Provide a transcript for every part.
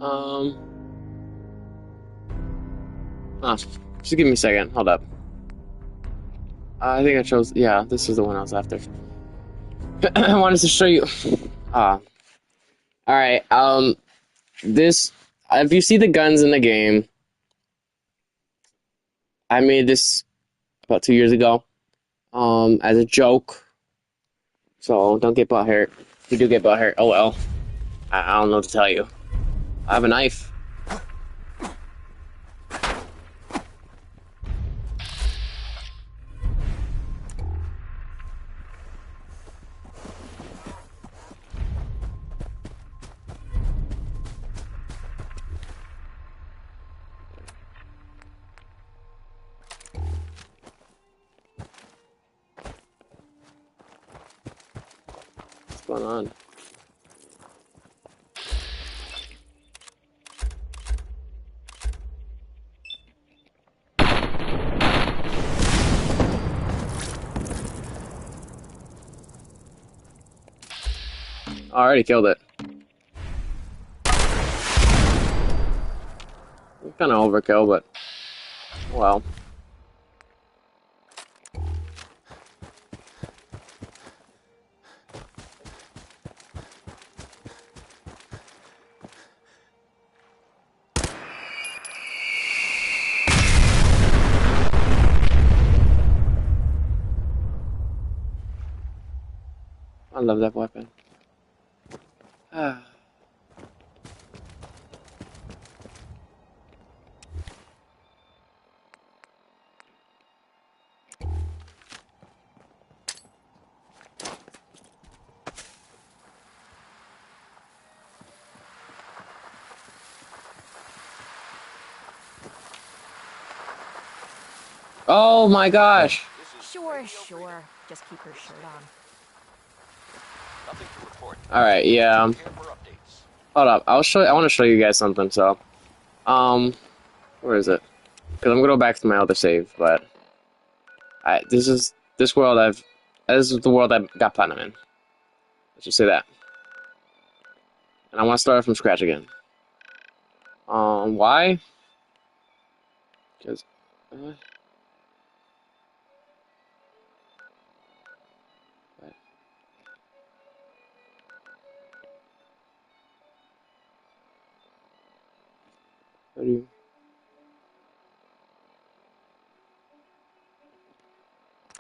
Um, just give me a second. Hold up. I think I chose. Yeah, this is the one I was after. I wanted to show you. Ah, all right. This. If you see the guns in the game, I made this about 2 years ago. As a joke. So don't get butthurt. If you do get butthurt, oh well. I don't know what to tell you. I have a knife. What's going on? I already killed it. Kind of overkill, but well. I love that weapon. Oh my gosh! Sure, sure. Just keep your shirt on. Alright, yeah. Hold up. I'll show. I want to show you guys something. So, um, where is it? Because I'm gonna go back to my other save, but this world I've. This is the world I got platinum in. Let's just say that. And I want to start from scratch again. Why? Because. What do you?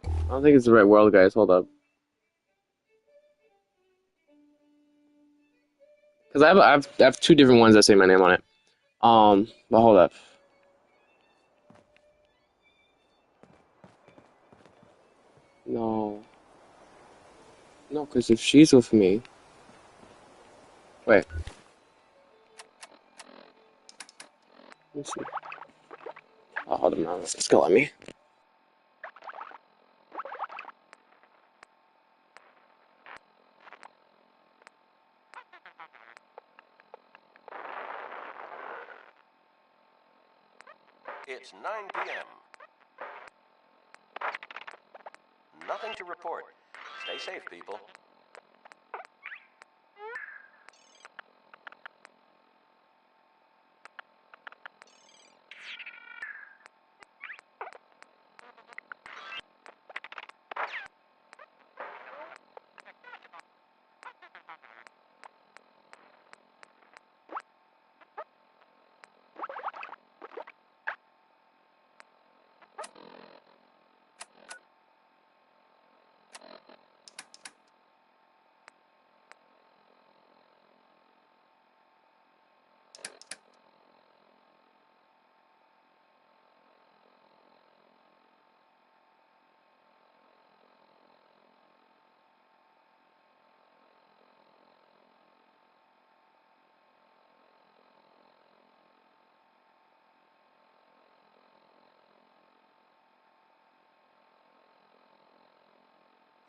I don't think it's the right world, guys. Hold up. Because I have two different ones that say my name on it. But hold up. No. No, because if she's with me. Wait. Let's see. Oh, hold on now. Let's go at me. It's 9 p.m. Nothing to report. Stay safe, people.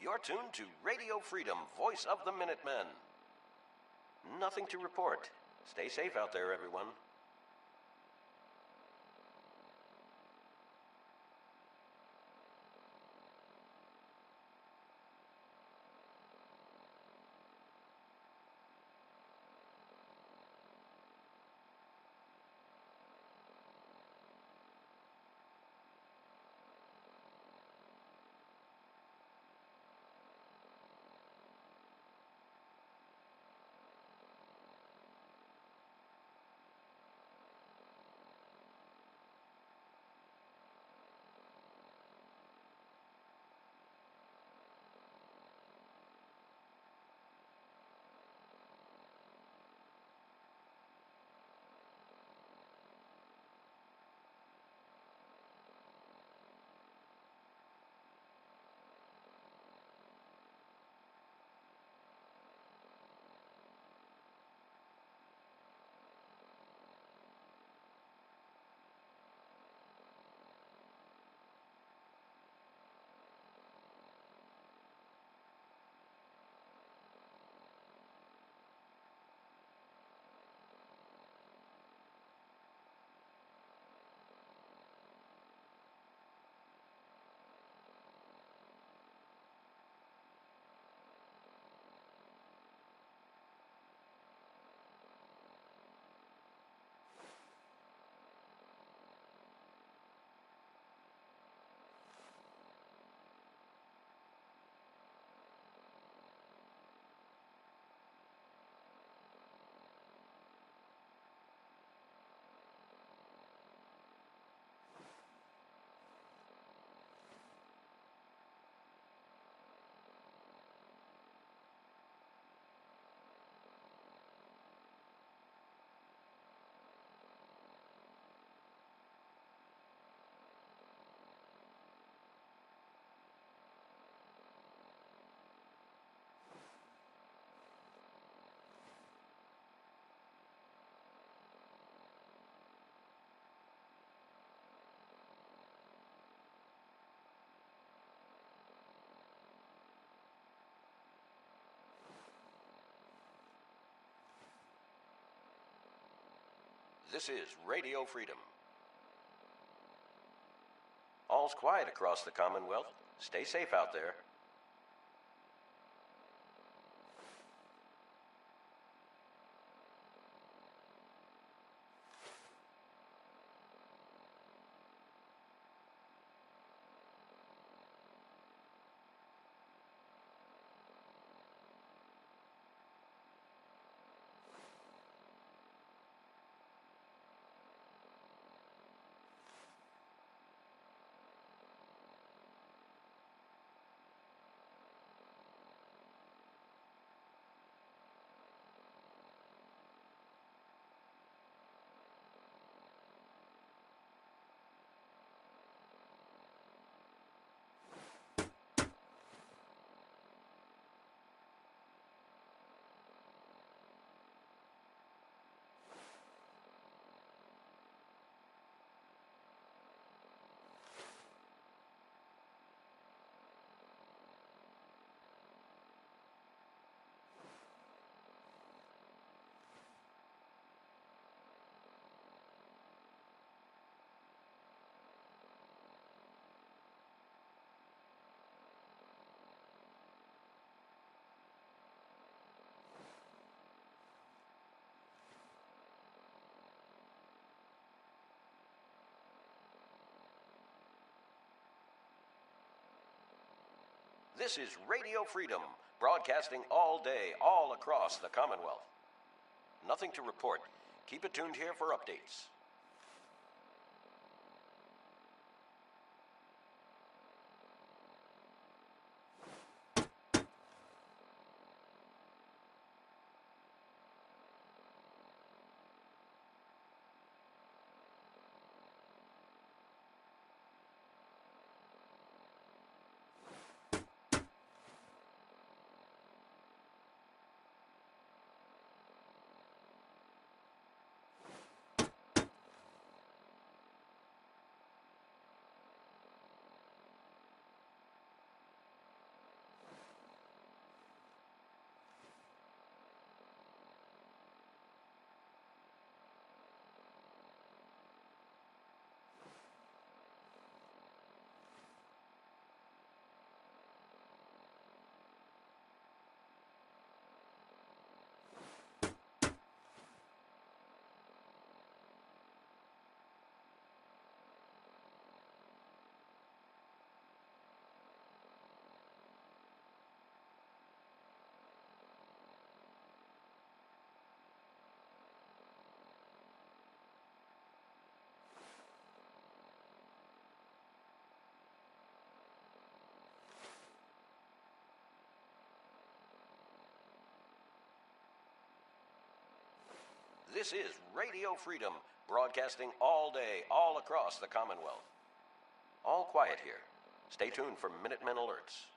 You're tuned to Radio Freedom, voice of the Minutemen. Nothing to report. Stay safe out there, everyone. This is Radio Freedom. All's quiet across the Commonwealth. Stay safe out there. This is Radio Freedom, broadcasting all day, all across the Commonwealth. Nothing to report. Keep it tuned here for updates. This is Radio Freedom, broadcasting all day, all across the Commonwealth. All quiet here. Stay tuned for Minutemen alerts.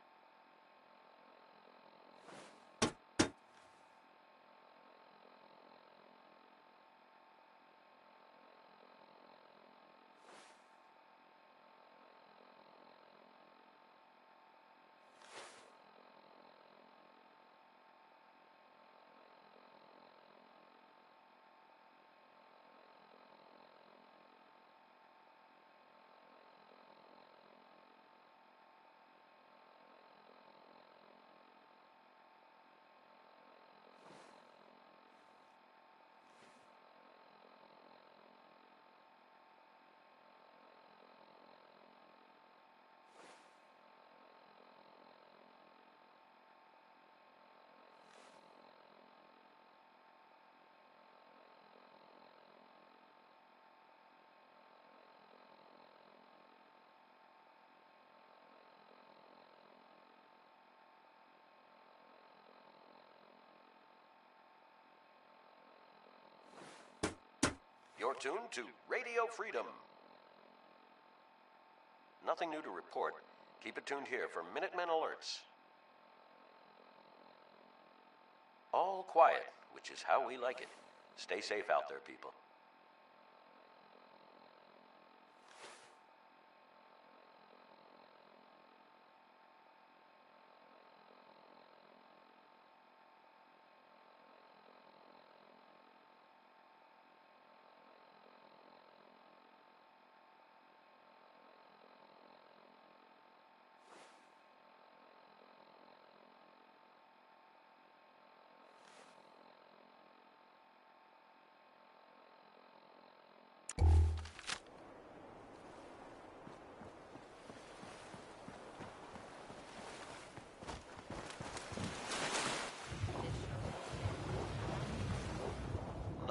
You're tuned to Radio Freedom. Nothing new to report. Keep it tuned here for Minutemen alerts. All quiet, which is how we like it. Stay safe out there, people.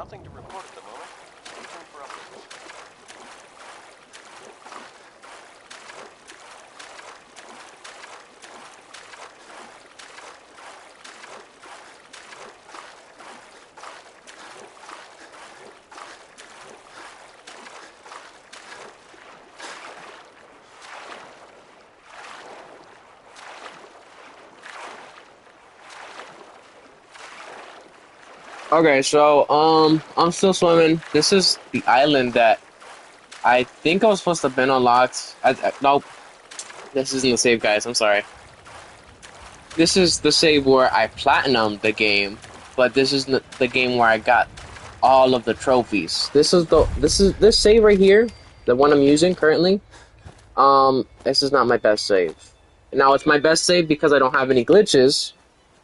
Nothing to report at the moment. Stay tuned for updates. Okay, so I'm still swimming. This is the island that I think I was supposed to have been unlocked. Nope, this isn't the save, guys. I'm sorry. This is the save where I platinumed the game, but this is the game where I got all of the trophies. This save right here, the one I'm using currently. This is not my best save. Now it's my best save because I don't have any glitches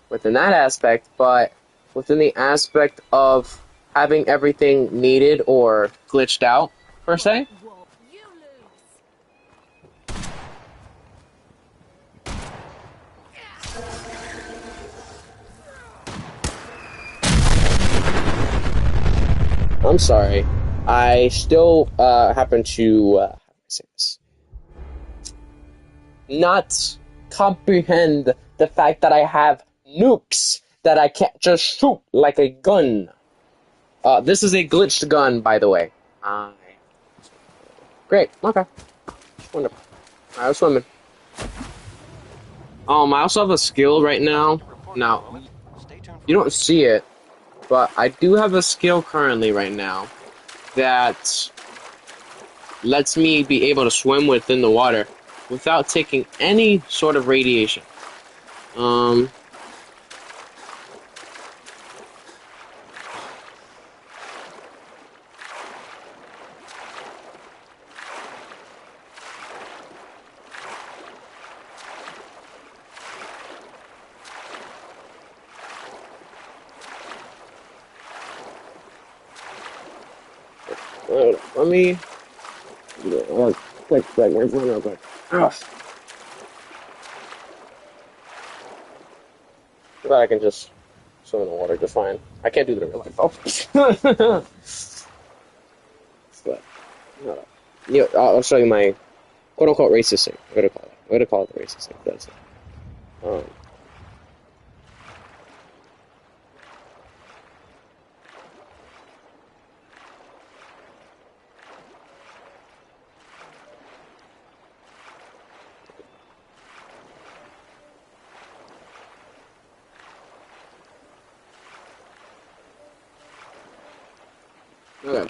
within that aspect, but within the aspect of having everything needed or glitched out per se. Whoa, you lose. I'm sorry. I still happen to how do I say this? Not comprehend the fact that I have nukes that I can't just shoot like a gun. This is a glitched gun, by the way. Great. Okay. Wonderful. I was swimming. I also have a skill right now. Now, Stay tuned for you don't see it, but I do have a skill currently right now that lets me be able to swim within the water without taking any sort of radiation. Let me quick, real quick. Ugh. But I can just swim in the water just fine. I can't do that in real life, though. But, I'll show you my quote-unquote racist thing. I'm gonna call it the racist thing. That's it. Okay. I'm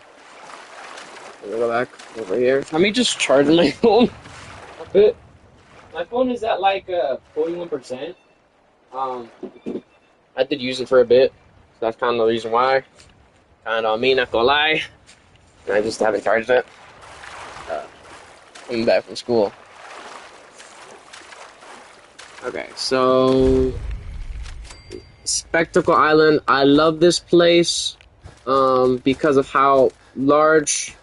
gonna go back over here. Let me just charge my phone a bit. My phone is at like 41%. I did use it for a bit, so that's kind of the reason why. Kind of on me, not gonna lie. And I just haven't charged it. Coming back from school. Okay, so Spectacle Island. I love this place because of how large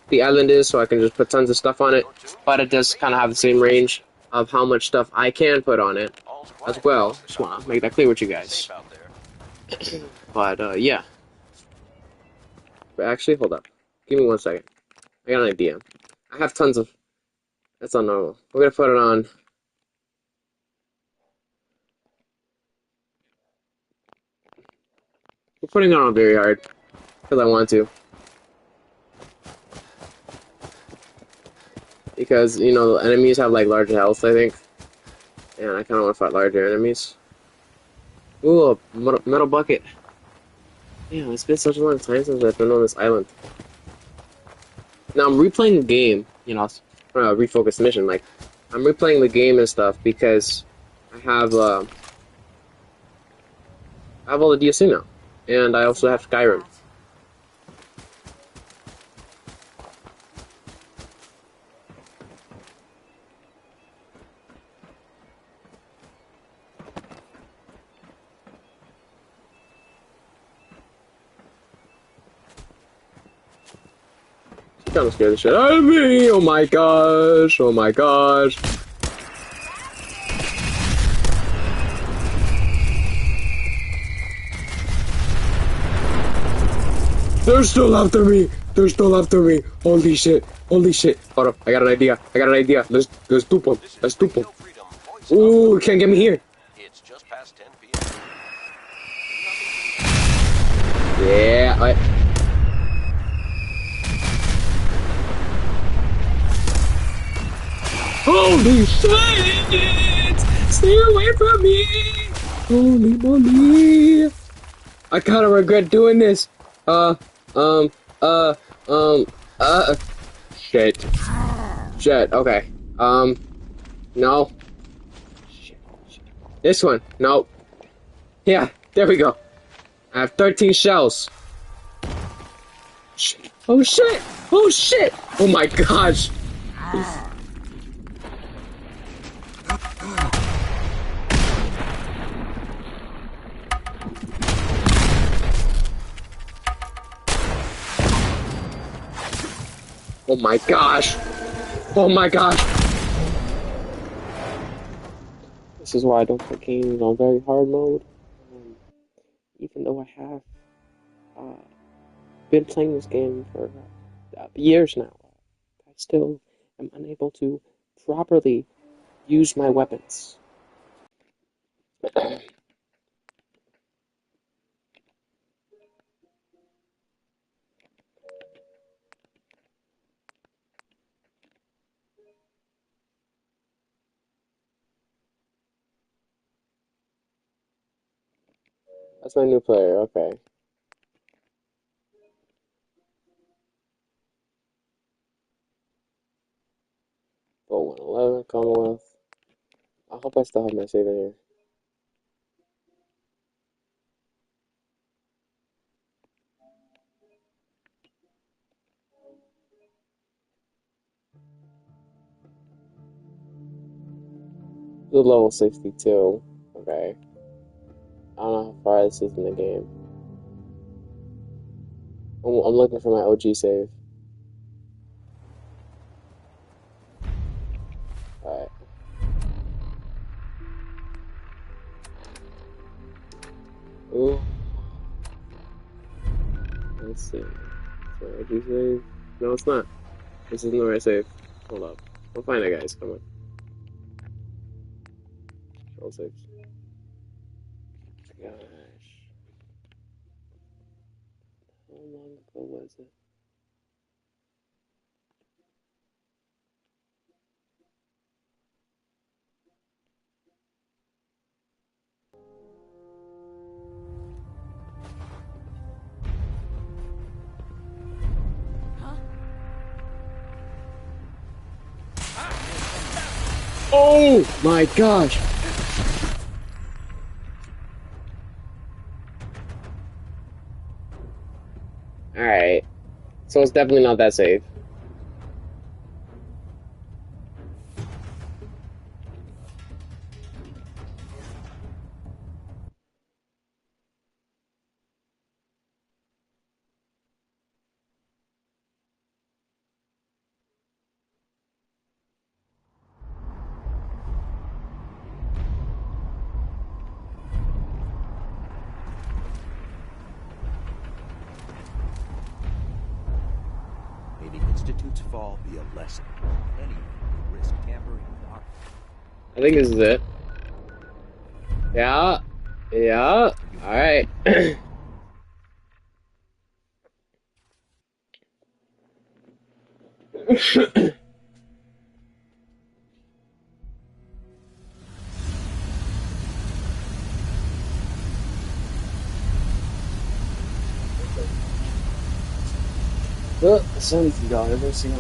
the island is, so I can just put tons of stuff on it. But it does kind of have the same range of how much stuff I can put on it as well. Just want to make that clear with you guys. safe out there. But yeah. But actually, hold up. Give me 1 second. I got an idea. I have tons of. That's not normal. We're gonna put it on. We're putting it on very hard because I want to. Because you know the enemies have like larger health, I think, and I kind of want to fight larger enemies. Ooh, a metal bucket. Yeah, it's been such a long time since I've been on this island. Now I'm replaying the game, you know, refocus mission. Like, I'm replaying the game and stuff because I have all the DLC now, and I also have Skyrim. Kind of scared the shit out of me. Oh my gosh. Oh my gosh. They're still after me. They're still after me. Holy shit. Holy shit. Hold up. I got an idea. Let's dupe them. Let's dupe them. Ooh, can't get me here. It's just past 10 p.m. Yeah. Holy shit! Stay away from me! Holy moly! I kinda regret doing this. Shit. Shit, okay. No. Shit. This one. No. Yeah, there we go. I have 13 shells. Shit. Oh shit! Oh shit! Oh my gosh! Oh my gosh! Oh my gosh! This is why I don't play games on very hard mode. Even though I have been playing this game for years now, I still am unable to properly use my weapons. That's my new player, okay. Oh, 111, Commonwealth. I hope I still have my save in here. This is level 62. Okay. I don't know how far this is in the game. I'm looking for my OG save. Alright. Ooh. Let's see. So OG save? No, it's not. This isn't the right save. Hold up. We'll find it, guys. Come on. All saves. Gosh. How long ago was it? Oh my gosh! Alright. So it's definitely not that safe. May the Institute's fall be a lesson. Anyone who risk tampering with our... I think this is it. Yeah. Yeah. Alright. Well, $70. Let's see how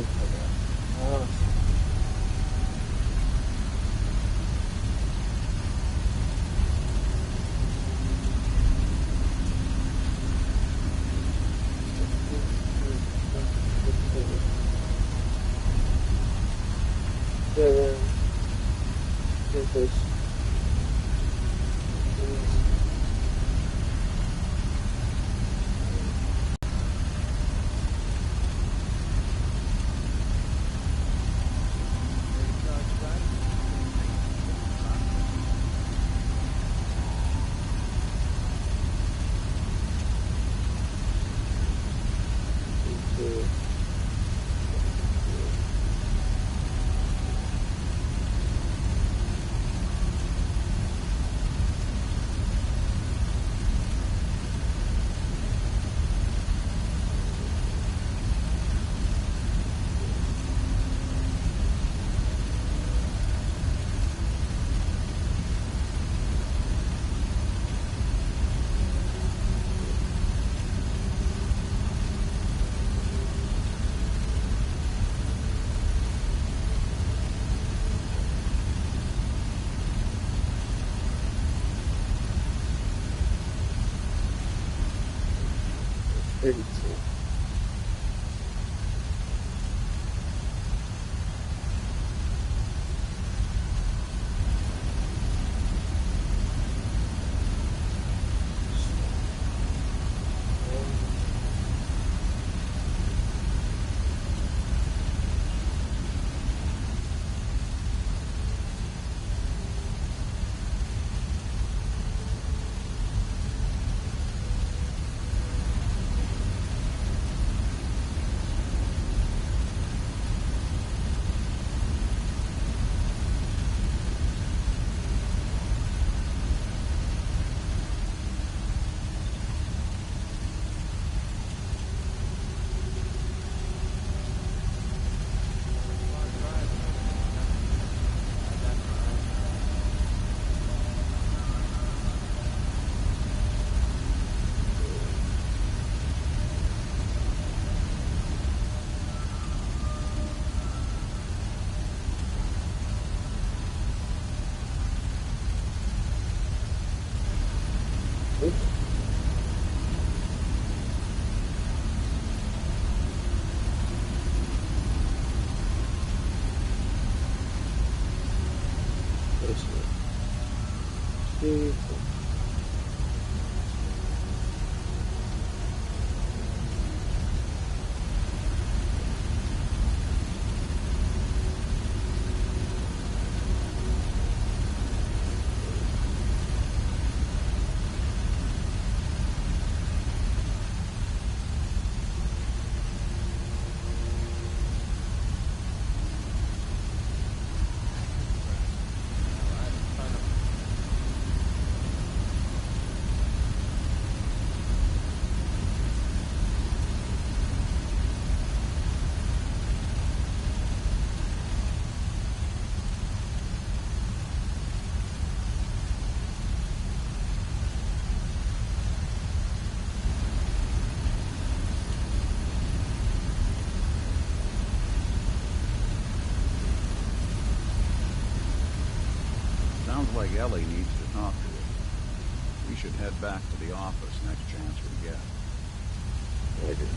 32. Sounds like Ellie needs to talk to her. We should head back to the office next chance we get. Maybe.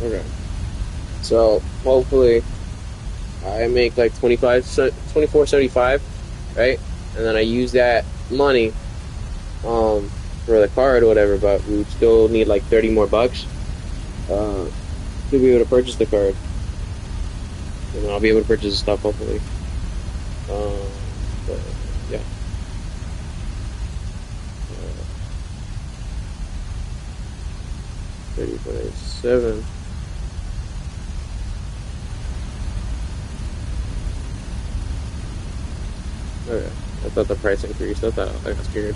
Okay. So hopefully I make like 24.75, right? And then I use that money for the card or whatever, but we would still need like 30 more bucks to be able to purchase the card. And then I'll be able to purchase the stuff hopefully. But yeah. 30.7. Okay. I thought the price increased. I got scared.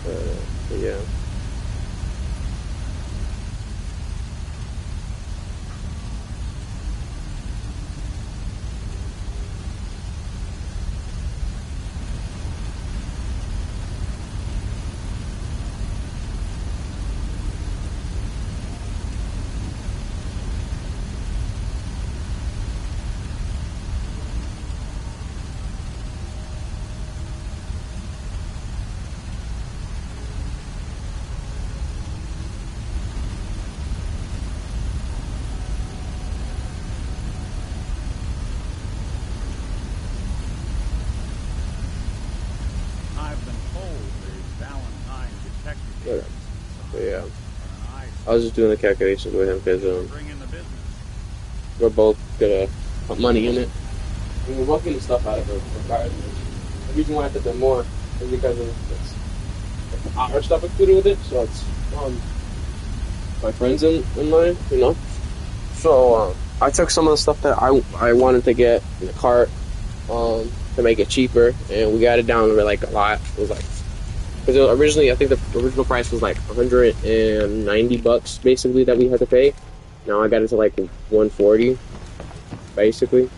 But yeah. I've been told there's Valentine detective Okay. So yeah. an eye I was just doing the calculations with him because bring in the business. we're both gonna put money in it. And we're both getting stuff out of it regardless. The reason why I did that more is because of our stuff included with it, so it's my friends and mine, you know. So I took some of the stuff that I wanted to get in the cart to make it cheaper, and we got it down to like a lot. It was like, because originally I think the original price was like 190 bucks basically that we had to pay. Now I got it to like 140 basically.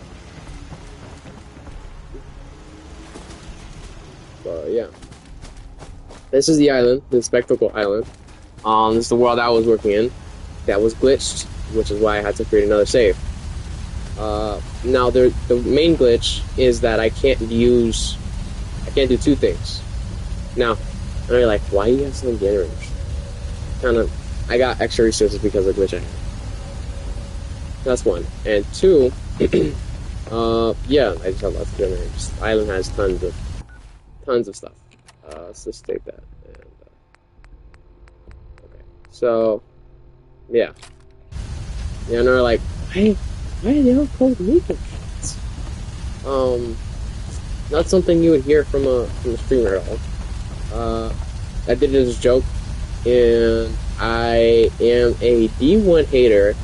But yeah, this is the island, the Spectacle Island. This is the world I was working in. That was glitched, which is why I had to create another save. Now the main glitch is that I can't do two things. Now, I know you're like, why do you have so many generators? I got extra resources because of the glitch I had. That's one. And two, yeah, I just have lots of generators. The island has tons of stuff. Let's just take that. And, okay. So, yeah. Yeah, and they're like, why are they all called Meeple Cats? Not something you would hear from a streamer at all. I did it as a joke, and I am a D1 hater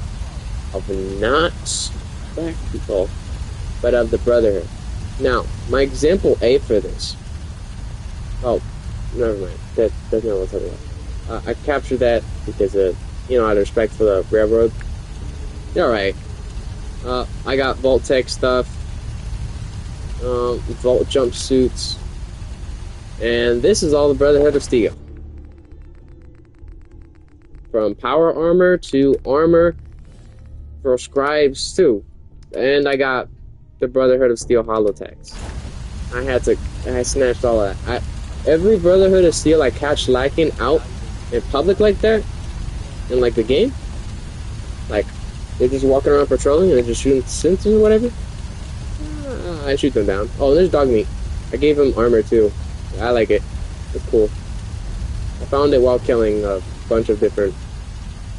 of not black people, but of the Brotherhood. Now, my example A for this. Oh, never mind. That's not what I'm talking about. I captured that because out of respect for the railroad. Alright. I got Vault-Tec stuff, Vault jumpsuits, and this is all the Brotherhood of Steel. From power armor to armor for scribes too. And I got the Brotherhood of Steel Holotex. I snatched all of that. Every Brotherhood of Steel I catch lacking out in public like that, in like the game, like they're just walking around patrolling and they're just shooting synths or whatever, I shoot them down. Oh, there's dog meat. I gave him armor too. I like it. It's cool. I found it while killing a bunch of different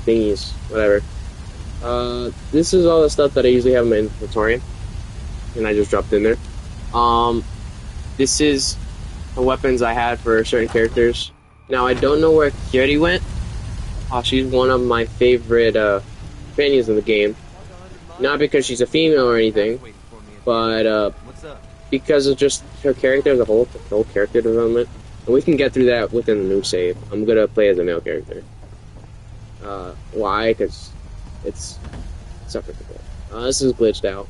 thingies, whatever. This is all the stuff that I usually have in my inventory, and I just dropped in there. This is the weapons I had for certain characters. Now, I don't know where Kyori went. She's one of my favorite companions in the game. Not because she's a female or anything, but because of just her character as a whole, the whole character development. And we can get through that within the new save. I'm gonna play as a male character. Why? Because it's suffocating. This is glitched out.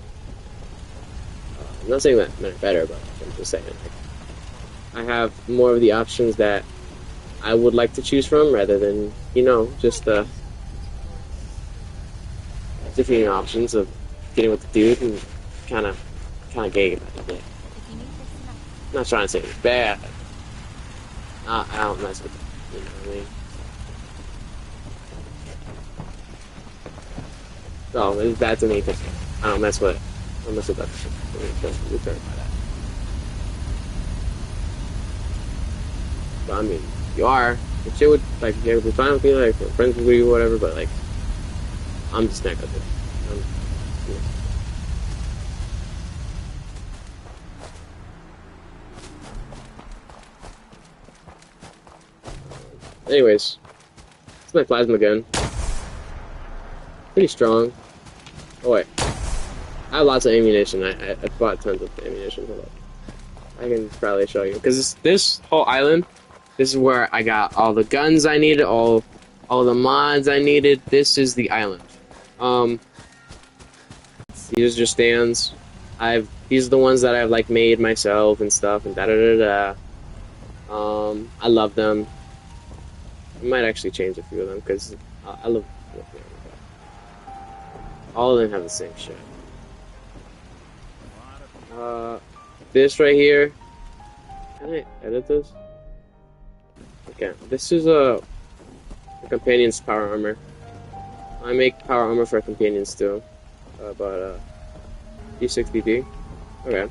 I'm not saying that they're better, but I'm just saying. I have more of the options that I would like to choose from rather than, just the different options of getting with the dude and kind of gay about it. I'm not trying to say it's bad. I don't mess with it. You know what I mean? Oh, that's an 8%. I don't mess with it. I don't mess with that. Return. But I mean, you are. If shit would like you would be fine with me, like friends with you, whatever. But like, I'm just not gonna do it. Yeah. Anyways, it's my plasma gun. Pretty strong. Oh wait, I have lots of ammunition. I bought tons of ammunition. Hold up. I can probably show you because this whole island. This is where I got all the guns I needed, all the mods I needed. This is the island. These are just stands. These are the ones that I've like made myself and stuff and da da da da. I love them. I might actually change a few of them because I love looking at them. All of them have the same shit. This right here. Can I edit this? Okay, this is a companion's power armor. I make power armor for companions too, but D60D. Okay.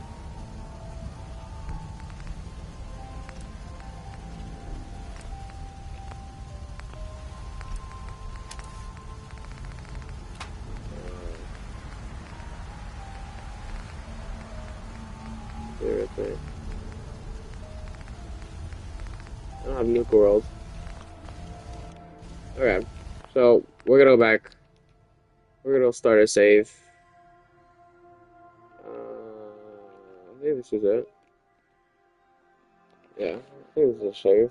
Right there. I don't have Nuke World. Okay, so we're gonna go back. We're gonna start a save. I think this is it. Yeah, I think this is a save.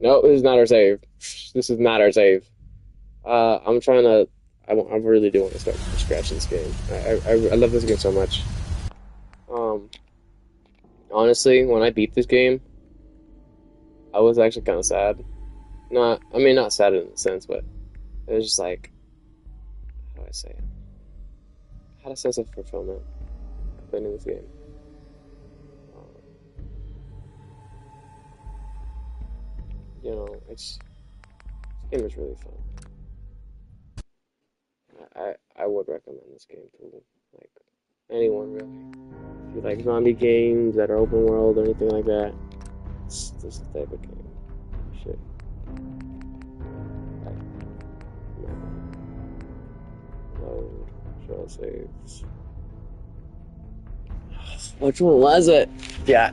No, this is not our save. This is not our save. I'm trying to. I really do want to start from scratch in this game. I love this game so much. Honestly, when I beat this game, I was actually kind of sad. I mean, not sad in a sense, but it was just like, how do I say it? I had a sense of fulfillment playing this game. You know, this game is really fun. I would recommend this game to like anyone really. If you like zombie games that are open world or anything like that, this is the type of game. Shit. Load, show saves. Which one was it? Yeah.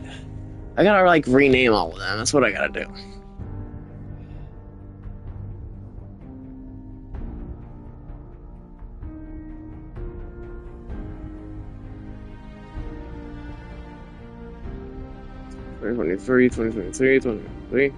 I gotta like rename all of them. That's what I gotta do. '23, 2023, 2023.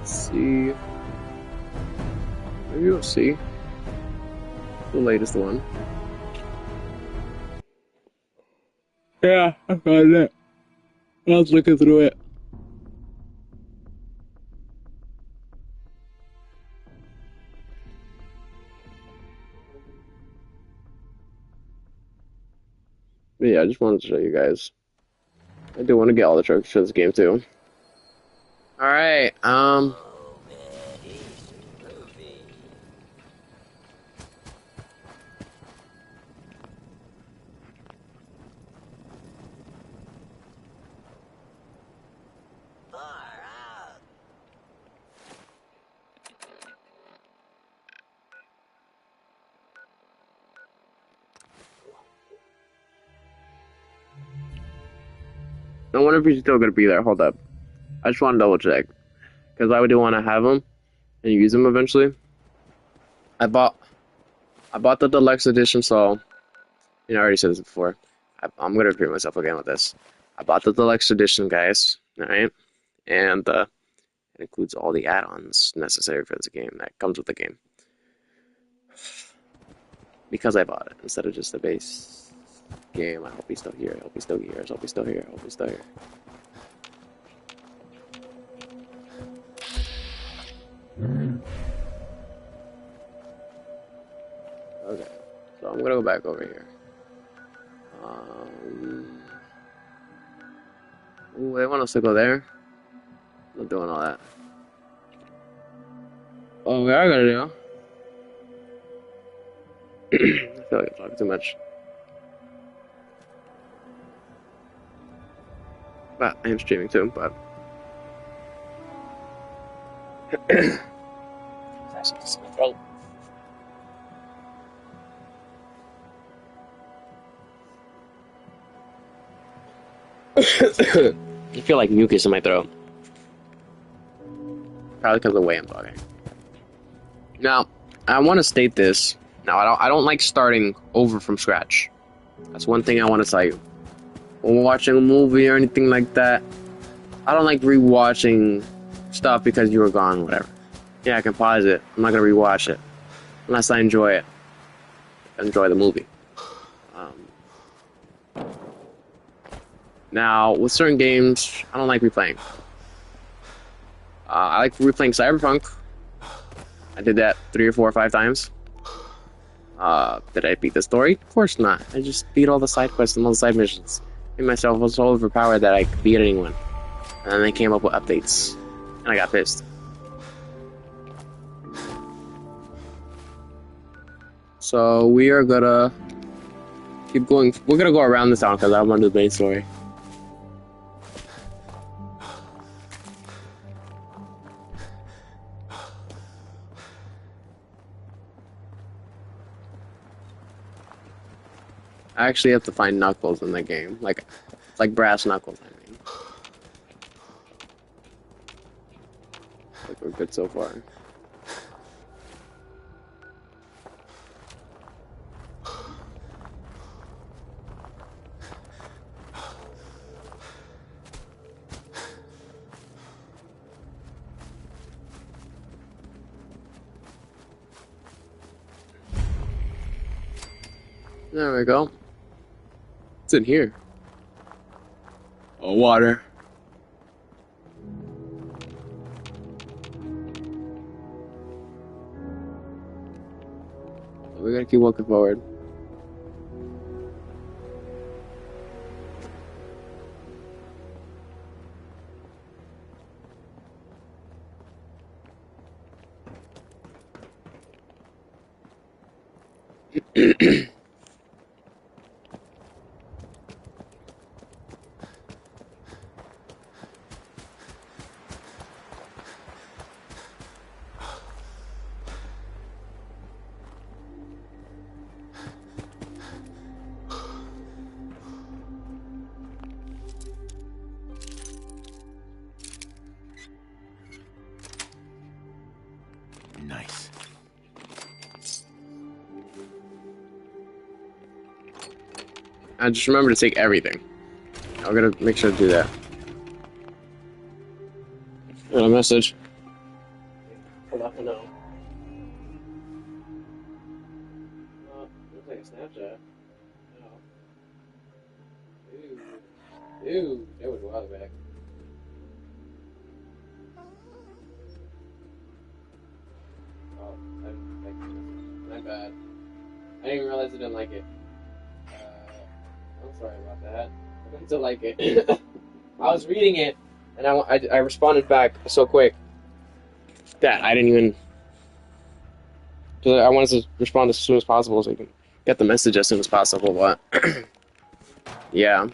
See, maybe you'll see the latest one. Yeah, I found it. I was looking through it. But yeah, I just wanted to show you guys. I do want to get all the trophies for this game too. All right, I wonder if he's still gonna be there. Hold up, I just want to double check because I do want to have them and use them eventually. I bought the deluxe edition, so I already said this before. I'm gonna repeat myself again with this. I bought the deluxe edition, guys. All right, and it includes all the add-ons necessary for this game that comes with the game. Because I bought it instead of just the base game. I hope he's still here. I hope he's still here. I hope he's still here. I hope he's still here. Okay, so I'm gonna go back over here. Ooh, they want us to go there. I'm not doing all that. Oh, we are gonna do. I feel like I'm talking too much. But I am streaming too, but. I feel like mucus in my throat. Probably because of the way I'm talking. Now, I want to state this. Now, I don't like starting over from scratch. That's one thing I want to tell you. When watching a movie or anything like that, I don't like rewatching stuff because you were gone, whatever. Yeah, I can pause it. I'm not gonna rewatch it unless I enjoy it. Enjoy the movie. Now, with certain games, I don't like replaying. I like replaying Cyberpunk. I did that 3 or 4 or 5 times. Did I beat the story? Of course not. I just beat all the side quests and all the side missions. Made myself was so overpowered that I could beat anyone. And then they came up with updates. And I got pissed. So we are gonna keep going. We're gonna go around this town because I want to do the main story. I actually have to find Knuckles in the game, like brass knuckles. I mean, like we're good so far. There we go. What's in here? Oh, water. We gotta keep walking forward. Nice. I just remember to take everything. I'm gonna make sure to do that. Got a message. I'll let them know. Looks like a Snapchat. No. Dude, that was a while back. Oh, my bad. I didn't even realize I didn't like it. I'm sorry about that. I didn't still like it. I was reading it, and I responded back so quick that I didn't even. Cause I wanted to respond as soon as possible so you can get the message as soon as possible, but yeah.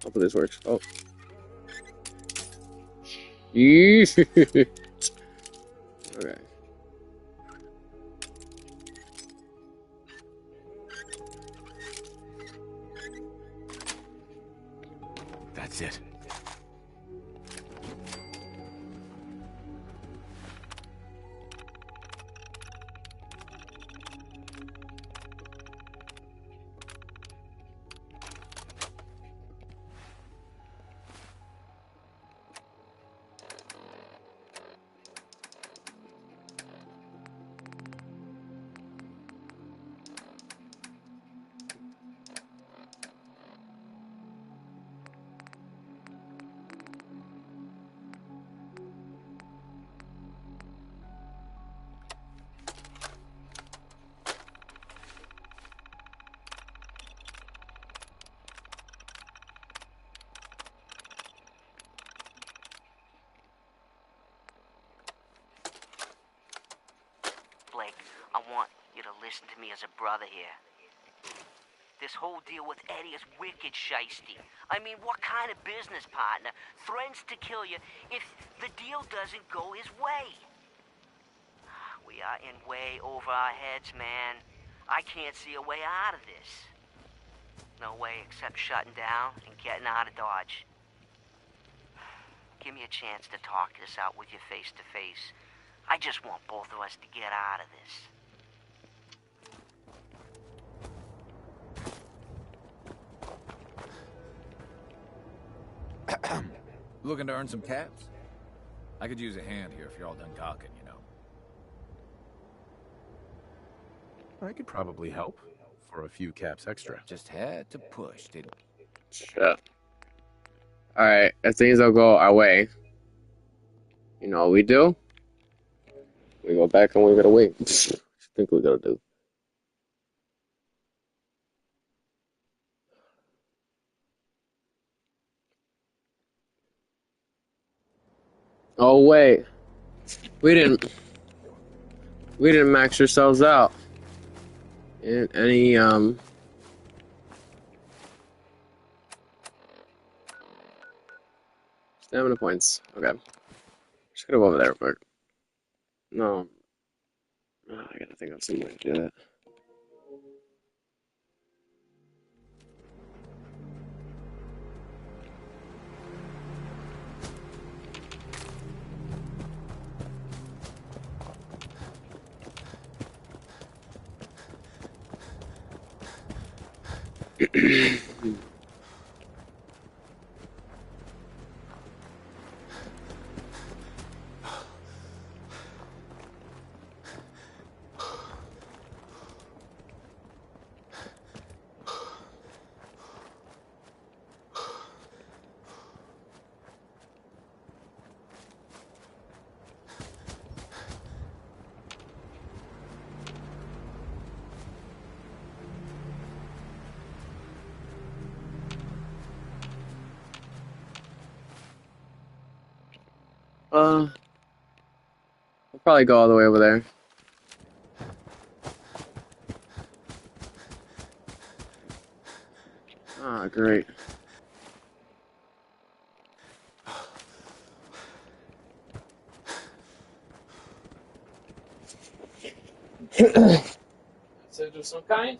Hopefully this works. Oh. Okay. That's it. I want you to listen to me as a brother here. This whole deal with Eddie is wicked shiesty. I mean, what kind of business partner threatens to kill you if the deal doesn't go his way? We are in way over our heads, man. I can't see a way out of this. No way except shutting down and getting out of Dodge. Give me a chance to talk this out with you face to face. I just want both of us to get out of this. Looking to earn some caps? I could use a hand here if you're all done gawking, you know. I could probably help for a few caps extra. Just had to push, didn't Shit. Alright, if things don't go our way, you know what we do? We go back and we gotta wait. What do you think we gotta do? Oh wait. We didn't max ourselves out in any stamina points. Okay. Just gotta go over there real quick. No. Oh, I gotta think of some way to do that. I'll probably go all the way over there. Ah, great. Message of some kind?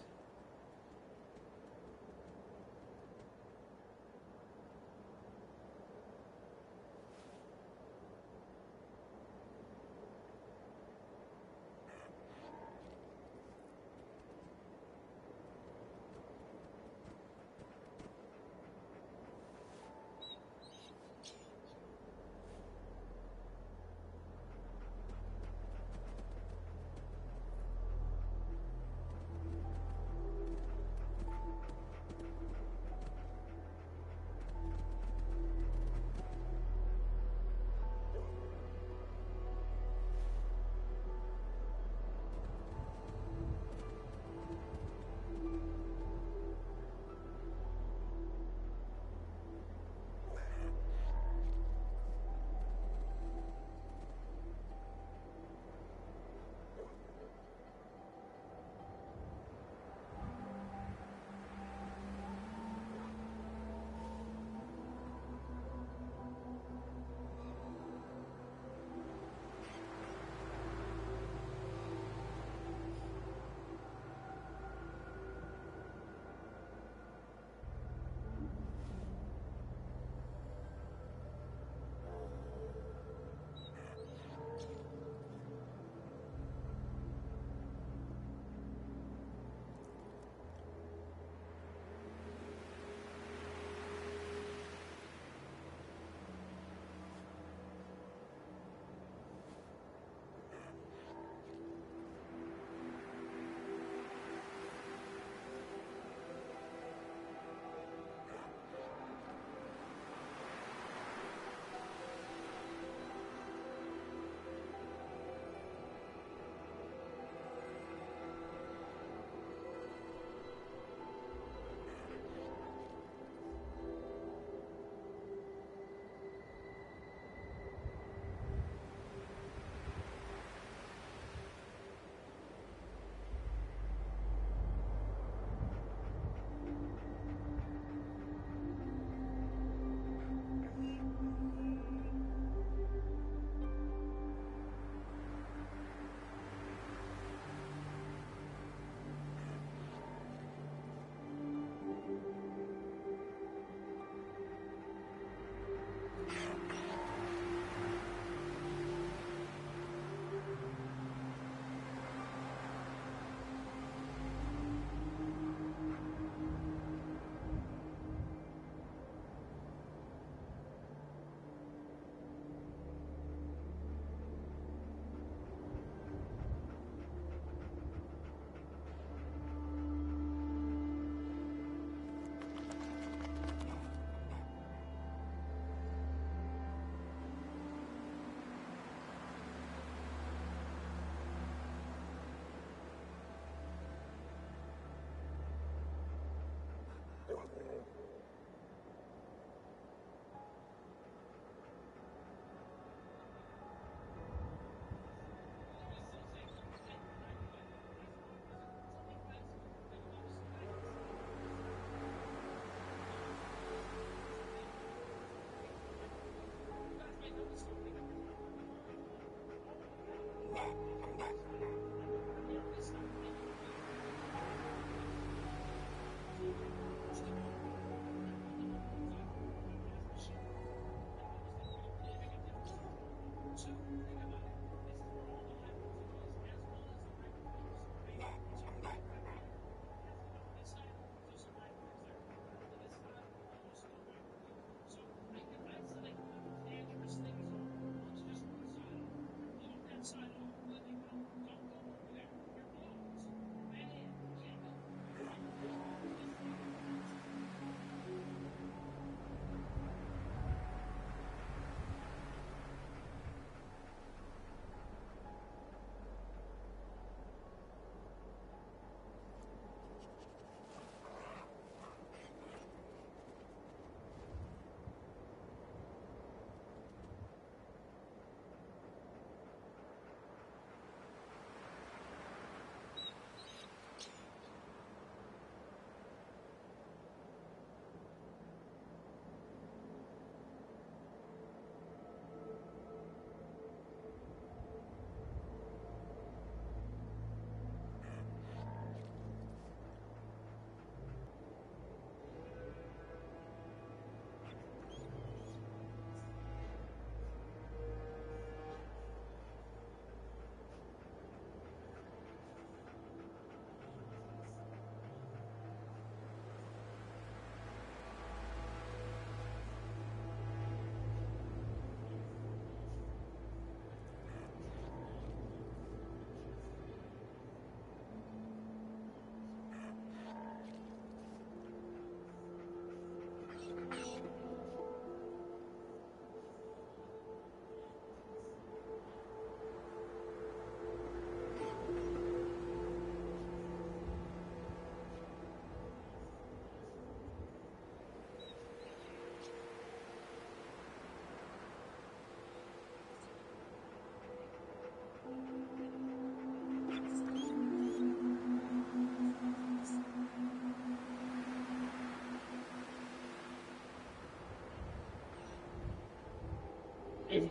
I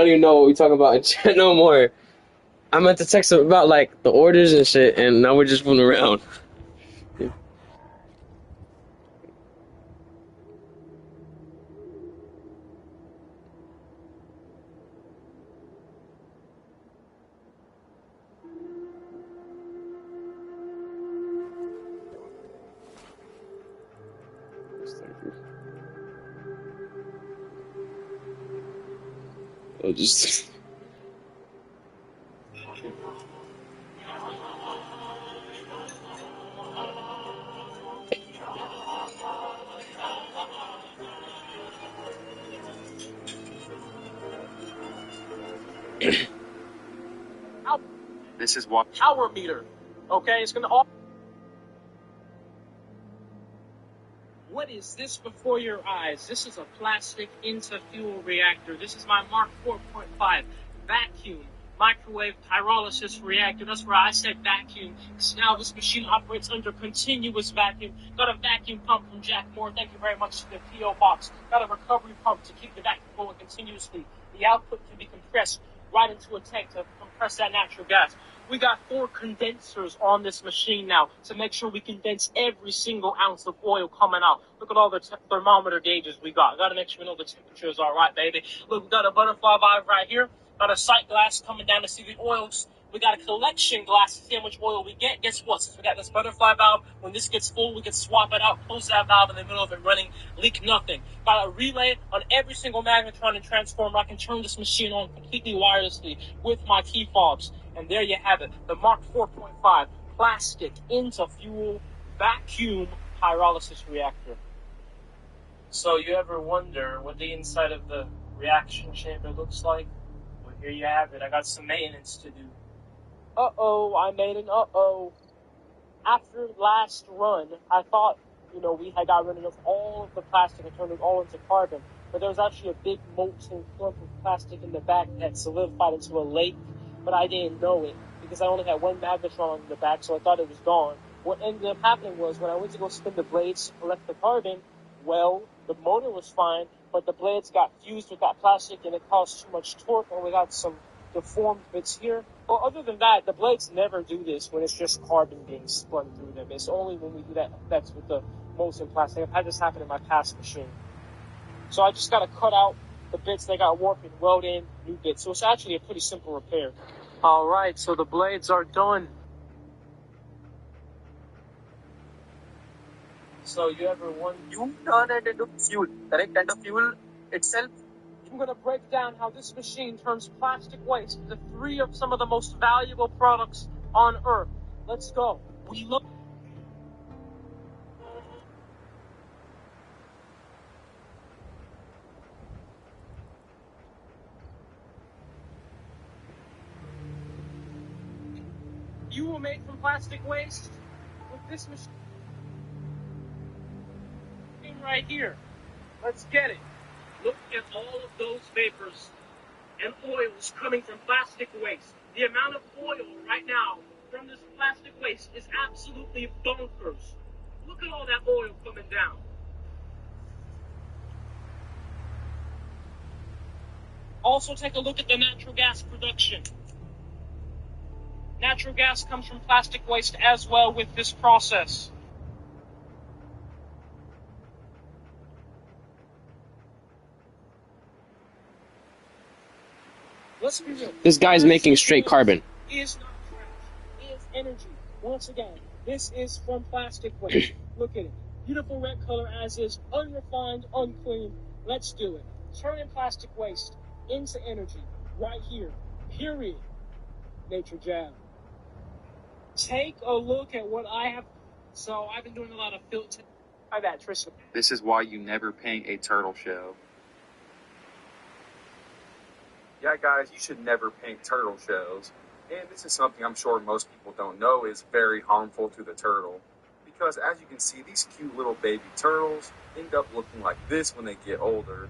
don't even know what we talking about in chat no more. I meant to text him about like the orders and shit, and now we're just fooling around. I'll just. This is what power meter. Okay, it's gonna all. What is this before your eyes? This is a plastic interfuel reactor. This is my Mark 4.5 vacuum microwave pyrolysis reactor. That's where I said vacuum. Now this machine operates under continuous vacuum. Got a vacuum pump from Jack Moore. Thank you very much to the P.O. box. Got a recovery pump to keep the vacuum going continuously. The output can be compressed right into a tank to compress that natural gas. We got 4 condensers on this machine now to make sure we condense every single ounce of oil coming out. Look at all the thermometer gauges we got. Got to make sure we know the temperature is all right, baby. Look, we got a butterfly valve right here. Got a sight glass coming down to see the oils. We got a collection glass to see how much oil we get. Guess what? Since we got this butterfly valve, when this gets full, we can swap it out, close that valve in the middle of it running, leak nothing. Got a relay on every single magnetron and transformer. I can turn this machine on completely wirelessly with my key fobs. And there you have it, the Mark 4.5 plastic interfuel vacuum pyrolysis reactor. So you ever wonder what the inside of the reaction chamber looks like? Well, here you have it. I got some maintenance to do. Uh-oh, I made an uh-oh. After last run, I thought, we had got rid of all of the plastic and turned it all into carbon. But there was actually a big molten clump of plastic in the back that solidified into a lake. But I didn't know it because I only had one magnetron in the back, so I thought it was gone. What ended up happening was when I went to go spin the blades to collect the carbon, well, the motor was fine, but the blades got fused with that plastic and it caused too much torque, and we got some deformed bits here. Well, other than that, the blades never do this when it's just carbon being spun through them. It's only when we do that's with the molten plastic. I've had this happen in my past machine. So I just got to cut out the bits that got warped and weld in new bits. So it's actually a pretty simple repair. All right, so the blades are done. So you ever wonder? You turn it into fuel, correct? And the fuel itself. I'm going to break down how this machine turns plastic waste into 3 of some of the most valuable products on Earth. Let's go. We look. You were made from plastic waste with this machine right here. Let's get it. Look at all of those vapors and oils coming from plastic waste. The amount of oil right now from this plastic waste is absolutely bonkers. Look at all that oil coming down. Also take a look at the natural gas production. Natural gas comes from plastic waste as well with this process. Let's be real. This guy's making straight carbon. Is not trash. Is energy. Once again, this is from plastic waste. Look at it. Beautiful red color as is. Unrefined, unclean. Let's do it. Turning plastic waste into energy. Right here. Period. Nature Jab. Take a look at what I have. So I've been doing a lot of filter. Hi, that Tristan. This is why you never paint a turtle shell. Yeah, guys, you should never paint turtle shells. And this is something I'm sure most people don't know is very harmful to the turtle. Because as you can see, these cute little baby turtles end up looking like this when they get older.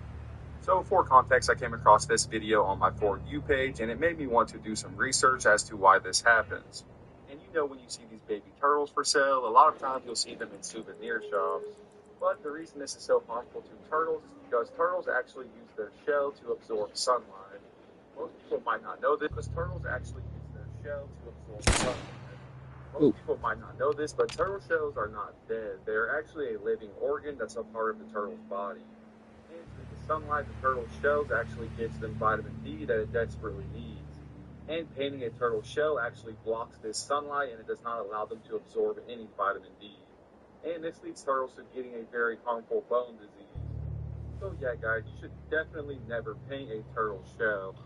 So for context, I came across this video on my For You page, and it made me want to do some research as to why this happens. And you know, when you see these baby turtles for sale, a lot of times you'll see them in souvenir shops. But the reason this is so harmful to turtles is because turtles actually use their shell to absorb sunlight. Most people might not know this, because turtles actually use their shell to absorb sunlight. Most people might not know this, but turtle shells are not dead. They are actually a living organ that's a part of the turtle's body. And through the sunlight, the turtle's shells actually gives them vitamin D that it desperately needs. And painting a turtle shell actually blocks this sunlight, and it does not allow them to absorb any vitamin D. And this leads turtles to getting a very harmful bone disease. So yeah, guys, you should definitely never paint a turtle shell.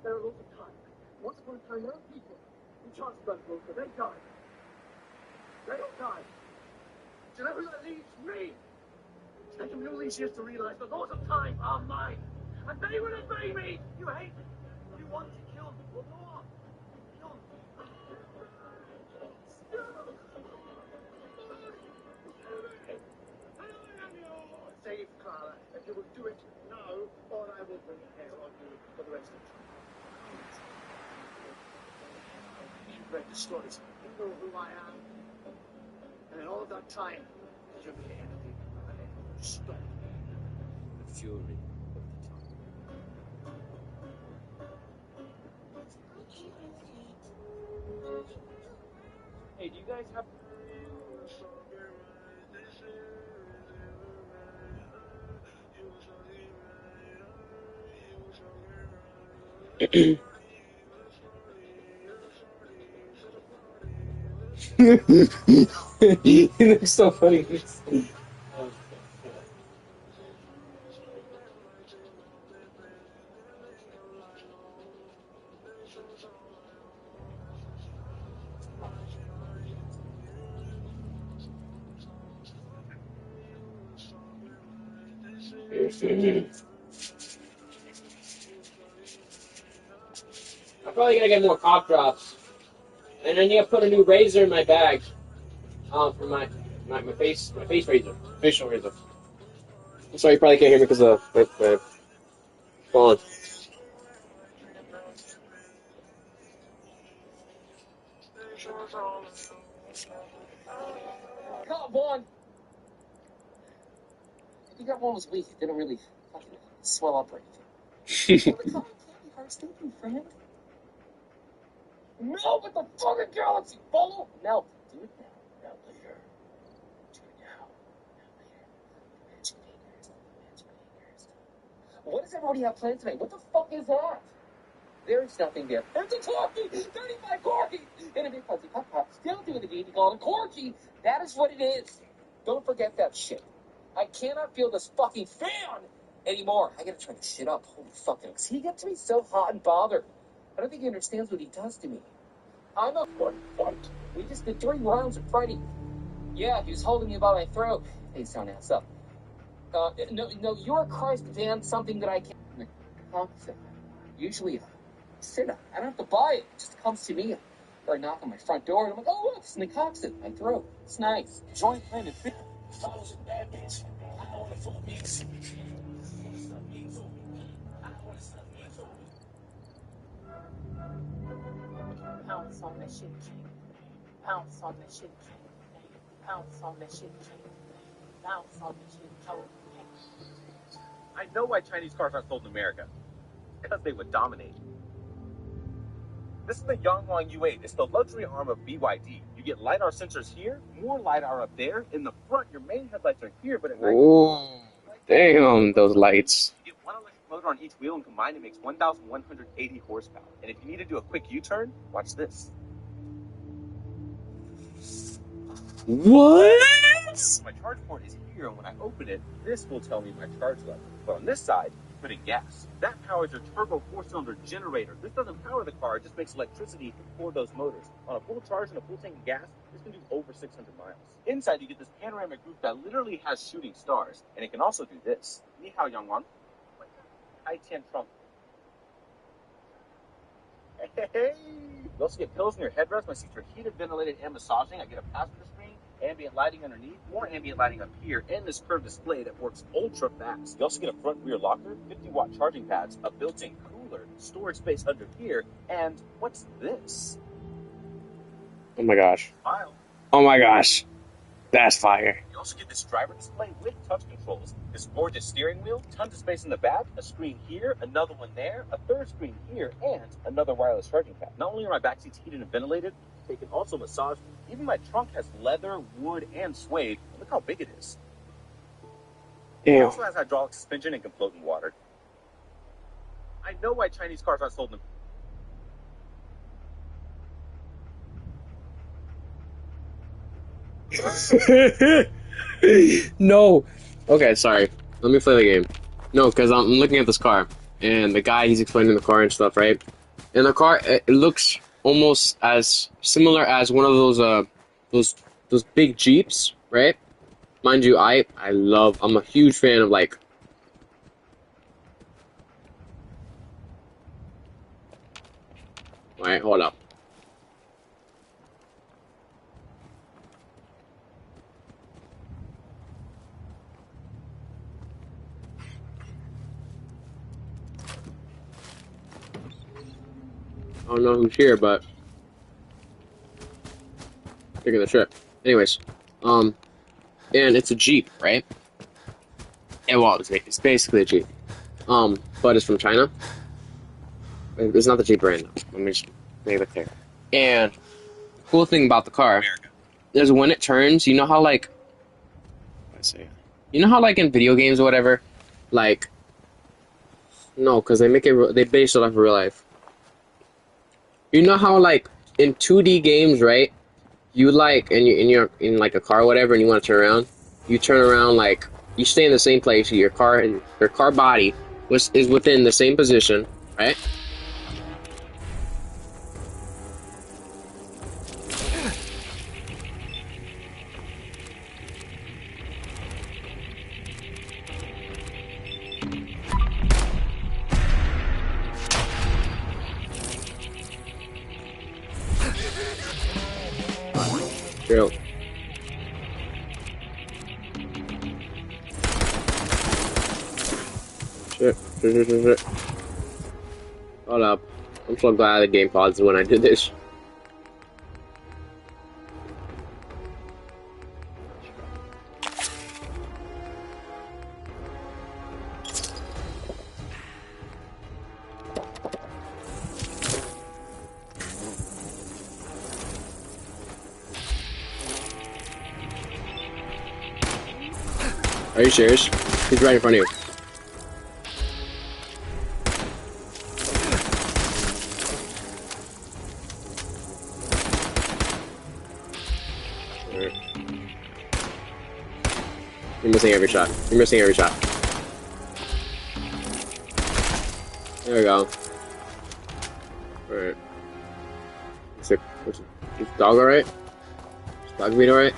There are lots of time. Once upon a time, there are people who chanced about the but they died. They all died. Do you know who that leaves? Me! It's taken me all these years to realize the laws of time are mine. And they will obey me! You hate me. You want to kill me. Well, go on. Kill me. Save Clara, and you will do it now, or I will bring hell on you for the rest of the time. You've read the stories. You know who I am. And in all of that time, there should be anything to stop the fury of the time. Hey, do you guys have... He looks so funny. I'm probably gonna get more cough drops, and I need to put a new razor in my bag. For my face razor, facial razor. I'm sorry, you probably can't hear me because of my phone. Come on! You got one was weak. It didn't really fucking swell up or anything. Well, the color can't be hard sleeping, friend. Melt with the fucking galaxy, follow! Melt. Do it now. Not later. Do it now. Not later. Magic fingers. Magic fingers. What does everybody have planned tonight? What the fuck is that? There's nothing there. There's a corky! 35 corky! In a big fuzzy pop. Still doing the game. You call it a corky. That is what it is. Don't forget that shit. I cannot feel this fucking fan anymore. I gotta turn this shit up. Holy fucking. He gets me so hot and bothered. I don't think he understands what he does to me. I'm a fight. We just did 3 rounds of fighting. Yeah, he was holding me by my throat. Hey, sound ass up. No, you're Christ, Van, something that I can't. Huh? Usually, sit. I don't have to buy it. It just comes to me. Or I knock on my front door and I'm like, oh look, it's Nicoxin. I throw it. It's nice. Joint planted. Pounce on that shit, king. Pounce on that shit, king. Pounce on that shit, king. Pounce on that shit, king. I know why Chinese cars aren't sold in America. Because they would dominate. This is the Yangwang U8. It's the luxury arm of BYD. You get LiDAR sensors here, more LiDAR up there. In the front, your main headlights are here, but at night... Ooh, damn, those lights. You get one electric motor on each wheel, and combined it makes 1,180 horsepower. And if you need to do a quick U-turn, watch this. What? My charge port is here, and when I open it, this will tell me my charge level. But on this side, put in gas. That powers your turbo 4-cylinder generator. This doesn't power the car, it just makes electricity for those motors. On a full charge and a full tank of gas, this can do over 600 miles. Inside, you get this panoramic roof that literally has shooting stars, and it can also do this. Ni hao, Yangwang. Hai Tian Trump. Hey! You also get pillows in your headrest. My seats are heated, ventilated, and massaging. I get a passenger screen, ambient lighting underneath, more ambient lighting up here, and this curved display that works ultra fast. You also get a front rear locker, 50-watt charging pads, a built-in cooler, storage space under here, and what's this? Oh my gosh. File. Oh my gosh. That's fire. You also get this driver display with touch controls, this gorgeous steering wheel, tons of space in the back, a screen here, another one there, a third screen here, and another wireless charging pad. Not only are my back seats heated and ventilated, they can also massage. Even my trunk has leather, wood, and suede. Look how big it is. It Damn. also has hydraulic suspension and can float in water. I know why Chinese cars aren't sold in No. Okay, sorry. Let me play the game. No, because I'm looking at this car, and the guy, he's explaining the car and stuff, right? And the car, it looks almost as similar as one of those big Jeeps, right? Mind you, I'm a huge fan of like. All right, hold up. I don't know who's here, but taking the trip. Anyways, and it's a Jeep, right? And well, it's basically a Jeep, but it's from China. It's not the Jeep brand. Let me just make it clear. And the cool thing about the car is when it turns, you know how like, you know how like in video games or whatever, like, no, because they base it off of real life. You know how like in 2D games, right? You like, and you're in like a car or whatever, and you want to turn around. You turn around like you stay in the same place. Your car body is within the same position, right? True. Shit. Hold up. I'm so glad the game paused when I did this. Are you serious? He's right in front of you. Right. You're missing every shot. You're missing every shot. There we go. Alright. Is the dog alright? Is dog meat alright?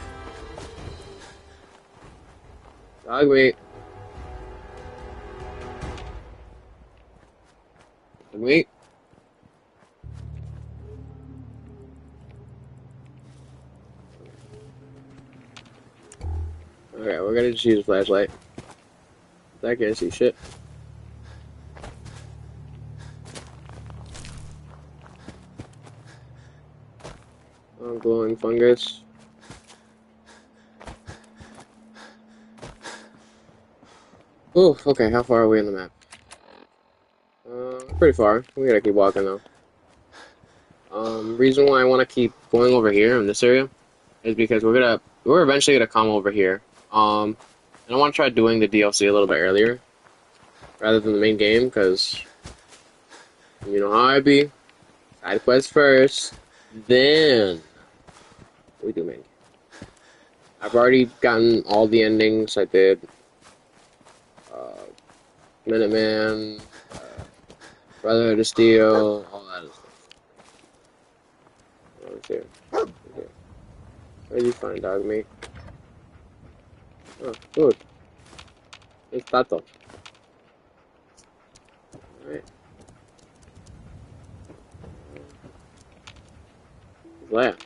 Dog meat. meat. Okay, we're gonna just use a flashlight. I can't see shit. Oh, glowing fungus. Oh, okay, how far are we on the map? Pretty far. We gotta keep walking though. Reason why I want to keep going over here in this area is because we're eventually gonna come over here. And I want to try doing the DLC a little bit earlier rather than the main game, because you know how I be. Side quest first, then we do main game. I've already gotten all the endings. I did Minuteman, Brotherhood of Steel, all that stuff. Oh, here. Here. Where did you find dog meat? Oh, good. It's Tato. Alright. What's that?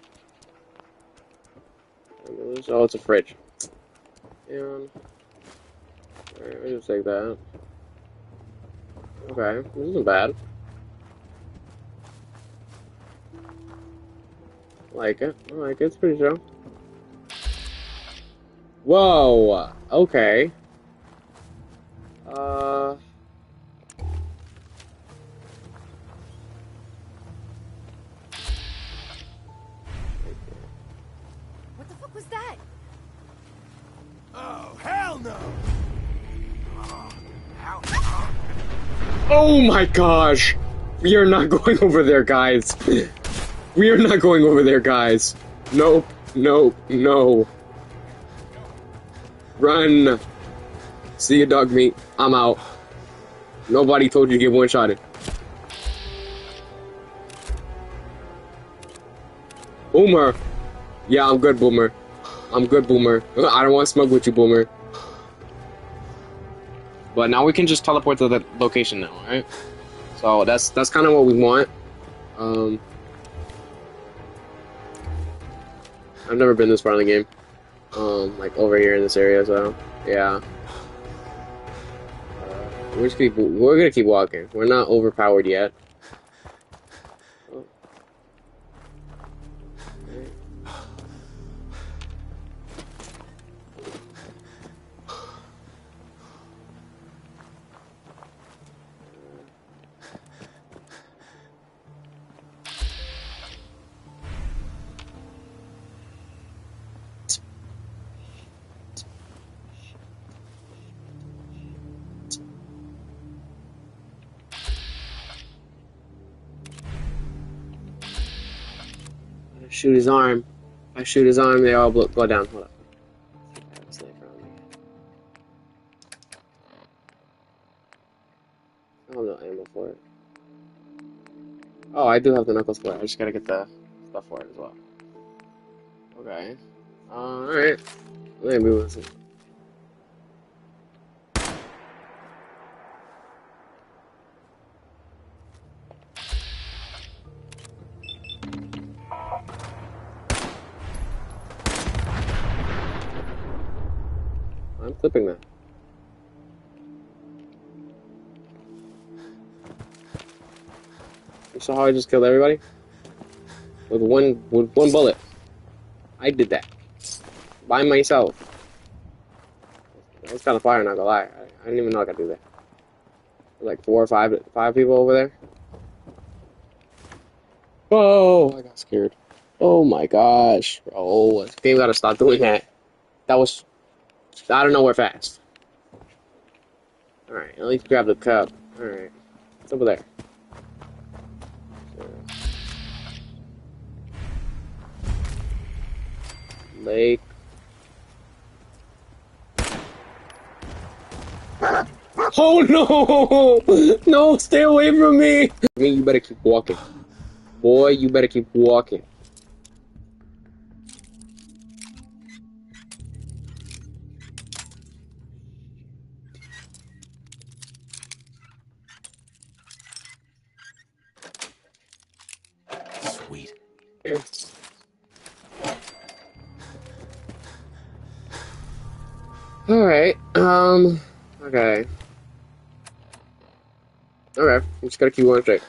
Oh, it's a fridge. And alright, we'll just take that. Okay, this isn't bad. I like it. It's pretty chill. Whoa! Okay. What the fuck was that? Oh, hell no! Oh my gosh! We are not going over there, guys. We are not going over there, guys. Nope. Nope. No. Run. See you, dog meat. I'm out. Nobody told you to get one-shotted. Boomer. Yeah, I'm good, Boomer. I'm good, Boomer. I don't want to smoke with you, Boomer. But now we can just teleport to the location now, right? So that's kind of what we want. I've never been this far in the game. Like over here in this area, so yeah. We're gonna keep walking. We're not overpowered yet. Oh. Okay. Shoot his arm. If I shoot his arm, they all go down. Hold up. I don't have no ammo for it. Oh, I do have the knuckles for it. I just gotta get the stuff for it as well. Okay. Alright. Let me listen. I'm clipping that. You saw how I just killed everybody? With one bullet. I did that. By myself. That was kind of fire, not gonna lie. I didn't even know I could do that. Like 4 or 5 people over there. Oh, I got scared. Oh my gosh. Bro, this game gotta stop doing that. That was out of nowhere fast. Alright, at least grab the cup. Alright. It's over there. Lake. Oh no! No, stay away from me! You better keep walking. Boy, you better keep walking. Sweet. Alright, okay. Okay, we just gotta keep going straight.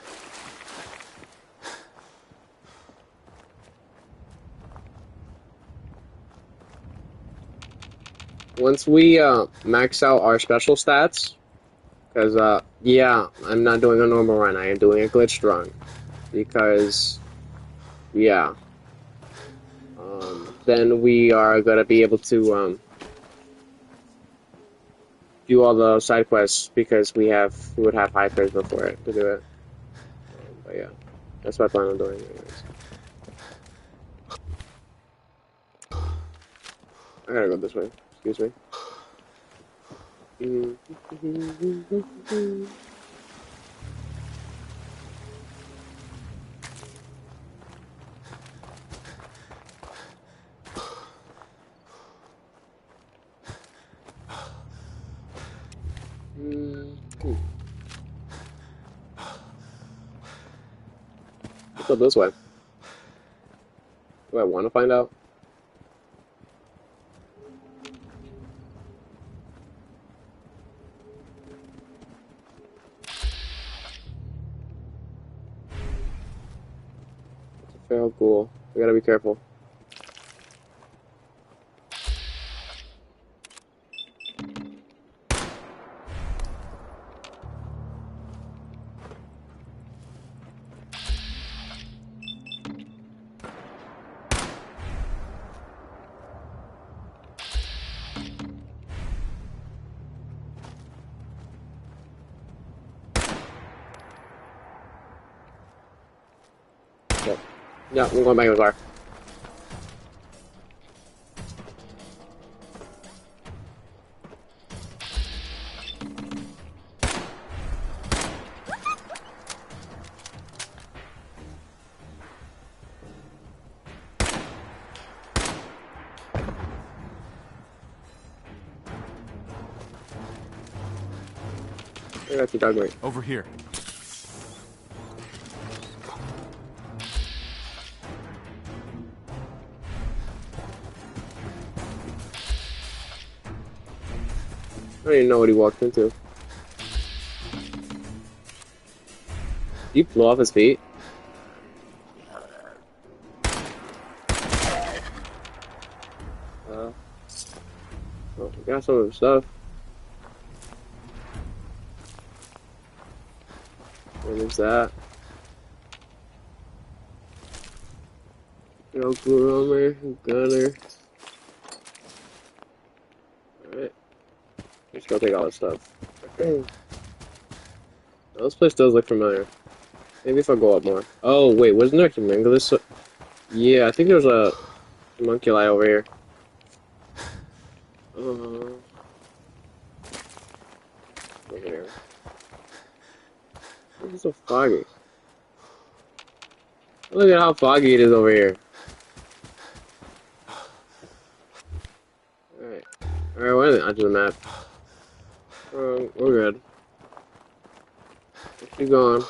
Once we, max out our special stats, because, yeah, I'm not doing a normal run, I am doing a glitched run. Because, yeah. Then we are gonna be able to, do all the side quests, because we would have hypers before it to do it. But yeah, that's what I plan on doing anyways. I gotta go this way, excuse me. Let's go this way. Do I want to find out? It's a feral ghoul. We gotta be careful. Yeah, I'm going back in the car. I got the dog right. Over here. I don't even know what he walked into. He blew off his feet. Oh, we got some of the stuff. What is that? No glue armor, gunner. Alright. Just go take all this stuff. This place does look familiar. Maybe if I go up more. Oh, wait, wasn't there a Humongous? Yeah, I think there's a homunculi over here. Over here. It's so foggy. Look at how foggy it is over here. Alright. Alright, we're on the map. We're good. Let's keep going.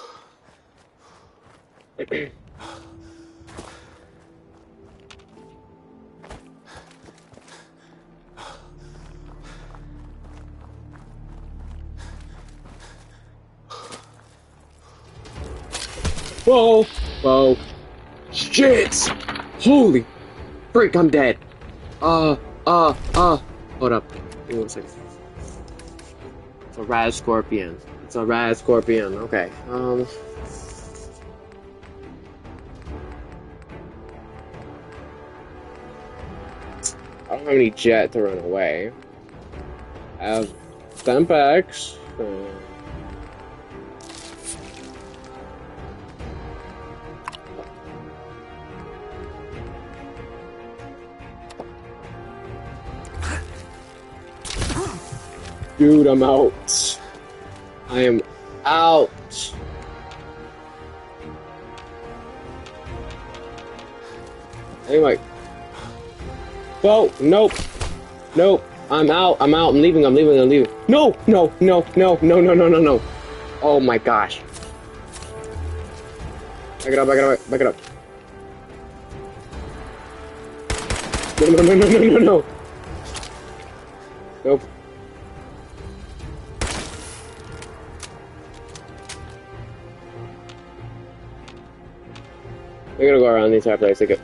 Whoa! Whoa! Shit! Holy frick! I'm dead. Hold up. Give me 1 second. It's a rad scorpion. It's a rad scorpion. Okay. I don't have any jet to run away. I have Stempax. Dude, I'm out. I am out. Anyway. Whoa, nope. Nope. I'm out. I'm leaving. No. Oh my gosh. Back it up. No. Nope. We're gonna go around the entire place. Like,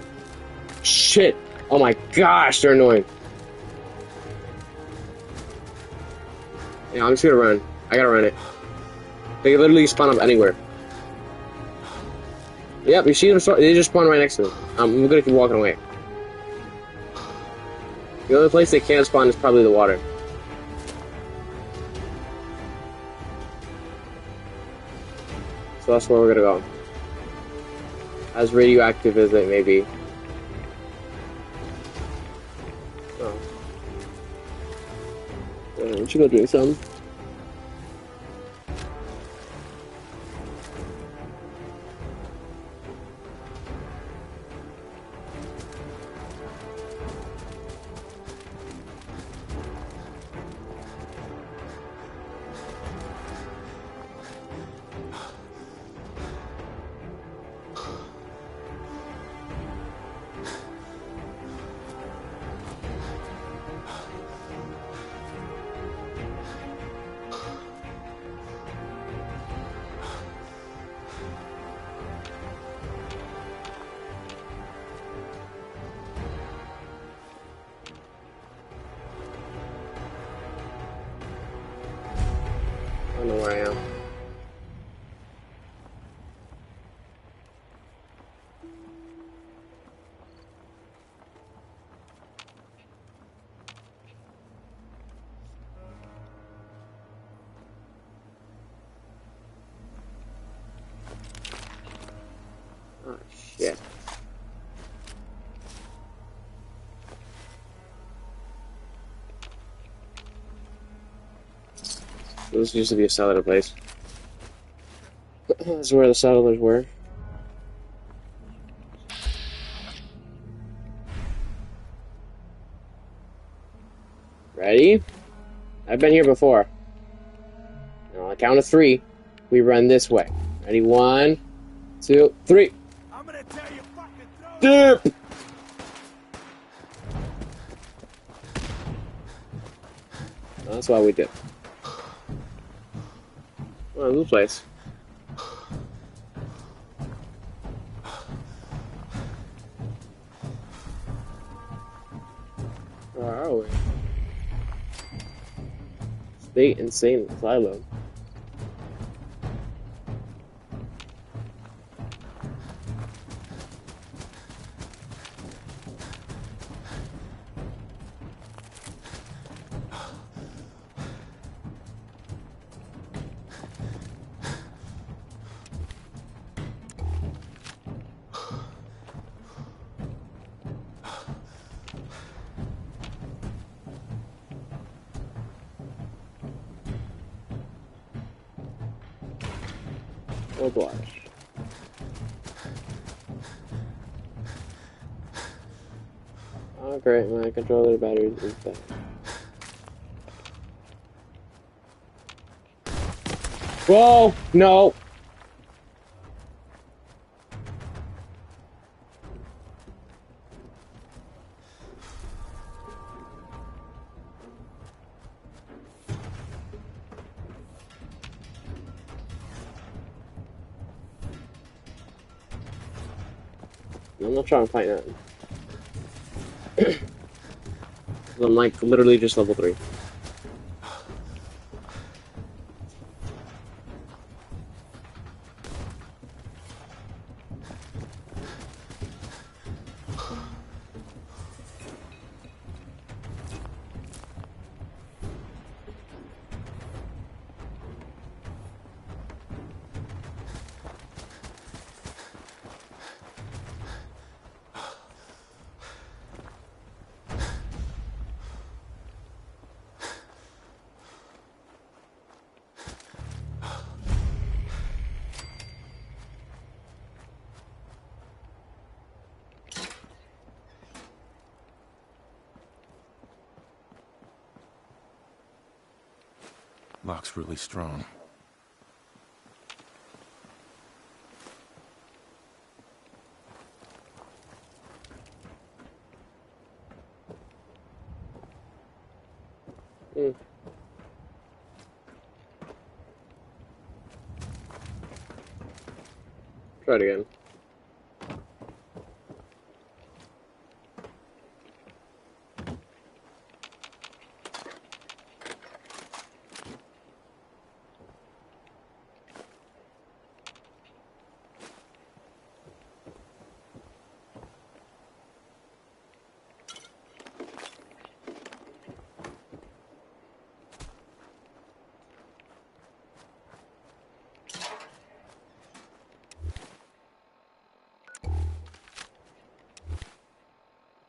shit! Oh my gosh, they're annoying. Yeah, I'm just gonna run. I gotta run it. They can literally spawn up anywhere. Yep, you see them? They just spawn right next to them. I'm gonna keep walking away. The only place they can spawn is probably the water. So that's where we're gonna go. As radioactive as it may be. Oh. Yeah, we should go drink some. I don't know where I am. Oh, shit. This used to be a settler place. This is where the settlers were. Ready? I've been here before. Now, on the count of 3, we run this way. Ready? 1, 2, 3. I'm gonna tell you fucking dip! That's why we did. Oh, this place. Where are we? State Insane Asylum. Oh gosh. Oh great, my controller battery is dead. Whoa! No! I'm not trying to fight nothing. I'm like literally just level 3. Lock's really strong. Try it again.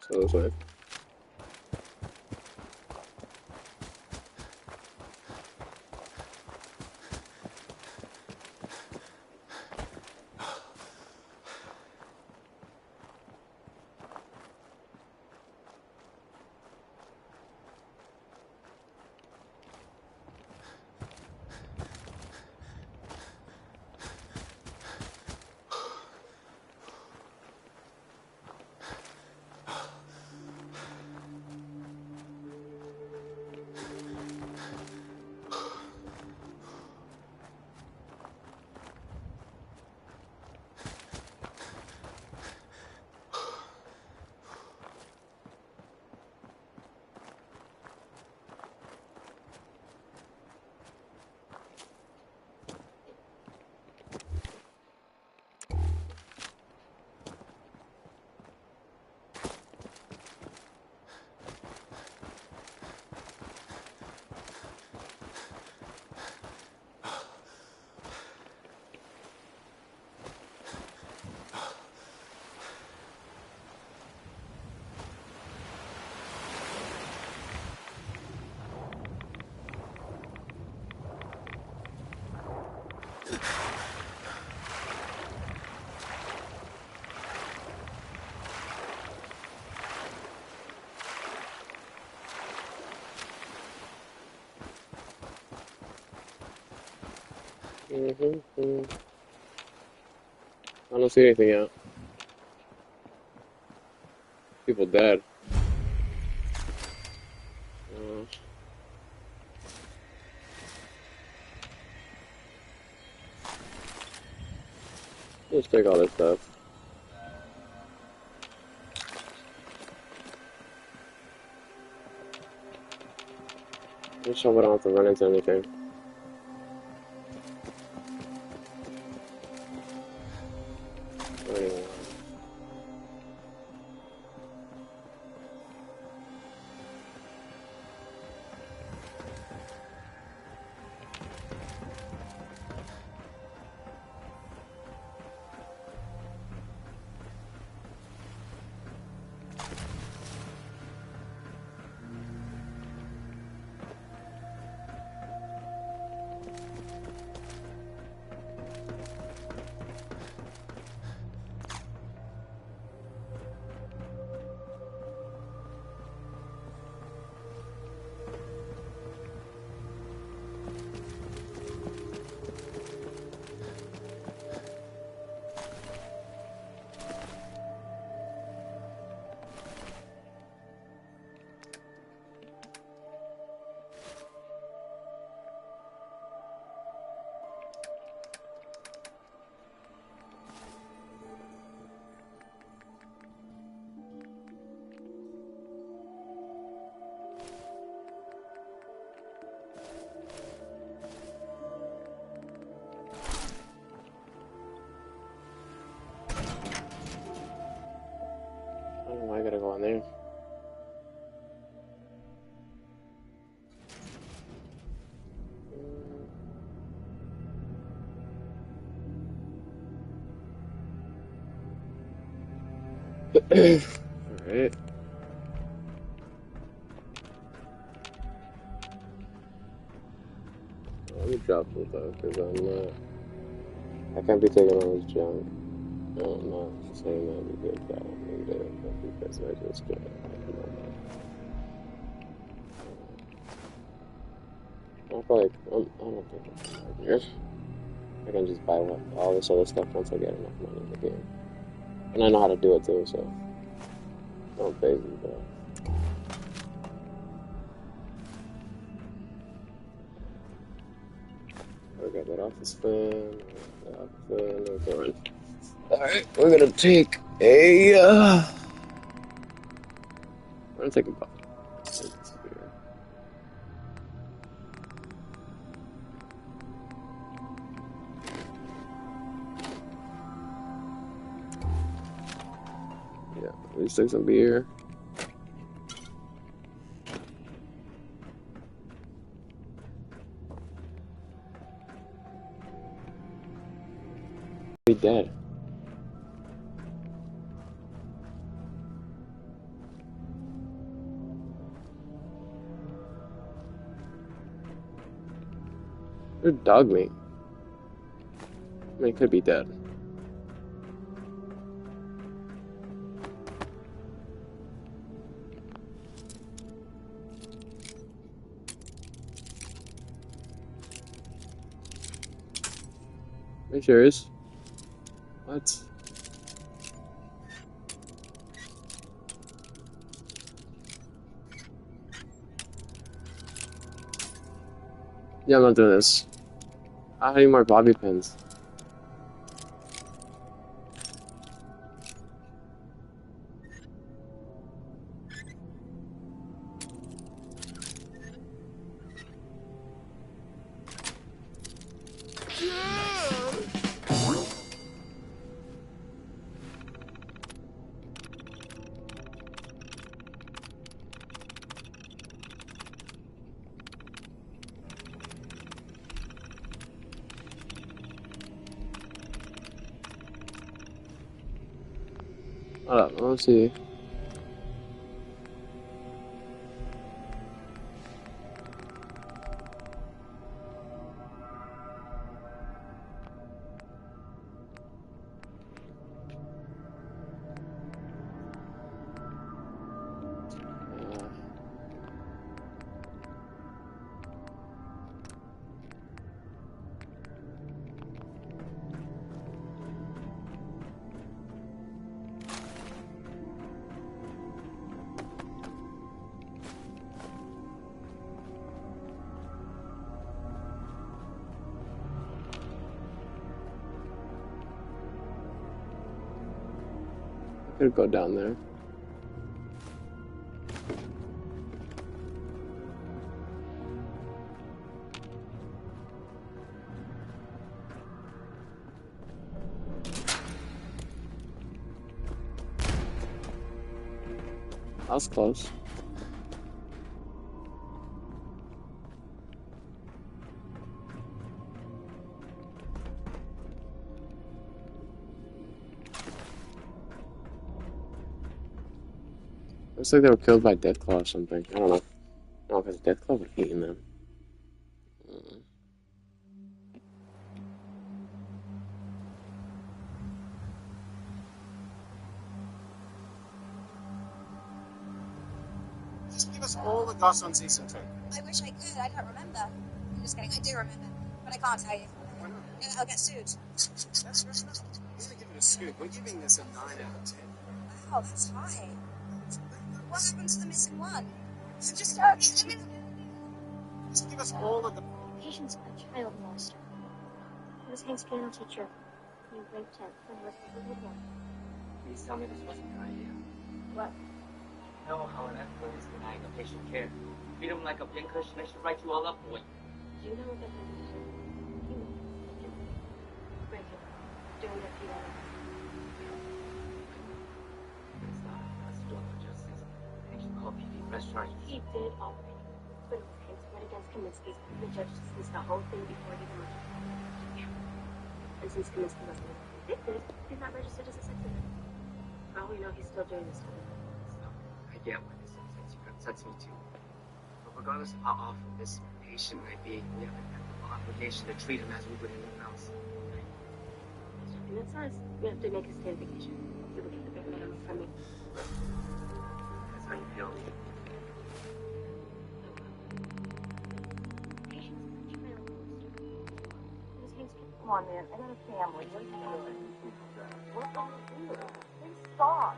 So this way. I don't see anything yet. People dead. Let's take all this stuff. Just hope I don't have to run into anything. Anyway. Oh, I gotta go in there. Alright. Let me drop some stuff, because I can't be taking all this junk. No, I'm not saying that because I don't need it, but because I just can't. I feel like, I don't think I can right here. I can just buy all this other stuff once I get enough money in the game. And I know how to do it too, so. I'm crazy, but. Grab that off this fan. Alright, we're gonna take a. We're gonna take a bucket. Yeah, at least take some beer. Be dead. Or dog meat. I mean, it could be dead. Are you serious? What? Yeah, I'm not doing this. I need more bobby pins. Hold up, let's see. Could go down there. That was close. Looks like they were killed by Deathclaw or something. I don't know. No, because Deathclaw was eating them. Just give us all the goss on season 2. I wish I could. I don't remember. I'm just kidding. I do remember, but I can't tell you. Why not? Yeah, I'll get sued. That's fair enough. We're gonna give it a scoop. We're giving this a 9 out of 10. Wow, that's high. What happened to the missing one? Just Just give us all of the. Patient's a child molester. He was Hank's piano teacher. He raped him and was with him. Please tell me this wasn't your idea. What? You know how an expert is denying a patient care. Treat him like a pincushion. They should write you all up for it. Do you know what that means? You know, regular, doing it for It's not us doing for justice. Patient called PD restaurant. He did already. But it was Hank's went against Kaminsky's. The judge dismissed the whole thing before he even looked at it. And since Kaminsky wasn't convicted, he's not registered as a sex offender. For all we know, he's still doing this time. I get why this upsets you. It upsets me too. But regardless of how awful this patient might be, we have an ethical obligation to treat him as we would anyone else. In that sense, we have to make a standification. We will get the bare minimum from me. That's how you feel. Come on, man. I got a family. What are you doing? What's on the ear? Please stop.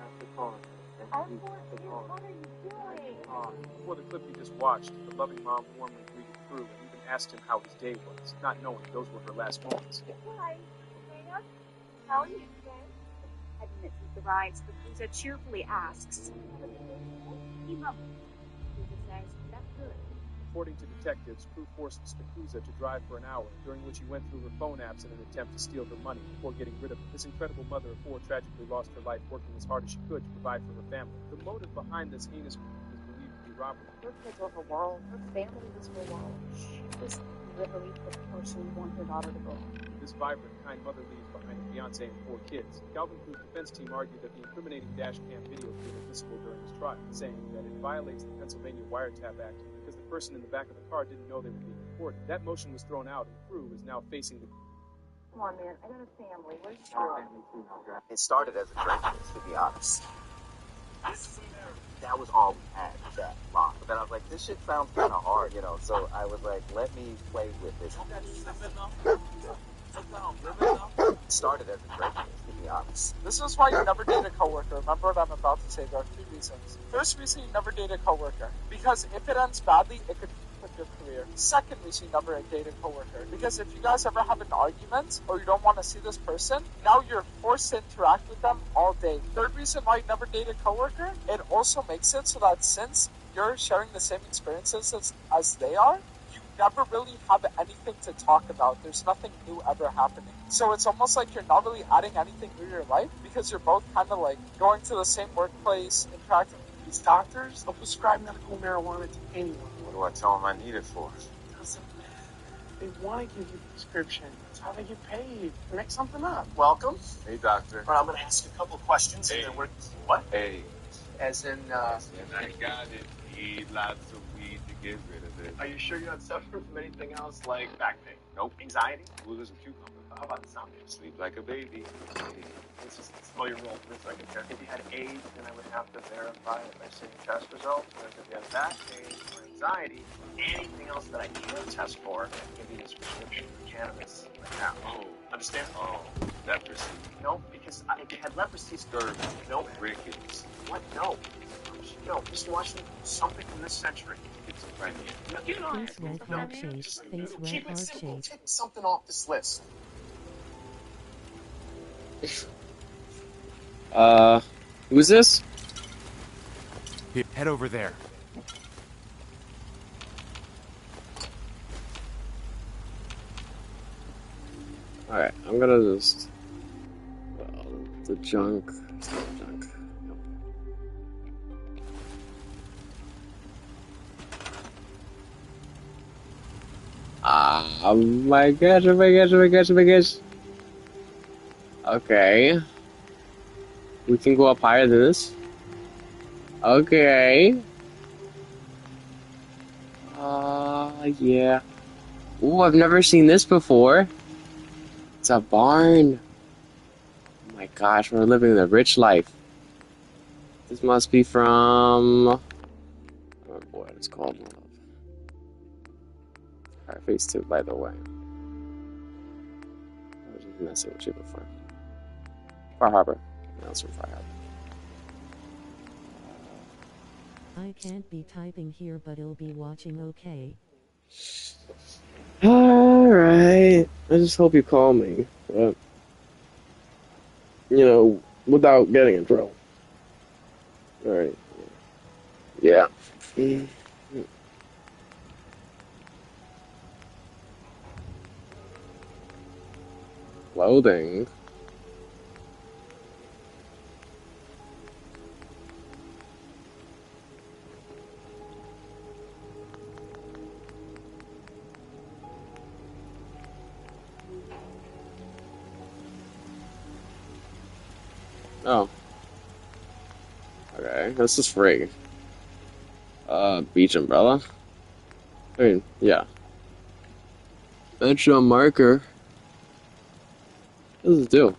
I'm 14. What are you doing? Before the clip you just watched, the loving mom warmly greeted crew and even asked him how his day was, not knowing those were her last moments. Hi, Dana. How are you today? Heading through the rides, Yakuza cheerfully asks. He mumbles. Yakuza says, that's good. According to detectives, crew forced Spikuza to drive for an hour, during which he went through her phone apps in an attempt to steal her money before getting rid of her. This incredible mother of four tragically lost her life working as hard as she could to provide for her family. The motive behind this heinous crime is believed to be robbery. Her kids were her world. Her family was her world. She was literally the person who wanted her daughter to go. This vibrant, kind mother leaves behind a fiancé and four kids. Calvin Crew's defense team argued that the incriminating dash cam video was admissible during his trial, saying that it violates the Pennsylvania Wiretap Act because the person in the back of the car didn't know they were being recorded. That motion was thrown out, and Crew is now facing the... Come on, man. I got a family. Where's your family? It started as a drink, to be honest. That was all we had, that lock. But then I was like, this shit sounds kind of hard, you know, so I was like, let me play with this. It started as a drink, to be honest. This is why you never date a coworker. Remember what I'm about to say. There are 3 reasons. First reason, you never date a coworker. Because if it ends badly, it could with your career. Second reason, you never date a coworker. Because if you guys ever have an argument, or you don't want to see this person, now you're forced to interact with them all day. Third reason why you never date a coworker, it also makes it so that since you're sharing the same experiences as they are, you never really have anything to talk about. There's nothing new ever happening. So it's almost like you're not really adding anything new to your life because you're both kind of like going to the same workplace, interacting with these doctors. They'll prescribe medical marijuana to anyone. What do I tell them I need it for? Doesn't matter. They want to give you a prescription. That's how they get paid. Make something up. Welcome. Hey, doctor. All right, I'm going to ask you a couple of questions and then we're... What? Hey. As in, I got it. Need lots of weed to get rid of it. Are you sure you're not suffering from anything else like back pain? Nope. Anxiety? Cool as a cucumber. How about insomnia? Sleep like a baby. Let's just slow your roll for a second here. If you had AIDS, then I would have to verify it by seeing test results. But if you have back pain or anxiety, anything else that I can't test for, I can give you this prescription for cannabis right now. Oh. Understand? Oh. Leprosy. No, because if you had leprosy, scurvy. No. Rickets. What? No. No, just watch something from this century. Schizophrenia. No, you know, Face red heart shape. Face red keep it heart simple. shape. Take something off this list. Who's this? Here, head over there. Alright, I'm gonna just... Well, the junk... Junk. Oh my gosh, oh my gosh, oh my gosh, oh my gosh. Okay. We can go up higher than this. Okay. Yeah. Ooh, I've never seen this before. It's a barn. Oh my gosh, we're living the rich life. This must be from... I don't remember what it's called. Alright, phase 2, by the way. I was just messing with you before. Far Harbor. No, it's from Far Harbor. I can't be typing here, but I'll be watching, okay? Alright. I just hope you call me. But, you know, without getting in trouble. Alright. Yeah. Clothing. Oh. Okay, this is free. Beach umbrella. I mean, yeah. Metro marker. What does it do?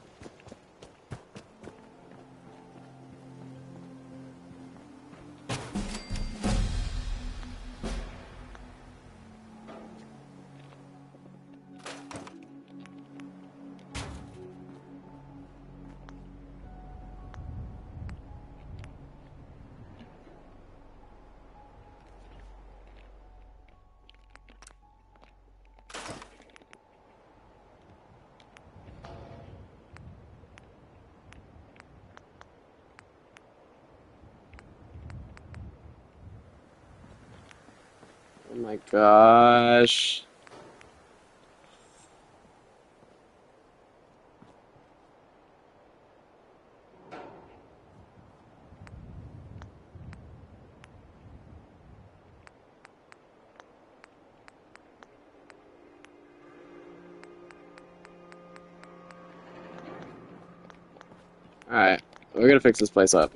my gosh. Alright, we're gonna fix this place up.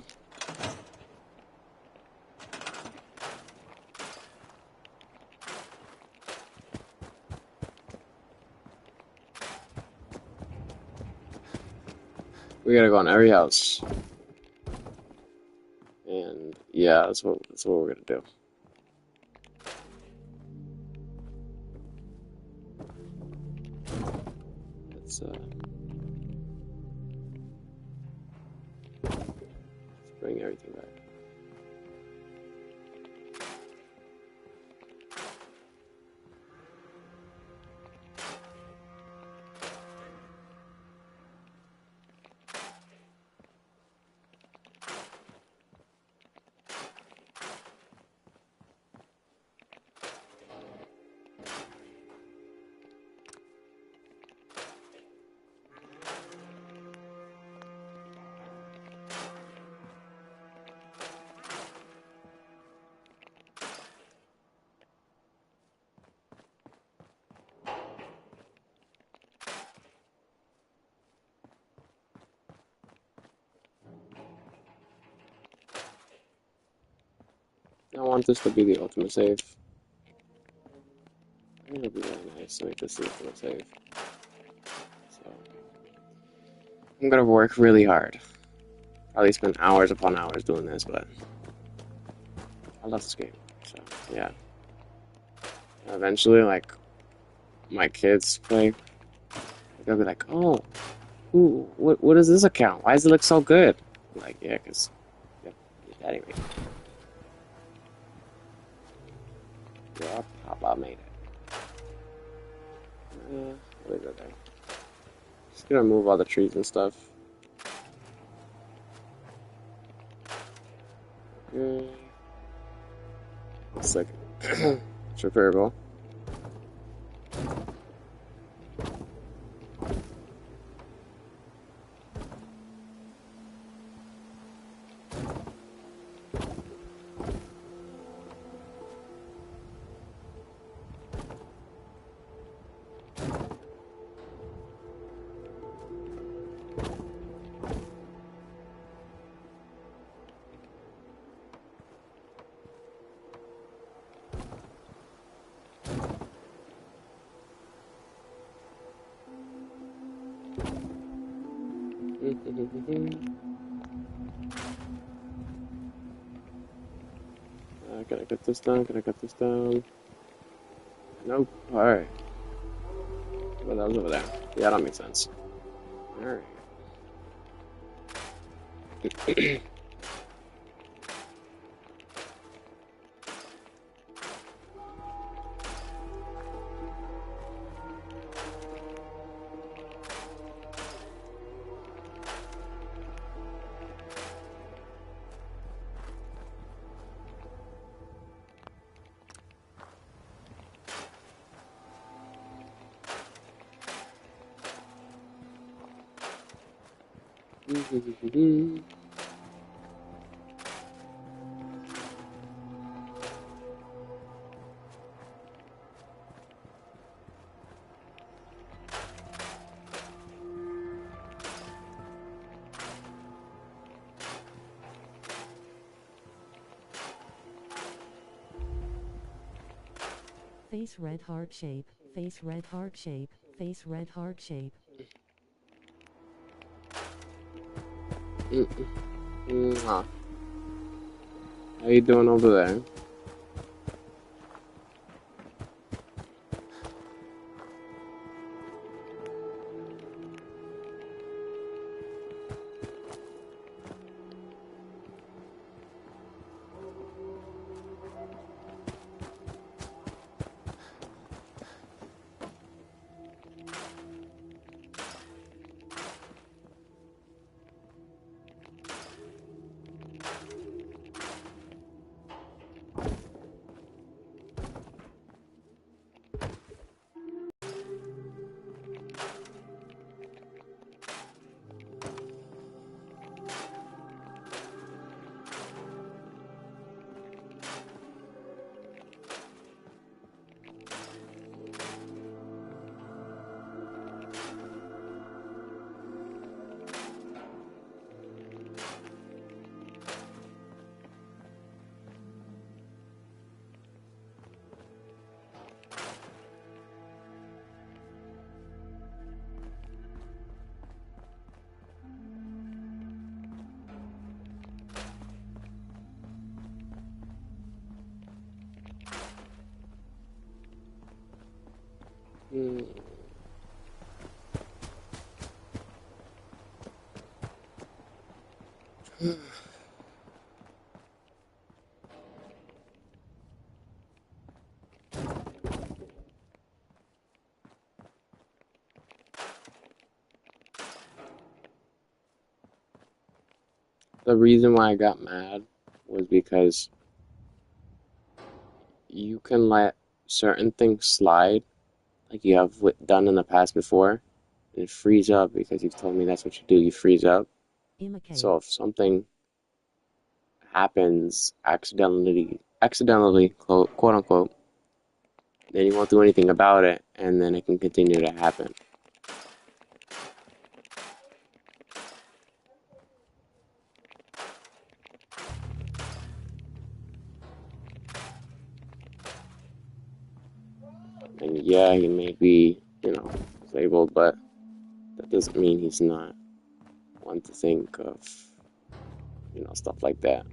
We gotta go in every house. And yeah, that's what we're gonna do. Let's bring everything back. I want this to be the ultimate save. I think it'd be really nice to make this the ultimate save. So I'm gonna work really hard. Probably spend hours upon hours doing this, but I love this game. So yeah. Eventually, like my kids play, they'll be like, "Oh, ooh, what is this account? Why does it look so good?" I'm like, yeah, cause your daddy made it. Your papa made it. What is it there? Just gonna remove all the trees and stuff. Okay. It's like it's repairable. Can I cut this down? Can I cut this down? Nope. Alright. What else over there? Yeah, that makes sense. Alright. Face red heart shape, face red heart shape, face red heart shape. How you doing over there? Hmm. The reason why I got mad was because you can let certain things slide, like you have done in the past before, and freeze up because you've told me that's what you do. You freeze up. So if something happens accidentally, quote unquote, then you won't do anything about it, and then it can continue to happen. And yeah, he may be, disabled, but that doesn't mean he's not one to think of, stuff like that.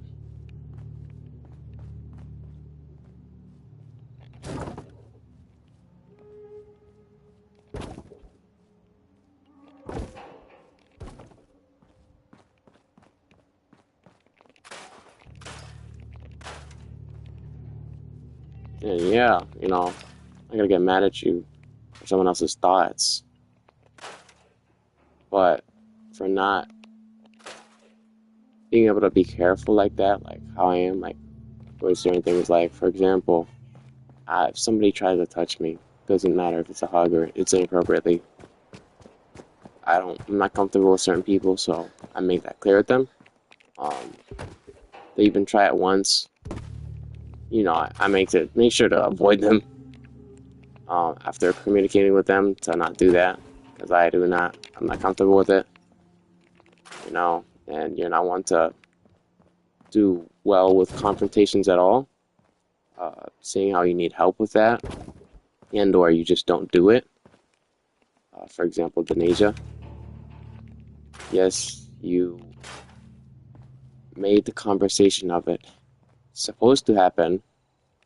And yeah, I'm not gonna get mad at you for someone else's thoughts, but for not being able to be careful like that, like how I am, like with certain things, like for example, if somebody tries to touch me, doesn't matter if it's a hug or it's inappropriately, I'm not comfortable with certain people, so I make that clear with them. They even try it once, I make sure to avoid them after communicating with them to not do that, because I'm not comfortable with it, and you're not one to do well with confrontations at all. Seeing how you need help with that, and or you just don't do it. For example, Denasia. Yes, you made the conversation of it supposed to happen,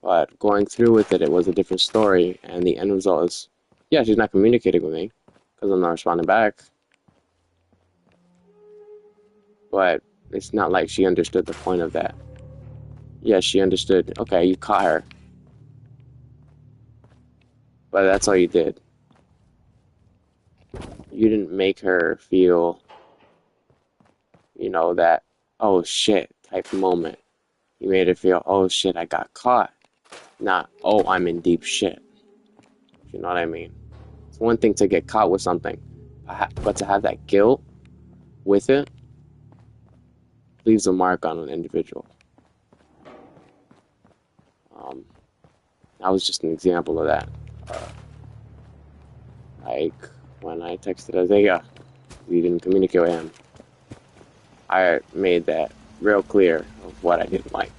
but going through with it, it was a different story, and the end result is, yeah, she's not communicating with me because I'm not responding back. But it's not like she understood the point of that. Yeah, she understood, okay, you caught her. But that's all you did. You didn't make her feel, that, oh shit, type moment. You made her feel, oh shit, I got caught. Not, oh, I'm in deep shit. You know what I mean? It's one thing to get caught with something, but to have that guilt with it leaves a mark on an individual. That was just an example of that. Like when I texted Isaiah, we didn't communicate with him. I made that real clear of what I didn't like.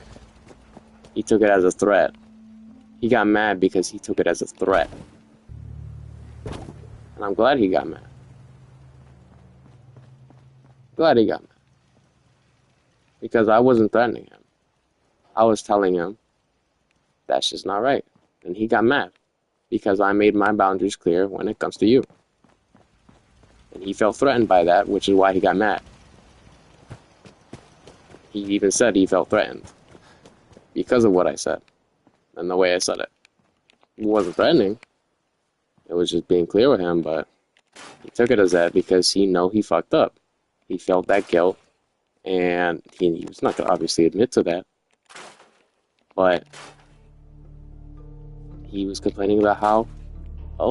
He took it as a threat. He got mad because he took it as a threat. And I'm glad he got mad. Glad he got mad. Because I wasn't threatening him. I was telling him that's just not right. And he got mad because I made my boundaries clear when it comes to you. And he felt threatened by that, which is why he got mad. He even said he felt threatened because of what I said and the way I said it. It wasn't threatening. It was just being clear with him, but he took it as that because he fucked up. He felt that guilt, and he was not going to obviously admit to that. But he was complaining about how, I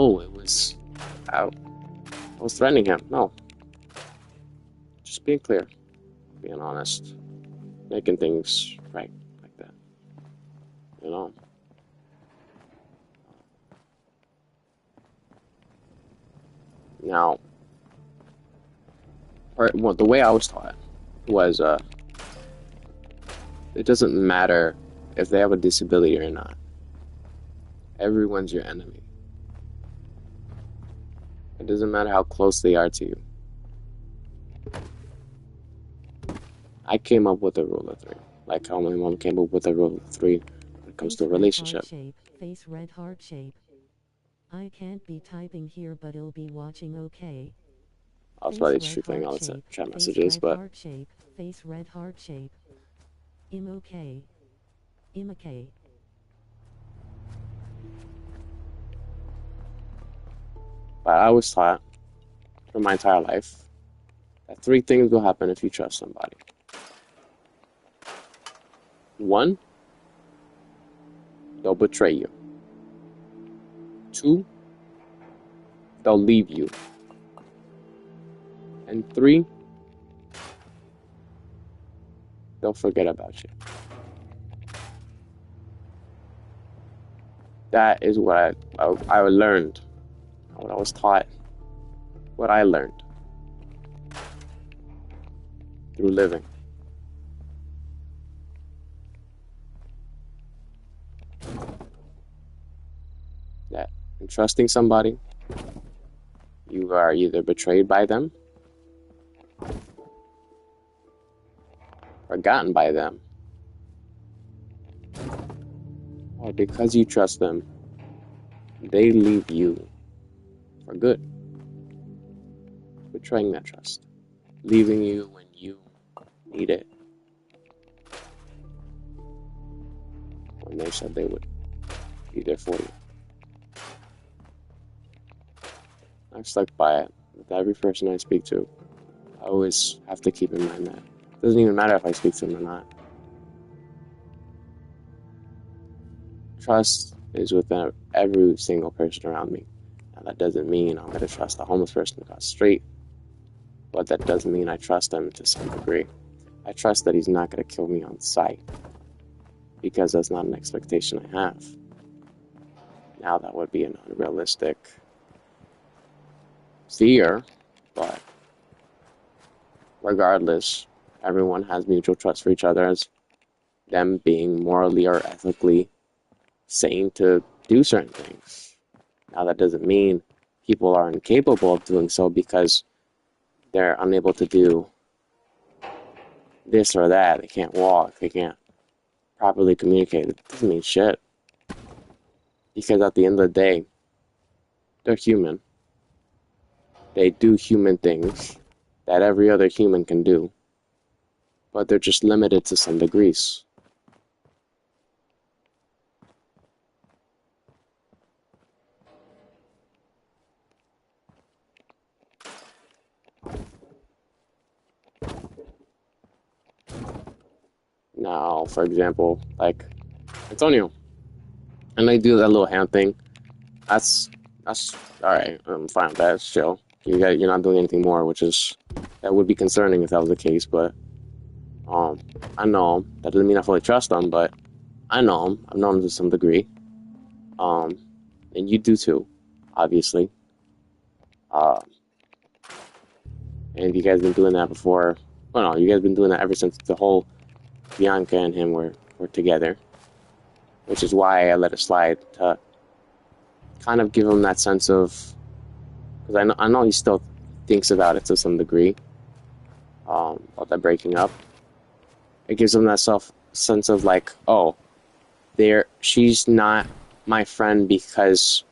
was threatening him. No. Just being clear, being honest, making things right like that. Now, the way I was taught was, it doesn't matter if they have a disability or not. Everyone's your enemy. It doesn't matter how close they are to you. I came up with a rule of 3, like how my mom came up with a rule of 3 when it comes to a relationship. Face red heart shape. I can't be typing here, but I'll be watching. Okay. I was probably tripping all the chat messages, but Heart shape, face red heart shape. I'm okay. I'm okay. But I was taught for my entire life that 3 things will happen if you trust somebody. 1, they'll betray you. 2, they'll leave you. And 3, they'll forget about you. That is what I learned, what I was taught, what I learned through living. That in trusting somebody, you are either betrayed by them, forgotten by them, or because you trust them, they leave you for good, betraying that trust, leaving you when you need it, when they said they would be there for you. I've stuck by it with every person I speak to. I always have to keep in mind that it doesn't even matter if I speak to them or not. Trust is within every single person around me. Now, that doesn't mean I'm going to trust a homeless person across the street, but that doesn't mean I trust him to some degree. I trust that he's not going to kill me on sight, because that's not an expectation I have. Now, that would be an unrealistic fear, but regardless, everyone has mutual trust for each other as them being morally or ethically sane to do certain things. Now, that doesn't mean people are incapable of doing so because they're unable to do this or that. They can't walk. They can't properly communicate. It doesn't mean shit. Because at the end of the day, they're human. They do human things that every other human can do, but they're just limited to some degrees. Now, for example, like Antonio, and they do that little hand thing. That's all right. I'm fine with that. It's chill. You're not doing anything more, that would be concerning if that was the case. But I know him. That doesn't mean I fully trust him, but I know him. I've known him to some degree. And you do too, obviously. And you guys been doing that before. Well, no, you guys been doing that ever since the whole Bianca and him were together, which is why I let it slide to kind of give him that sense of, because I know he still thinks about it to some degree, about that breaking up. It gives him that sense of like, oh, she's not my friend because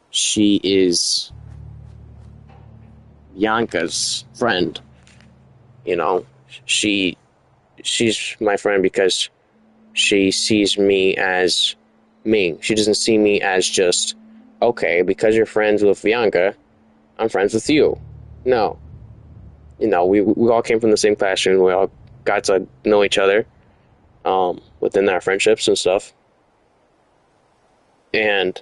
she is Bianca's friend. She's my friend because she sees me as me. She doesn't see me as just, okay, because you're friends with Bianca, I'm friends with you. No. We all came from the same classroom. We all got to know each other within our friendships and stuff. And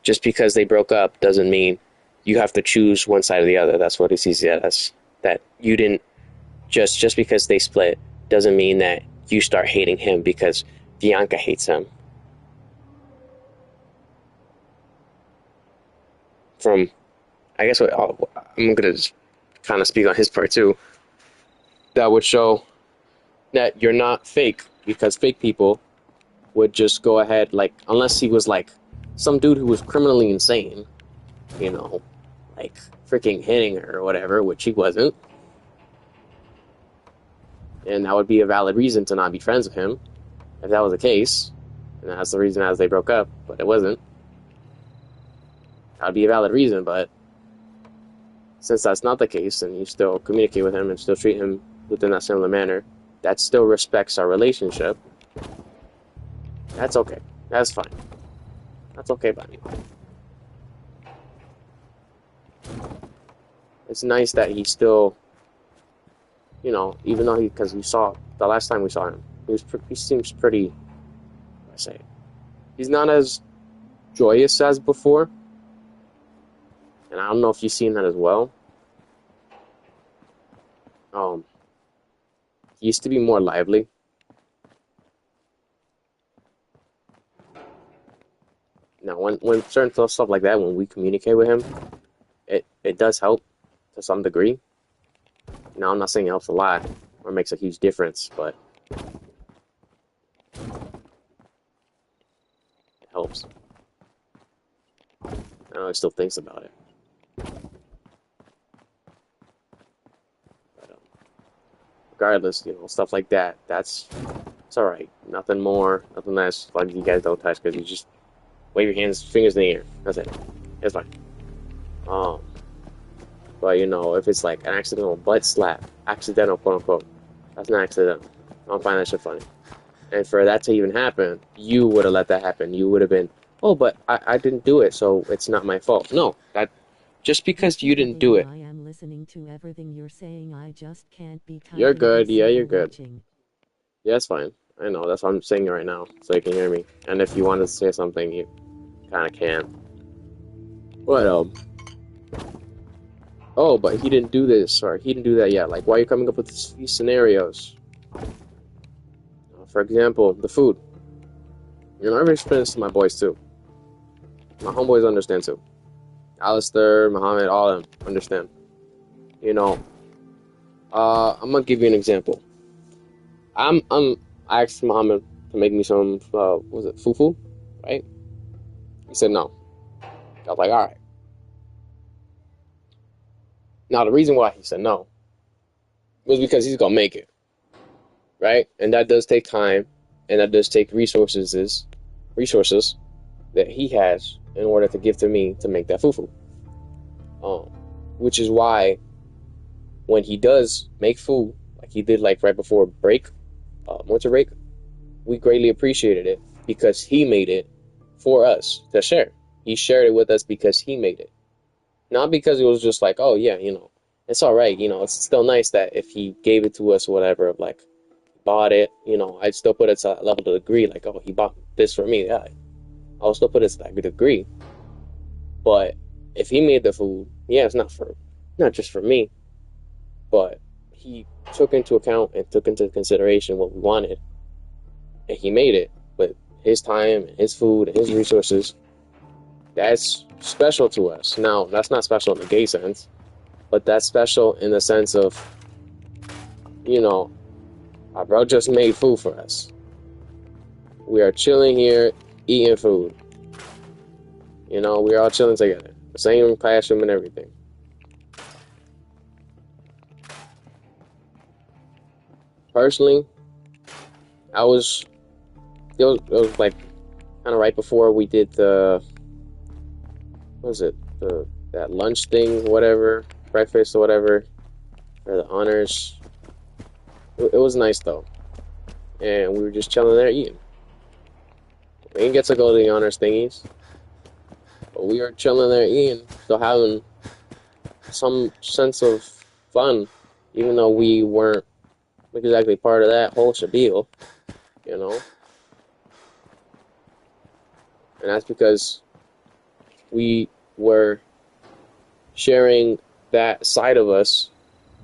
just because they broke up doesn't mean you have to choose one side or the other. That's what he sees it as. That you didn't, just because they split doesn't mean that you start hating him because Bianca hates him. I guess I'm going to just kind of speak on his part too. That would show that you're not fake, because fake people would just go ahead, like, unless he was like some dude who was criminally insane, like freaking hitting her or whatever, which he wasn't. And that would be a valid reason to not be friends with him, if that was the case. And that's the reason as they broke up, but it wasn't. That'd be a valid reason, but since that's not the case, and you still communicate with him and still treat him within that similar manner, that still respects our relationship, that's okay. That's fine. That's okay by me. It's nice that he still, you know, even though because we saw, the last time we saw him, he seems pretty, I say, he's not as joyous as before. And I don't know if you've seen that as well. He used to be more lively. Now, when certain stuff like that, when we communicate with him, it does help to some degree. Now, I'm not saying it helps a lot or makes a huge difference, but it helps. I know he still thinks about it. But, regardless, you know, stuff like that, it's alright. Nothing more, nothing less. Like you guys don't touch because you just wave your fingers in the air. That's it. It's fine. But you know, if it's like an accidental butt slap, accidental quote unquote, that's not accidental. I don't find that shit funny. And for that to even happen, you would have let that happen. You would have been, oh, but I didn't do it, so it's not my fault. No, that just because you didn't do it. I am listening to everything you're saying. I just can't be. You're good. Yeah, you're good. Yeah, that's fine. I know. That's what I'm saying right now, so you can hear me. And if you want to say something, you kind of can. But oh, but he didn't do this or he didn't do that yet. Like, why are you coming up with these scenarios? For example, the food. You know, I've explained this to my boys too. My homeboys understand too. Alistair, Muhammad, all of them understand. You know, I'm gonna give you an example. I asked Muhammad to make me some, was it fufu, right? He said no. I was like, all right. Now, the reason why he said no was because he's gonna make it, right? And that does take time, and that does take resources that he has in order to give to me to make that fufu. Which is why when he does make food, like he did like right before break, winter break, we greatly appreciated it because he made it for us to share. He shared it with us because he made it. Not because it was just like, oh yeah, you know, it's all right. You know, it's still nice that if he gave it to us or whatever, like bought it, you know, I'd still put it to that level to degree. Like, oh, he bought this for me. Yeah, I'll still put it to that degree. But if he made the food, yeah, it's not just for me, but he took into account and took into consideration what we wanted, and he made it with his time and his food and his resources. That's special to us. Now, that's not special in the gay sense, but that's special in the sense of, you know, our bro just made food for us. We are chilling here, eating food. You know, we're all chilling together. The same classroom and everything. Personally, it was like kind of right before we did the, what was it, that lunch thing, whatever, breakfast or whatever, or the honors. It was nice though, and we were just chilling there eating. We didn't get to go to the honors thingies, but we were chilling there eating, still having some sense of fun, even though we weren't exactly part of that whole shabil, you know. And that's because we were sharing that side of us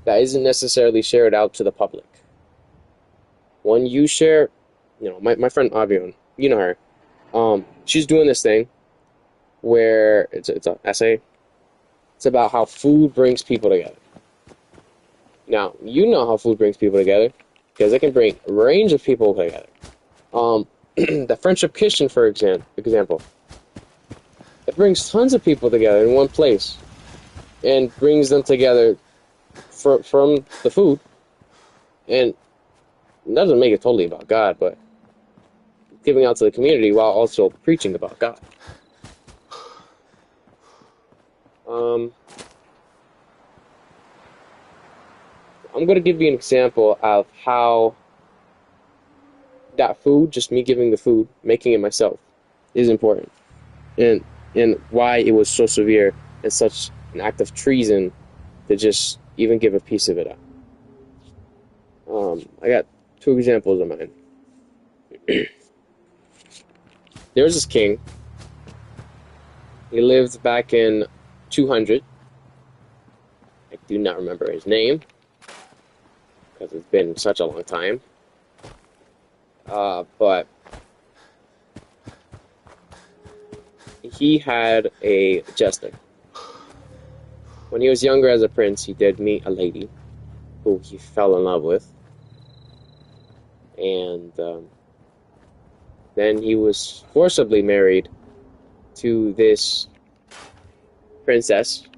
that isn't necessarily shared out to the public. When you share, you know, my friend Avion, you know her, she's doing this thing where it's an essay. It's about how food brings people together. Now, you know how food brings people together because it can bring a range of people together. The Friendship Kitchen, for example, it brings tons of people together in one place and brings them together from the food. And it doesn't make it totally about God, but giving out to the community while also preaching about God. I'm gonna give you an example of how that food, just me giving the food, making it myself, is important, and why it was so severe and such an act of treason to just even give a piece of it up. I got two examples of mine. There was this king. He lived back in 200. I do not remember his name because it's been such a long time. But he had a jester. When he was younger as a prince, he did meet a lady who he fell in love with. And then he was forcibly married to this princess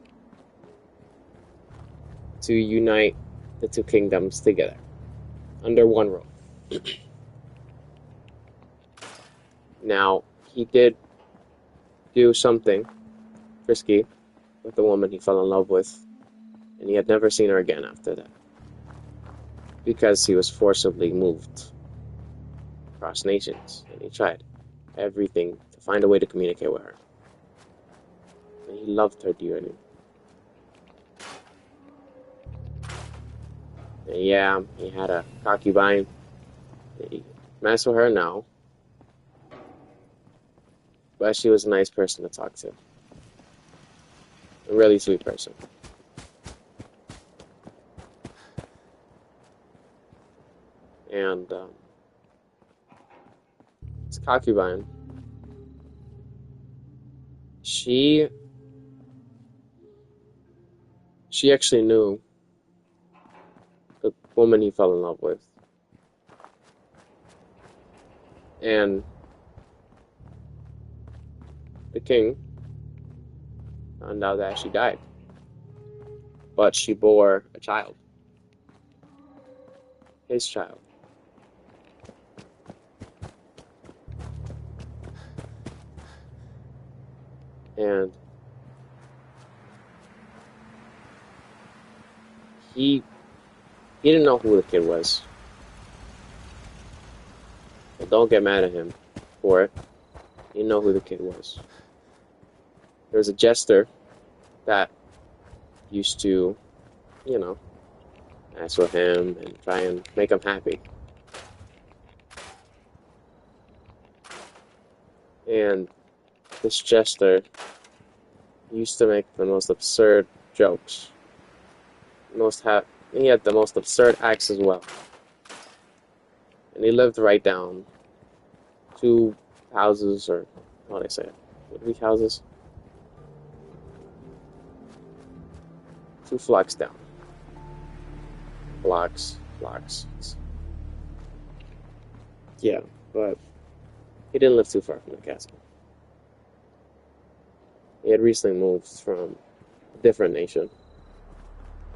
to unite the two kingdoms together under one rule. Now, he did do something risky with the woman he fell in love with, and he had never seen her again after that, because he was forcibly moved across nations, and he tried everything to find a way to communicate with her. And he loved her dearly. And yeah, he had a concubine. He messed with her now, but she was a nice person to talk to. A really sweet person. And his concubine, she actually knew the woman he fell in love with. And the king found out that she died. But she bore a child. His child. And he didn't know who the kid was. But don't get mad at him for it. He didn't know who the kid was. There was a jester that used to, mess with him and try and make him happy. And this jester used to make the most absurd jokes. He had the most absurd acts as well. And he lived right down 2 houses, or how do I say it? 3 houses? 2 blocks down. Blocks. Yeah, but he didn't live too far from the castle. He had recently moved from a different nation.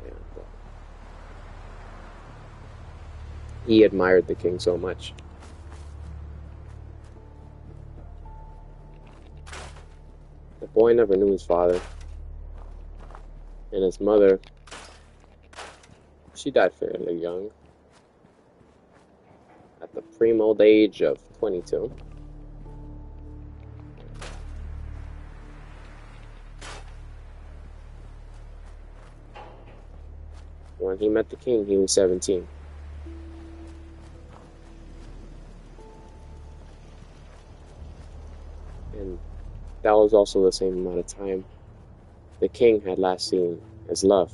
And he admired the king so much. The boy never knew his father. And his mother, she died fairly young, at the prime old age of 22. When he met the king, he was 17. And that was also the same amount of time the king had last seen his love.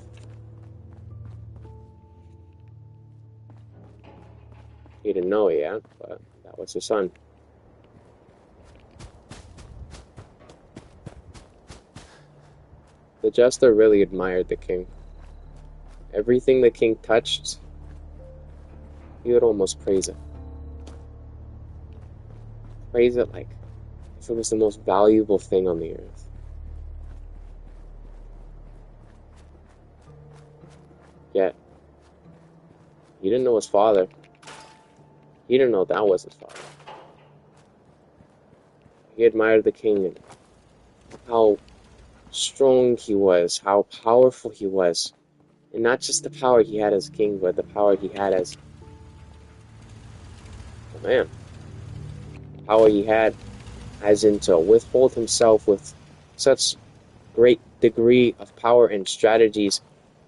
He didn't know it yet, but that was his son. The jester really admired the king. Everything the king touched, he would almost praise it. Praise it like if it was the most valuable thing on the earth. Yet, he didn't know his father. He didn't know that was his father. He admired the king and how strong he was, how powerful he was. And not just the power he had as king, but the power he had as a man. The power he had as in to withhold himself with such great degree of power and strategies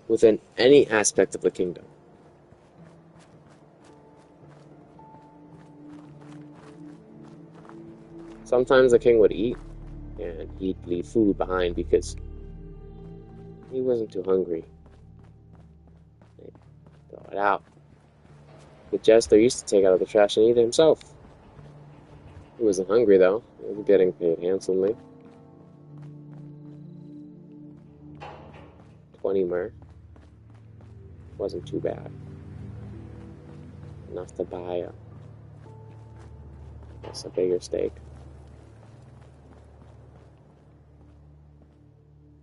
within any aspect of the kingdom. Sometimes the king would eat, and he'd leave food behind because he wasn't too hungry. They'd throw it out. The jester used to take out of the trash and eat it himself. He wasn't hungry though. He was getting paid handsomely. 20 mer. Wasn't too bad. Enough to buy a bigger steak.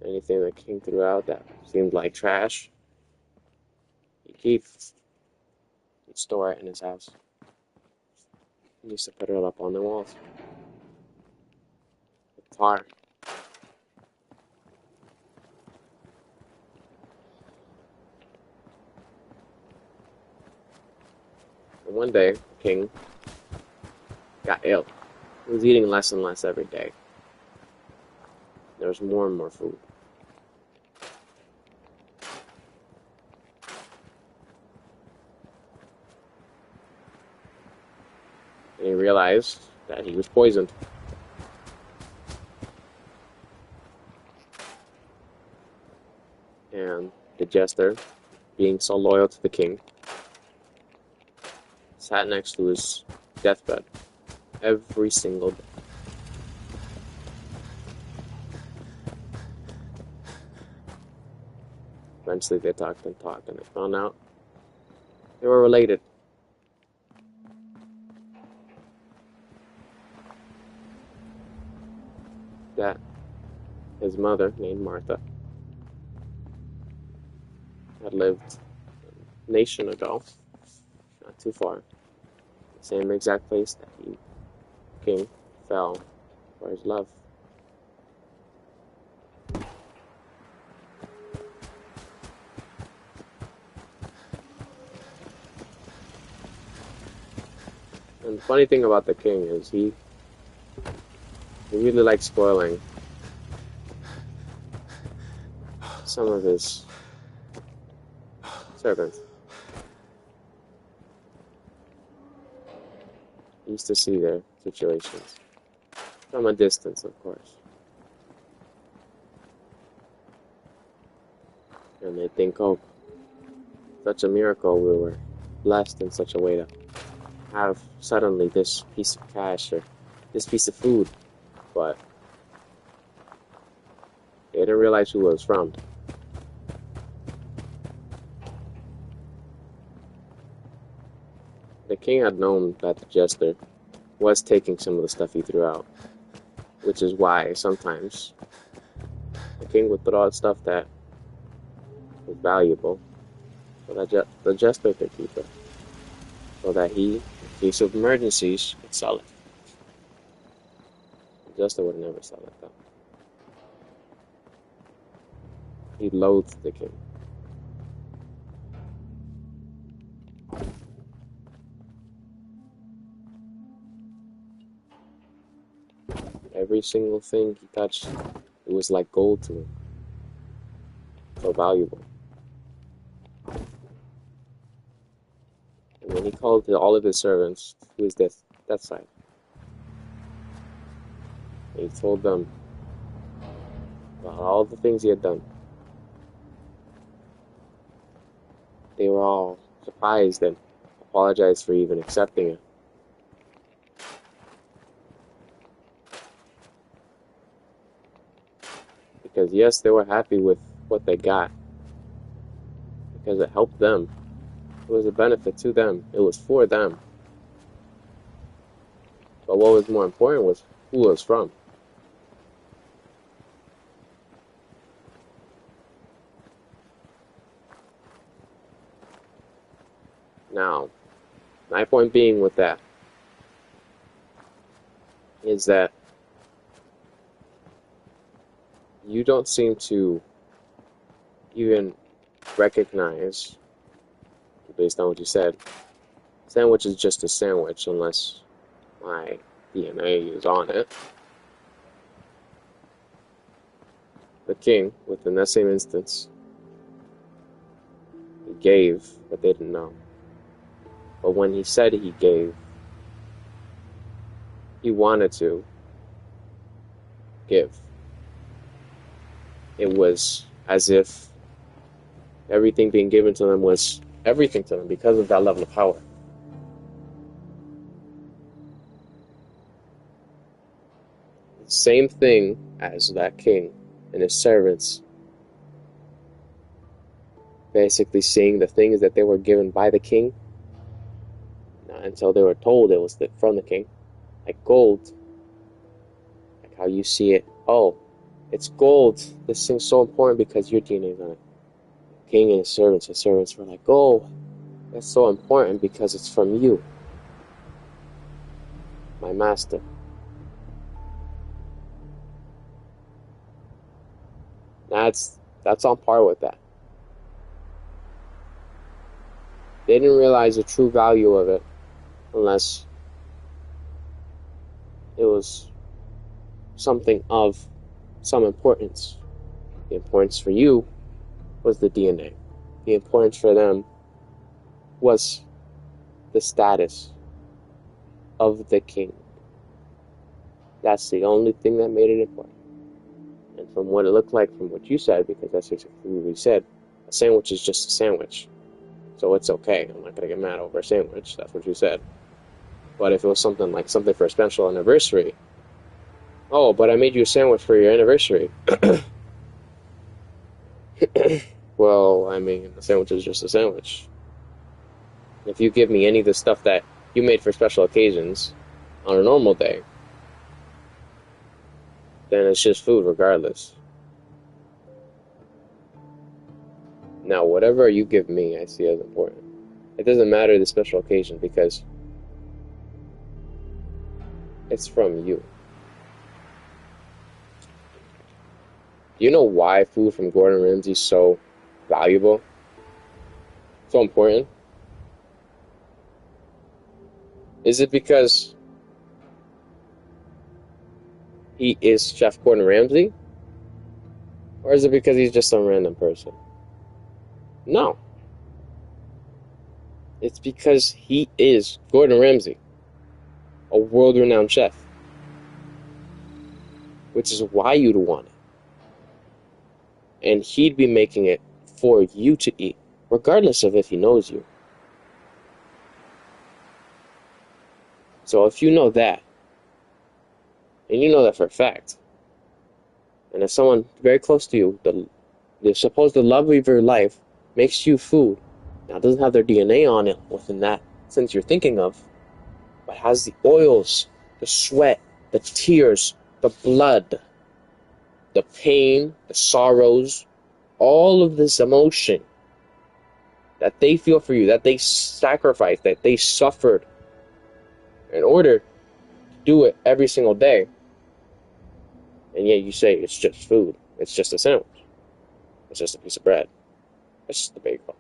Anything the king threw out that seemed like trash, he'd keep. He'd store it in his house. He used to put it up on the walls. With tar. And one day, the king got ill. He was eating less and less every day. There was more and more food. And he realized that he was poisoned. And the jester, being so loyal to the king, sat next to his deathbed every single day. Eventually they talked and talked, and they found out they were related. That his mother, named Martha, had lived a nation ago, not too far, the same exact place that the king fell for his love. And the funny thing about the king is he really liked spoiling some of his servants. He used to see their situations from a distance, of course. And they think, oh, such a miracle, we were blessed in such a way to have suddenly this piece of cash or this piece of food. But they didn't realize who it was from. The king had known that the jester was taking some of the stuff he threw out, which is why sometimes the king would throw out stuff that was valuable, so that the jester could keep it, so that he, in case of emergencies, could sell it. The jester would never sell it though. He loathed the king. Every single thing he touched, it was like gold to him. So valuable. And when he called all of his servants to his deathside, he told them about all the things he had done. They were all surprised and apologized for even accepting it. Because yes, they were happy with what they got, because it helped them. It was a benefit to them. It was for them. But what was more important was who it was from. Now, my point being with that is that you don't seem to even recognize, based on what you said, sandwich is just a sandwich unless my DNA is on it. The king, within that same instance, he gave, but they didn't know. But when he said he gave, he wanted to give. It was as if everything being given to them was everything to them because of that level of power. The same thing as that king and his servants basically seeing the things that they were given by the king, not until they were told it was from the king. Like gold, like how you see it. Oh, it's gold. This thing's so important because your DNA is on it. The king and his servants were like, oh, that's so important because it's from you, my master. That's on par with that. They didn't realize the true value of it unless it was something of some importance. The importance for you was the DNA. The importance for them was the status of the king. That's the only thing that made it important. And from what it looked like, from what you said, because that's exactly what we said, a sandwich is just a sandwich. So it's okay. I'm not going to get mad over a sandwich. That's what you said. But if it was something like something for a special anniversary, oh, but I made you a sandwich for your anniversary. Well, I mean, a sandwich is just a sandwich. If you give me any of the stuff that you made for special occasions on a normal day, then it's just food regardless. Now, whatever you give me, I see as important. It doesn't matter the special occasion because it's from you. Do you know why food from Gordon Ramsay is so valuable? So important? Is it because he is Chef Gordon Ramsay? Or is it because he's just some random person? No. It's because he is Gordon Ramsay, a world-renowned chef. Which is why you'd want it. And he'd be making it for you to eat, regardless of if he knows you. So if you know that, and you know that for a fact, and if someone very close to you, the supposed love of your life, makes you food, now it doesn't have their DNA on it within that sense you're thinking of, but has the oils, the sweat, the tears, the blood, the pain, the sorrows, all of this emotion that they feel for you, that they sacrificed, that they suffered in order to do it every single day. And yet you say it's just food. It's just a sandwich. It's just a piece of bread. It's just a bagel.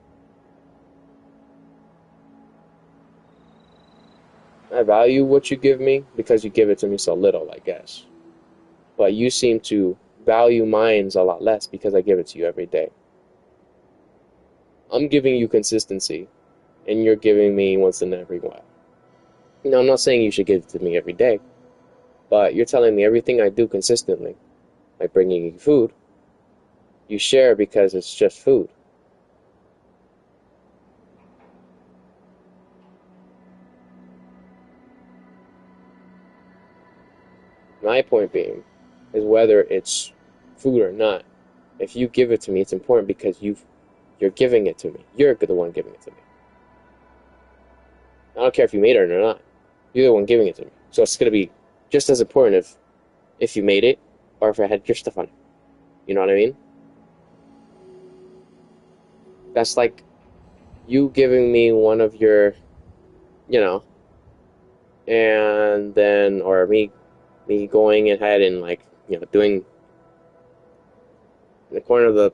I value what you give me because you give it to me so little, I guess. But you seem to value mine's a lot less because I give it to you every day. I'm giving you consistency, and you're giving me once in every while. Now, I'm not saying you should give it to me every day, but you're telling me everything I do consistently, like bringing you food, you share because it's just food. My point being is whether it's food or not, if you give it to me, it's important because you're giving it to me. You're the one giving it to me. I don't care if you made it or not. You're the one giving it to me. So it's going to be just as important if you made it or if I had your stuff on it. You know what I mean? That's like you giving me one of your, and then, or me going ahead and doing in the corner of the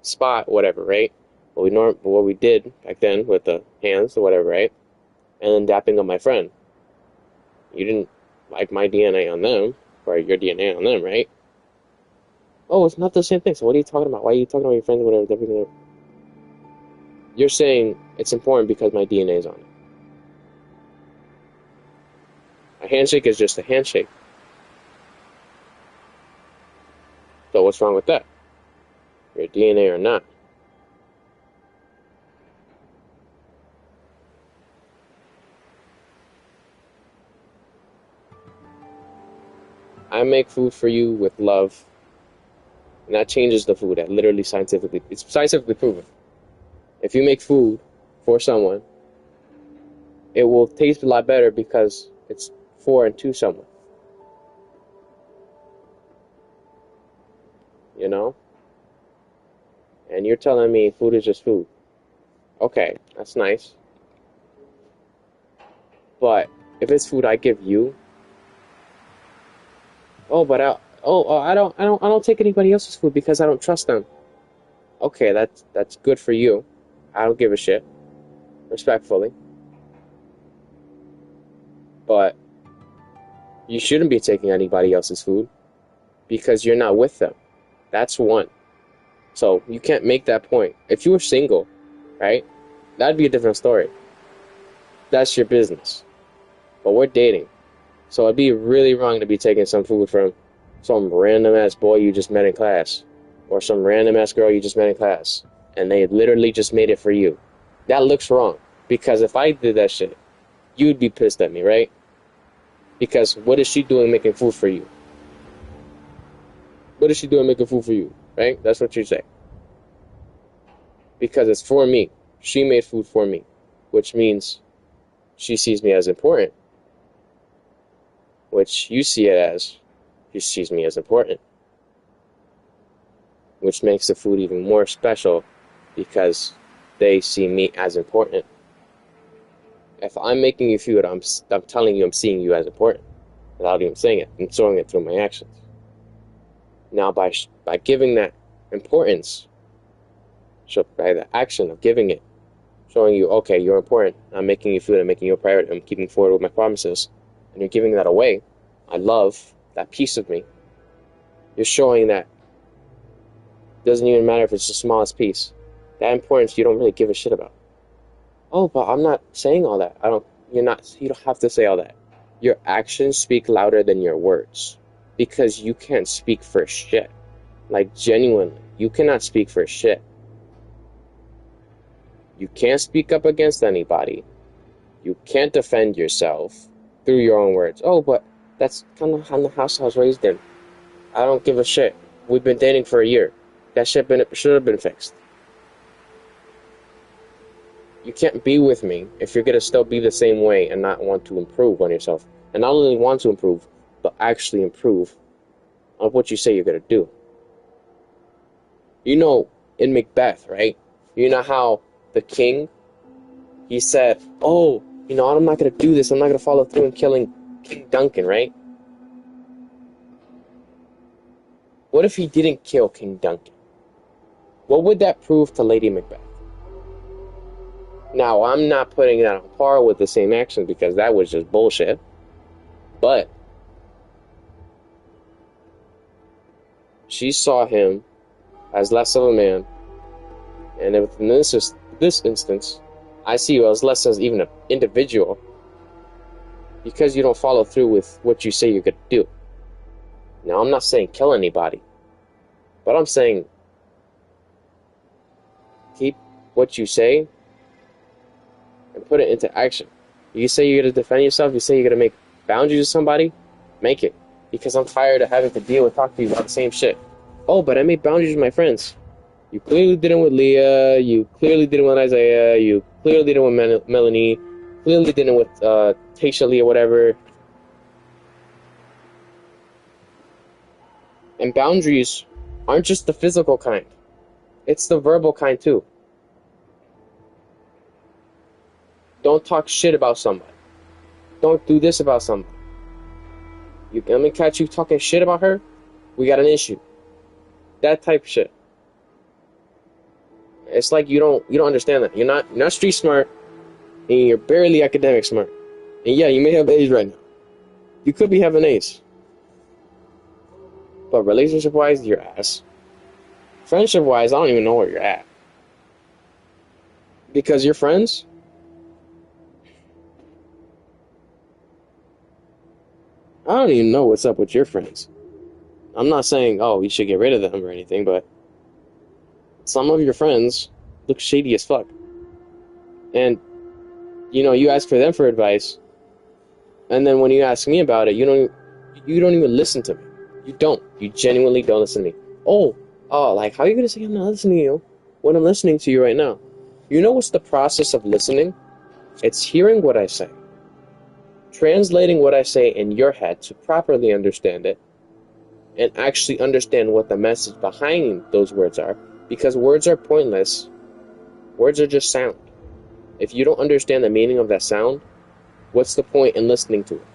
spot, whatever, right? What we did back then with the hands or whatever, right? And then dapping up my friend. You didn't like my DNA on them, or your DNA on them, right? Oh, it's not the same thing. So what are you talking about? Why are you talking about your friends, whatever? You're saying it's important because my DNA is on it. A handshake is just a handshake. So what's wrong with that? Your DNA or not? I make food for you with love, and that changes the food. That literally it's scientifically proven. If you make food for someone, it will taste a lot better because it's for and to someone. You know? And you're telling me food is just food. Okay, that's nice. But if it's food I give you, I don't take anybody else's food because I don't trust them. Okay, that's good for you. I don't give a shit. Respectfully. But you shouldn't be taking anybody else's food because you're not with them. That's one. So you can't make that point. If you were single, right, that'd be a different story. That's your business. But we're dating. So it'd be really wrong to be taking some food from some random ass boy you just met in class, or some random ass girl you just met in class, and they literally just made it for you. That looks wrong, because if I did that shit, you'd be pissed at me, right? Because what is she doing making food for you? What is she doing making food for you, right? That's what you say. Because it's for me. She made food for me, which means she sees me as important. Which you see it as, she sees me as important. Which makes the food even more special because they see me as important. If I'm making you food, I'm telling you I'm seeing you as important. Without even saying it. I'm showing it through my actions. Now by giving that importance, by the action of giving it, showing you, okay, you're important. I'm making you food. I'm making you a priority. I'm keeping forward with my promises. And you're giving that away. I love that piece of me. You're showing that it doesn't even matter if it's the smallest piece. That importance you don't really give a shit about. Oh, but I'm not saying all that. You don't have to say all that. Your actions speak louder than your words. Because you can't speak for shit. Like, genuinely. You cannot speak for shit. You can't speak up against anybody. You can't defend yourself through your own words. Oh, but that's kind of how the house I was raised in. I don't give a shit. We've been dating for a year. That shit should have been fixed. You can't be with me if you're going to still be the same way and not want to improve on yourself. And not only want to improve, but actually improve on what you say you're going to do. You know, in Macbeth, right? You know how the king, he said, oh, you know, I'm not going to do this. I'm not going to follow through in killing King Duncan, right? What if he didn't kill King Duncan? What would that prove to Lady Macbeth? Now, I'm not putting that on par with the same action because that was just bullshit. But she saw him as less of a man. And in this instance, I see you as less as even an individual because you don't follow through with what you say you're going to do. Now, I'm not saying kill anybody, but I'm saying keep what you say and put it into action. You say you're going to defend yourself, you say you're going to make boundaries with somebody, make it. Because I'm tired of having to talk to you about the same shit. Oh, but I made boundaries with my friends. You clearly didn't with Leah, you clearly didn't with Isaiah, you clearly didn't with Melanie, clearly didn't with Tasha Lee or whatever. And boundaries aren't just the physical kind. It's the verbal kind too. Don't talk shit about somebody. Don't do this about somebody. I'm gonna catch you talking shit about her, we got an issue. That type of shit. It's like you don't understand that. You're not street smart, and you're barely academic smart. And yeah, you may have A's right now. You could be having A's. But relationship-wise, you're ass. Friendship-wise, I don't even know where you're at. Because your friends, I don't even know what's up with your friends. I'm not saying, oh, you should get rid of them or anything, but some of your friends look shady as fuck. And, you ask for them for advice, and then when you ask me about it, you don't even listen to me. You don't. You genuinely don't listen to me. Oh, like, how are you going to say I'm not listening to you when I'm listening to you right now? You know what's the process of listening? It's hearing what I say, translating what I say in your head to properly understand it, and actually understand what the message behind those words are. Because words are pointless. Words are just sound. If you don't understand the meaning of that sound, what's the point in listening to it?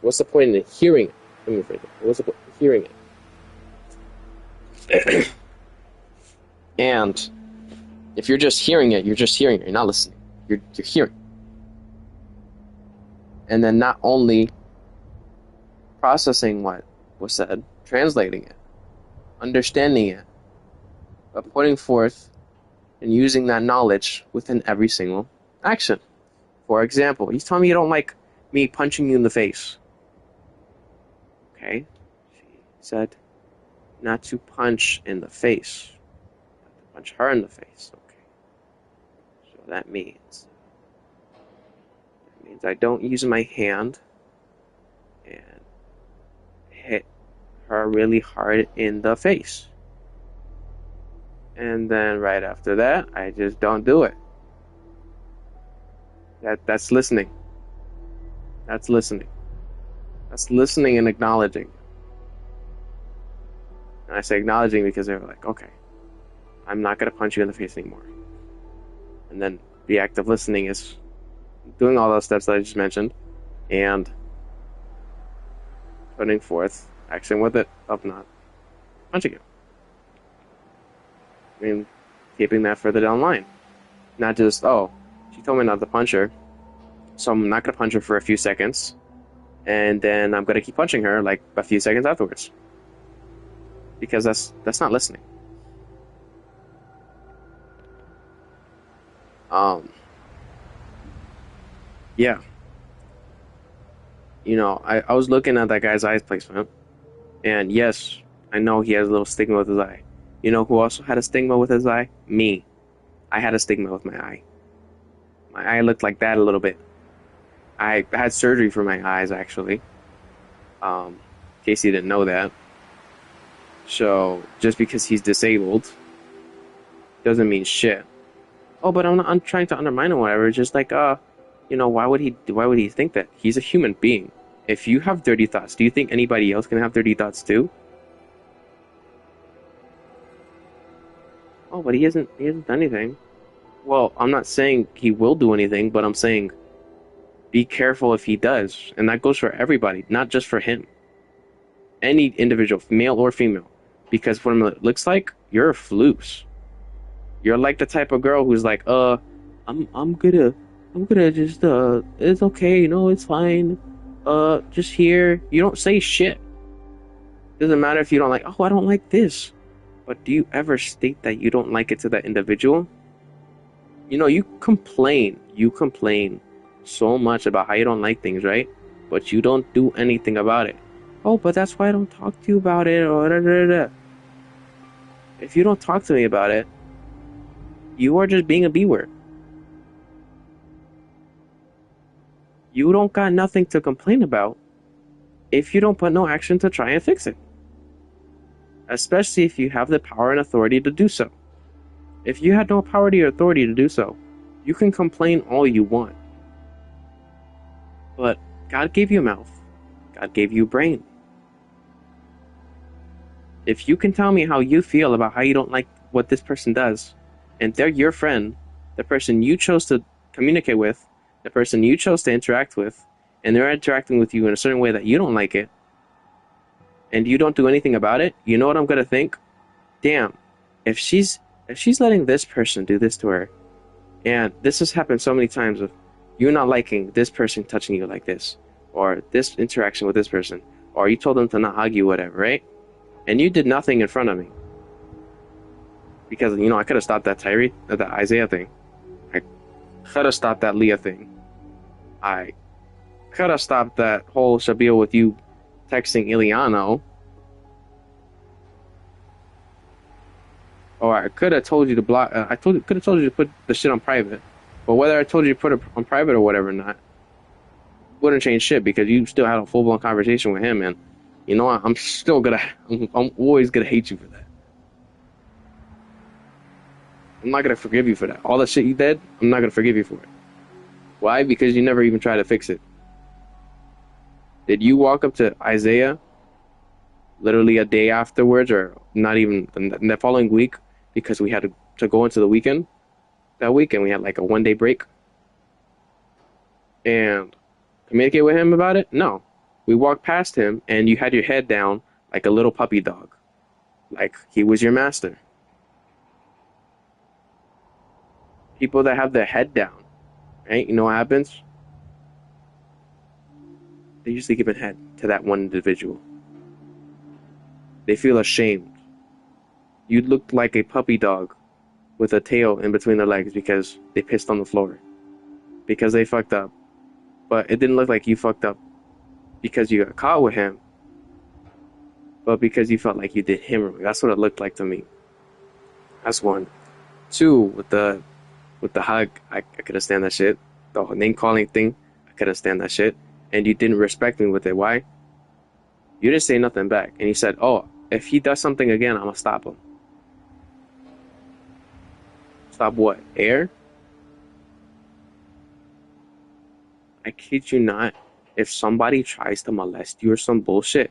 What's the point in hearing it? Let me phrase it. What's the point in hearing it? And if you're just hearing it, you're just hearing it. You're not listening. You're hearing. And then not only processing what was said, translating it, understanding it, but putting forth and using that knowledge within every single action. For example, you tell me you don't like me punching you in the face. Okay? She said not to punch in the face. Not to punch her in the face. Okay. So that means I don't use my hand and hit her really hard in the face. And then right after that, I just don't do it. That's listening. That's listening. That's listening and acknowledging. And I say acknowledging because they're like, okay, I'm not going to punch you in the face anymore. And then the act of listening is doing all those steps that I just mentioned and putting forth action with it of not punching you. I mean, keeping that further down the line. Not just, oh, she told me not to punch her, so I'm not going to punch her for a few seconds, and then I'm going to keep punching her like a few seconds afterwards. Because that's not listening. Yeah. I was looking at that guy's eye placement, and yes, I know he has a little stigma with his eye. You know who also had a stigma with his eye? Me. I had a stigma with my eye. My eye looked like that a little bit. I had surgery for my eyes, actually. In case you didn't know that. So, just because he's disabled doesn't mean shit. Oh, but I'm trying to undermine him or whatever. It's just like, why would he think that? He's a human being. If you have dirty thoughts, do you think anybody else can have dirty thoughts too? Oh, but he hasn't done anything. Well, I'm not saying he will do anything, but I'm saying be careful if he does. And that goes for everybody, not just for him. Any individual, male or female. Because from what it looks like, you're a floose. You're like the type of girl who's like, I'm gonna just, it's okay, it's fine. Just here. You don't say shit. Doesn't matter if you don't like, oh, I don't like this. But do you ever state that you don't like it to that individual? You complain so much about how you don't like things, right? But you don't do anything about it. Oh, but that's why I don't talk to you about it, or da, da, da. If you don't talk to me about it, you are just being a B-word. You don't got nothing to complain about if you don't put no action to try and fix it. Especially if you have the power and authority to do so. If you had no power or authority to do so, you can complain all you want. But God gave you a mouth. God gave you a brain. If you can tell me how you feel about how you don't like what this person does, and they're your friend, the person you chose to communicate with, the person you chose to interact with, and they're interacting with you in a certain way that you don't like it, and you don't do anything about it, you know what I'm gonna think? Damn, if she's letting this person do this to her, and this has happened so many times of you not liking this person touching you like this, or this interaction with this person, or you told them to not hug you, whatever, right? And you did nothing in front of me. Because, I could have stopped that that Isaiah thing. I could have stopped that Leah thing. I could have stopped that whole Shabil with you texting Iliano. Or I could have told you to block. Could have told you to put the shit on private. But whether I told you to put it on private or whatever or not, wouldn't change shit because you still had a full blown conversation with him, and you know what? I'm always gonna hate you for that. I'm not gonna forgive you for that. All the shit you did, I'm not gonna forgive you for it. Why? Because you never even tried to fix it. Did you walk up to Isaiah literally a day afterwards, or not even the following week, because we had to go into the weekend? That weekend we had like a 1-day break, and communicate with him about it? No. We walked past him, and you had your head down like a little puppy dog, like he was your master. People that have their head down, right? You know what happens? They usually give a head to that one individual. They feel ashamed. You looked like a puppy dog with a tail in between their legs because they pissed on the floor. Because they fucked up. But it didn't look like you fucked up because you got caught with him, but because you felt like you did him wrong. That's what it looked like to me. That's one. Two, with the hug, I couldn't stand that shit. The whole name calling thing, I couldn't stand that shit. And you didn't respect me with it. Why? You didn't say nothing back. And he said, oh, if he does something again, I'm gonna stop him. Stop what? Air? I kid you not. If somebody tries to molest you or some bullshit,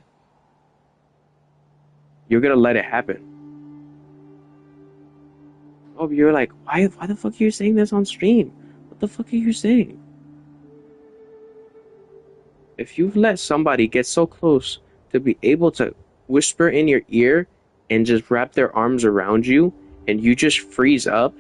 you're gonna let it happen. Oh, you're like, why the fuck are you saying this on stream? What the fuck are you saying? If you've let somebody get so close to be able to whisper in your ear and just wrap their arms around you, and you just freeze up,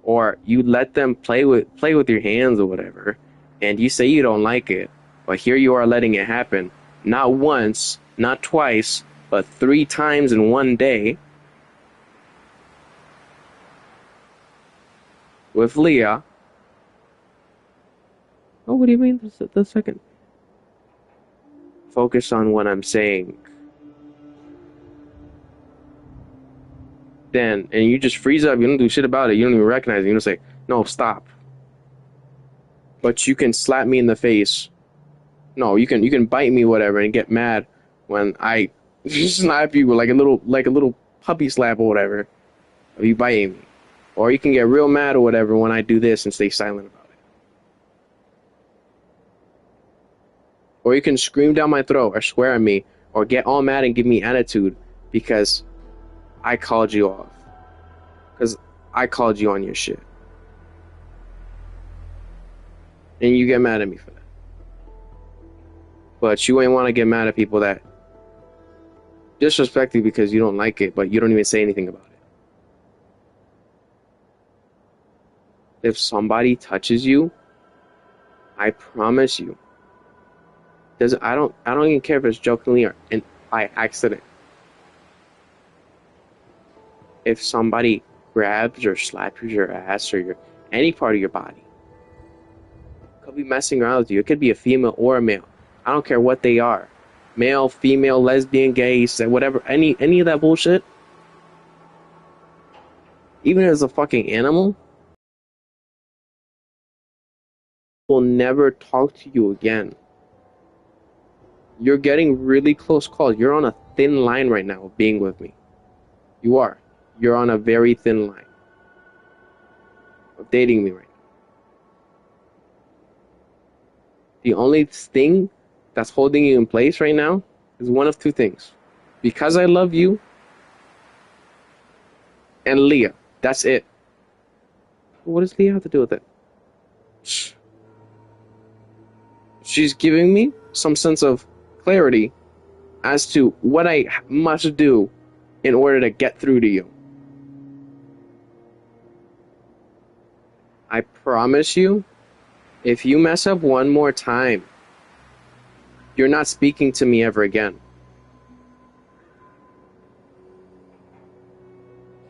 or you let them play with your hands or whatever, and you say you don't like it, but here you are letting it happen, not once, not twice, but 3 times in one day, with Leah. Oh, what do you mean? The second. Focus on what I'm saying. Then, and you just freeze up. You don't do shit about it. You don't even recognize it. You don't say, no, stop. But you can slap me in the face. No, you can bite me, whatever, and get mad when I slap you with like a little puppy slap or whatever. Of you biting me. Or you can get real mad or whatever when I do this and stay silent about it. Or you can scream down my throat or swear at me or get all mad and give me attitude because I called you off. Because I called you on your shit. And you get mad at me for that. But you ain't want to get mad at people that disrespect you because you don't like it, but you don't even say anything about it. If somebody touches you, I promise you, I don't even care if it's jokingly or by accident. If somebody grabs or slaps your ass or any part of your body, could be messing around with you. It could be a female or a male. I don't care what they are. Male, female, lesbian, gay, whatever, any of that bullshit. Even as a fucking animal, will never talk to you again. You're getting really close calls. You're on a thin line right now of being with me. You are. You're on a very thin line of dating me right now. The only thing that's holding you in place right now is one of two things. Because I love you and Leah. That's it. What does Leah have to do with it? She's giving me some sense of clarity as to what I must do in order to get through to you. I promise you, if you mess up one more time, you're not speaking to me ever again.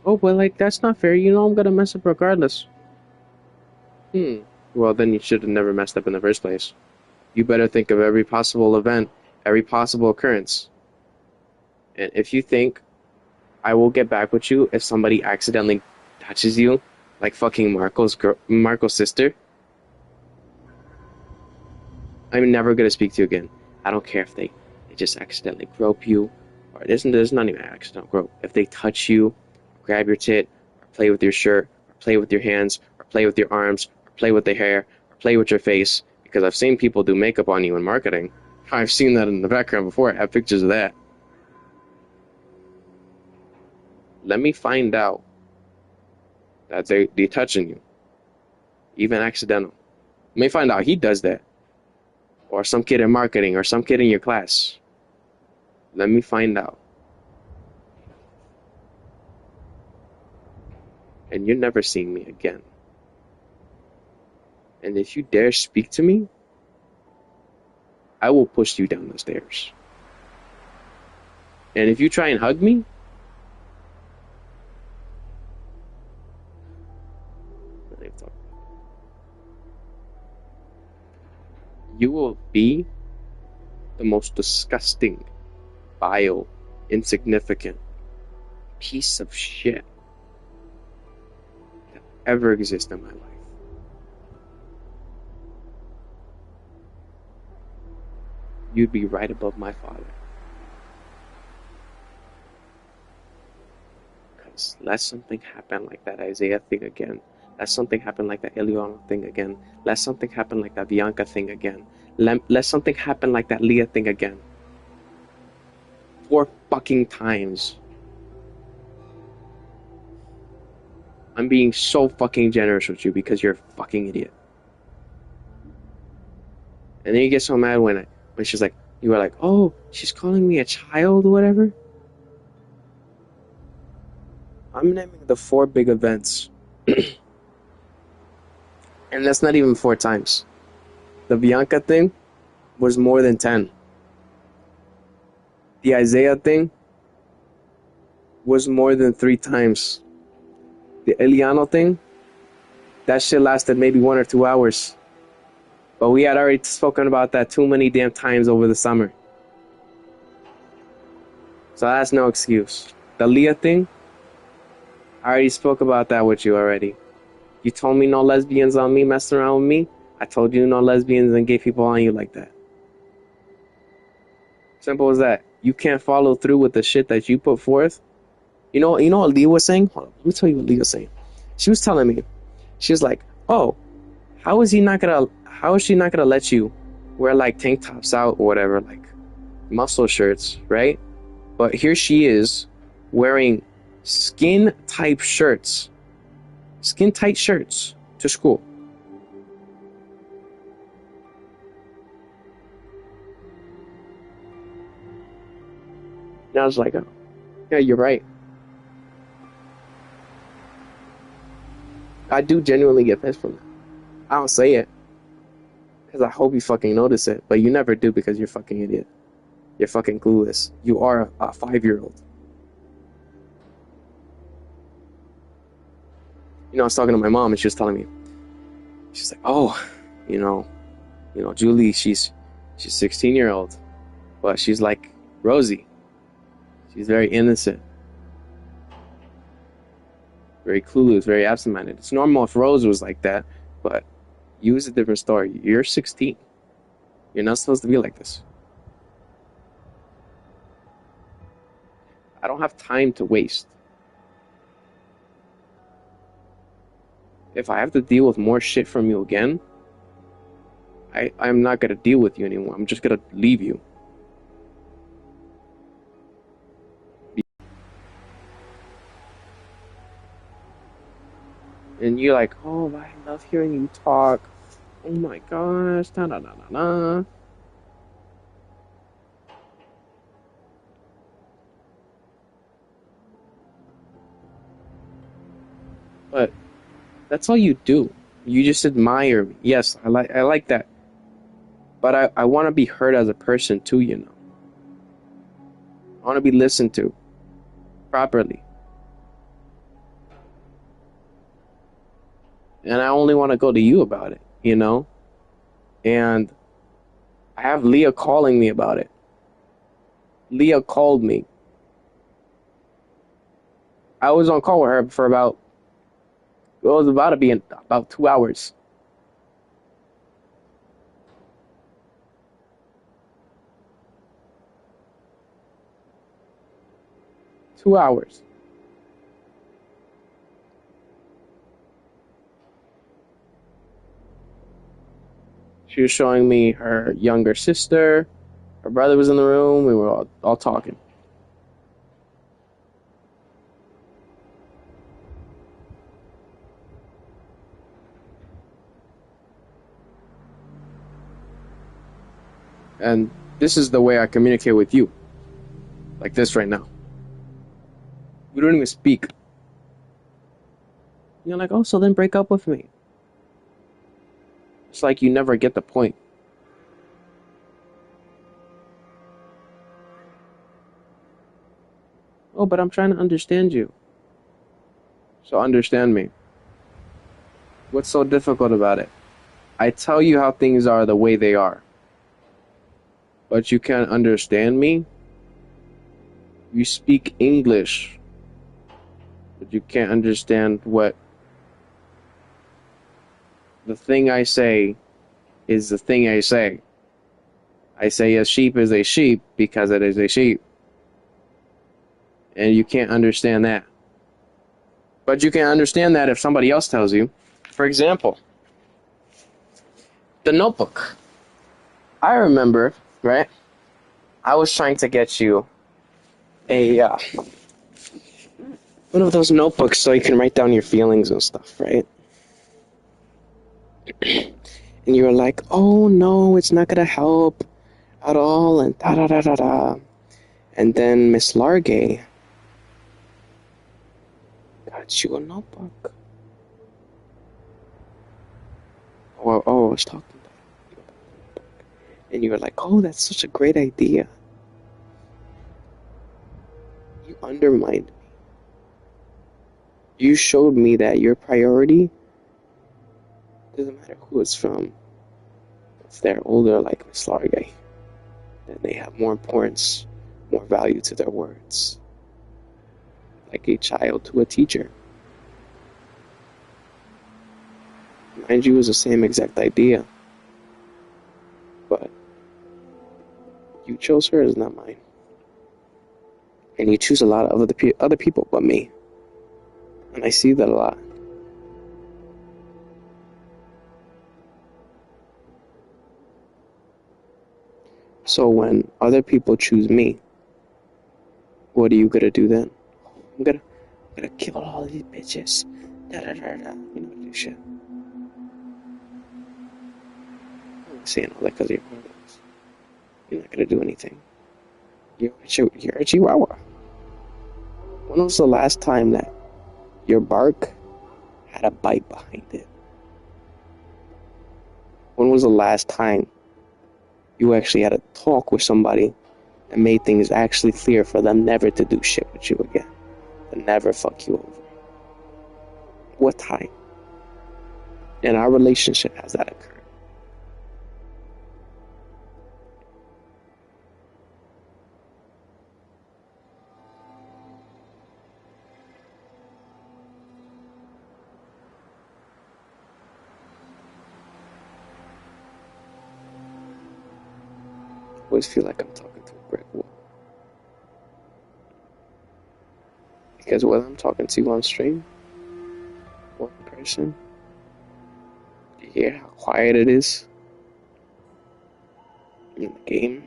Oh, but like, that's not fair. You know I'm gonna mess up regardless. Well, then you should have never messed up in the first place. You better think of every possible event, every possible occurrence. And if you think I will get back with you if somebody accidentally touches you, like fucking Marco's sister, I'm never gonna speak to you again. I don't care if they just accidentally grope you, or there's not even an accidental grope. If they touch you, grab your tit, or play with your shirt, or play with your hands, or play with your arms, or play with their hair, or play with your face, because I've seen people do makeup on you in marketing. I've seen that in the background before. I have pictures of that. Let me find out that they're touching you, even accidental. Let me find out he does that, or some kid in marketing, or some kid in your class. Let me find out. And you're never seeing me again. And if you dare speak to me, I will push you down the stairs. And if you try and hug me, you will be the most disgusting, vile, insignificant piece of shit that ever exists in my life. You'd be right above my father. Because let something happen like that Isaiah thing again. Let something happen like that Eliana thing again. Let something happen like that Bianca thing again. Let something happen like that Leah thing again. 4 fucking times. I'm being so fucking generous with you because you're a fucking idiot. And then you get so mad when she's like, you were like, oh, she's calling me a child or whatever. I'm naming the 4 big events. And that's not even 4 times. The Bianca thing was more than 10. The Isaiah thing was more than 3 times. The Eliano thing, that shit lasted maybe 1 or 2 hours. But we had already spoken about that too many damn times over the summer. So that's no excuse. The Leah thing, I already spoke about that with you already. You told me no lesbians on me, messing around with me. I told you no lesbians and gay people on you like that. Simple as that. You can't follow through with the shit that you put forth. You know what Leah was saying? Hold on, let me tell you what Leah was saying. She was telling me, she was like, oh, how is she not gonna let you wear like tank tops out or whatever, like muscle shirts, right? But here she is wearing skin tight shirts to school. And I was like, oh, yeah, you're right. I do genuinely get pissed from that. I don't say it because I hope you fucking notice it, but you never do because you're a fucking idiot. You're fucking clueless. You are a 5-year-old. I was talking to my mom and she was telling me, she's like, oh, Julie, she's 16-year-old, but she's like Rosie. She's very innocent, very clueless, very absent-minded. It's normal if Rose was like that, but you is a different story. You're 16. You're not supposed to be like this. I don't have time to waste. If I have to deal with more shit from you again, I'm not going to deal with you anymore. I'm just going to leave you. And you're like, oh, I love hearing you talk. Oh my gosh. That's all you do. You just admire me. Yes, I like that. But I want to be heard as a person too, you know. I want to be listened to properly. And I only want to go to you about it, you know? And I have Leah calling me about it. Leah called me. I was on call with her for about 2 hours. She was showing me her younger sister. Her brother was in the room. We were all talking. And this is the way I communicate with you. Like this right now. We don't even speak. You're like, oh, so then break up with me. It's like you never get the point. Oh, but I'm trying to understand you. So understand me. What's so difficult about it? I tell you how things are the way they are. But you can't understand me? You speak English. But you can't understand what the thing I say is the thing I say. I say a sheep is a sheep because it is a sheep. And you can't understand that. But you can understand that if somebody else tells you. For example, The Notebook. I remember, right? I was trying to get you a one of those notebooks so you can write down your feelings and stuff, right? And you were like, oh no, it's not gonna help at all, and da da da da da. And then Miss Largay got you a notebook. I was talking about you about the notebook. And you were like, oh, that's such a great idea. You undermined me. You showed me that your priority doesn't matter who it's from. If they're older like Miss Largay, then they have more importance, more value to their words. Like a child to a teacher. Mind you, it was the same exact idea. But you chose hers, not mine. And you choose a lot of other people but me. And I see that a lot. So when other people choose me, what are you gonna do then? I'm gonna kill all these bitches. Da da da da. You know, do shit. I'm not saying all that because you're hormones. You're not gonna do anything. You're a chihuahua. When was the last time that your bark had a bite behind it? When was the last time you actually had a talk with somebody and made things actually clear for them never to do shit with you again? To never fuck you over? What time? In our relationship has that occurred? I always feel like I'm talking to a brick wall. Because whether I'm talking to you on stream, or in person, you hear how quiet it is in the game.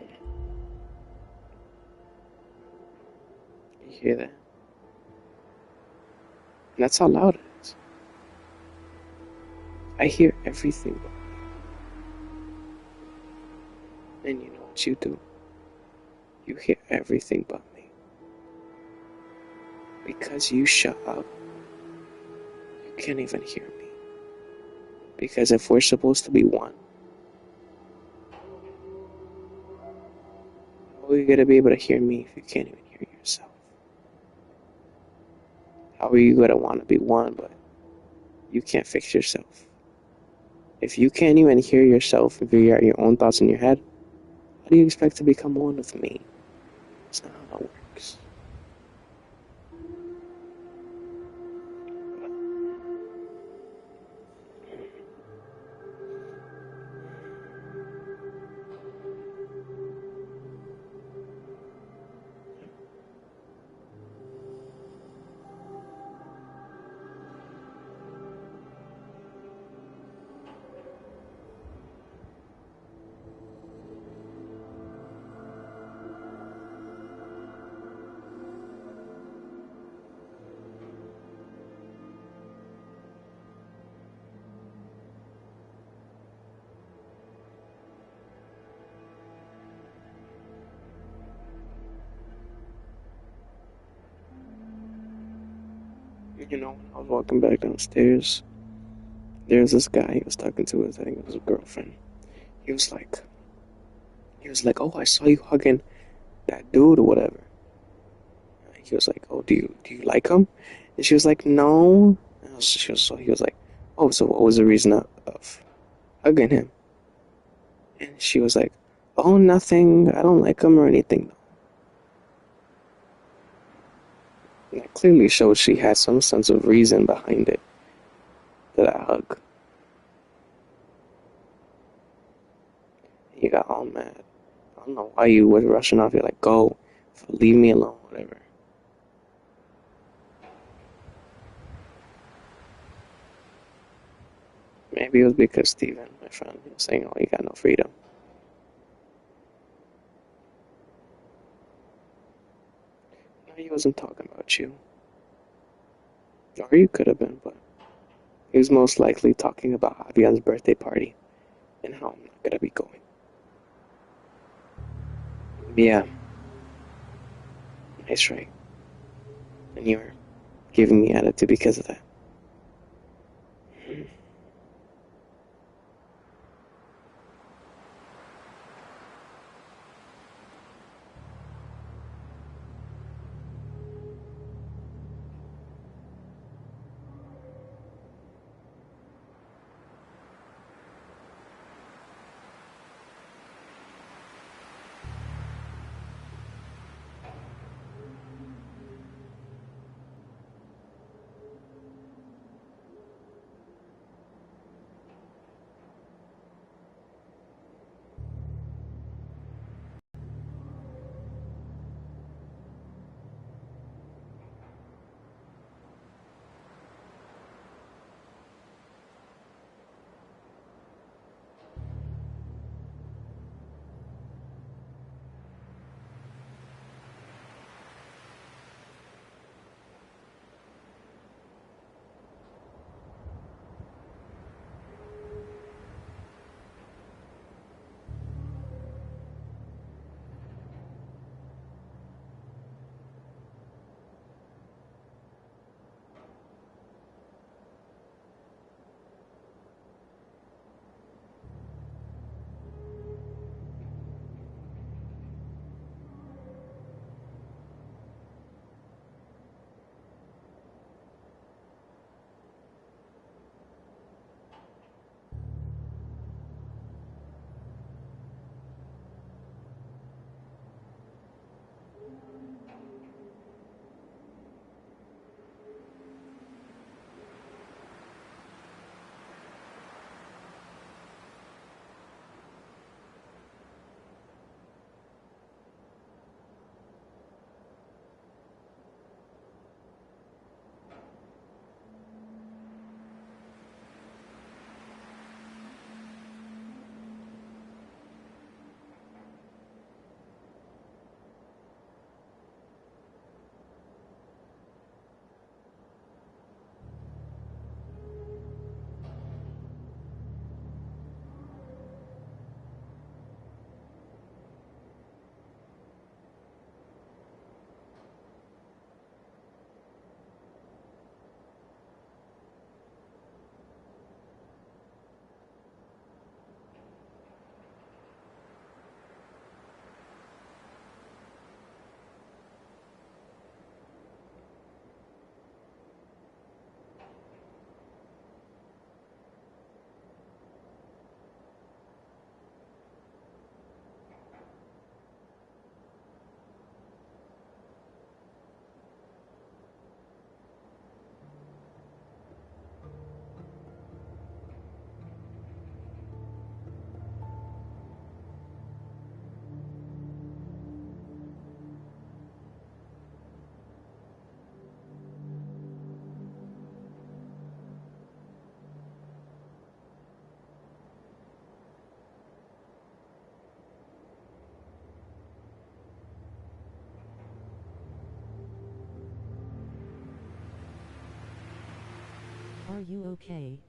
You hear that? And that's how loud it is. I hear everything but me. And you know what you do? You hear everything but me. Because you shut up, you can't even hear me. Because if we're supposed to be one, how are you going to be able to hear me if you can't even hear yourself? How are you going to want to be one, but you can't fix yourself? If you can't even hear yourself and figure out your own thoughts in your head, how do you expect to become one with me? That's not how that works. You know, when I was walking back downstairs, there was this guy he was talking to his, I think it was a girlfriend. He was like, oh, I saw you hugging that dude or whatever. He was like, oh, do you like him? And she was like, no. So he was like, oh, so what was the reason of hugging him? And she was like, oh, nothing. I don't like him or anything. And that clearly showed she had some sense of reason behind it, that hug. You got all mad. I don't know why you was rushing off. You're like, go, leave me alone, whatever. Maybe it was because Steven, my friend, was saying, oh, you got no freedom. No, he wasn't talking about you. Or you could have been, but he was most likely talking about Javian's birthday party and how I'm not gonna be going. Yeah. Nice, right? And you were giving me attitude because of that. Are you okay?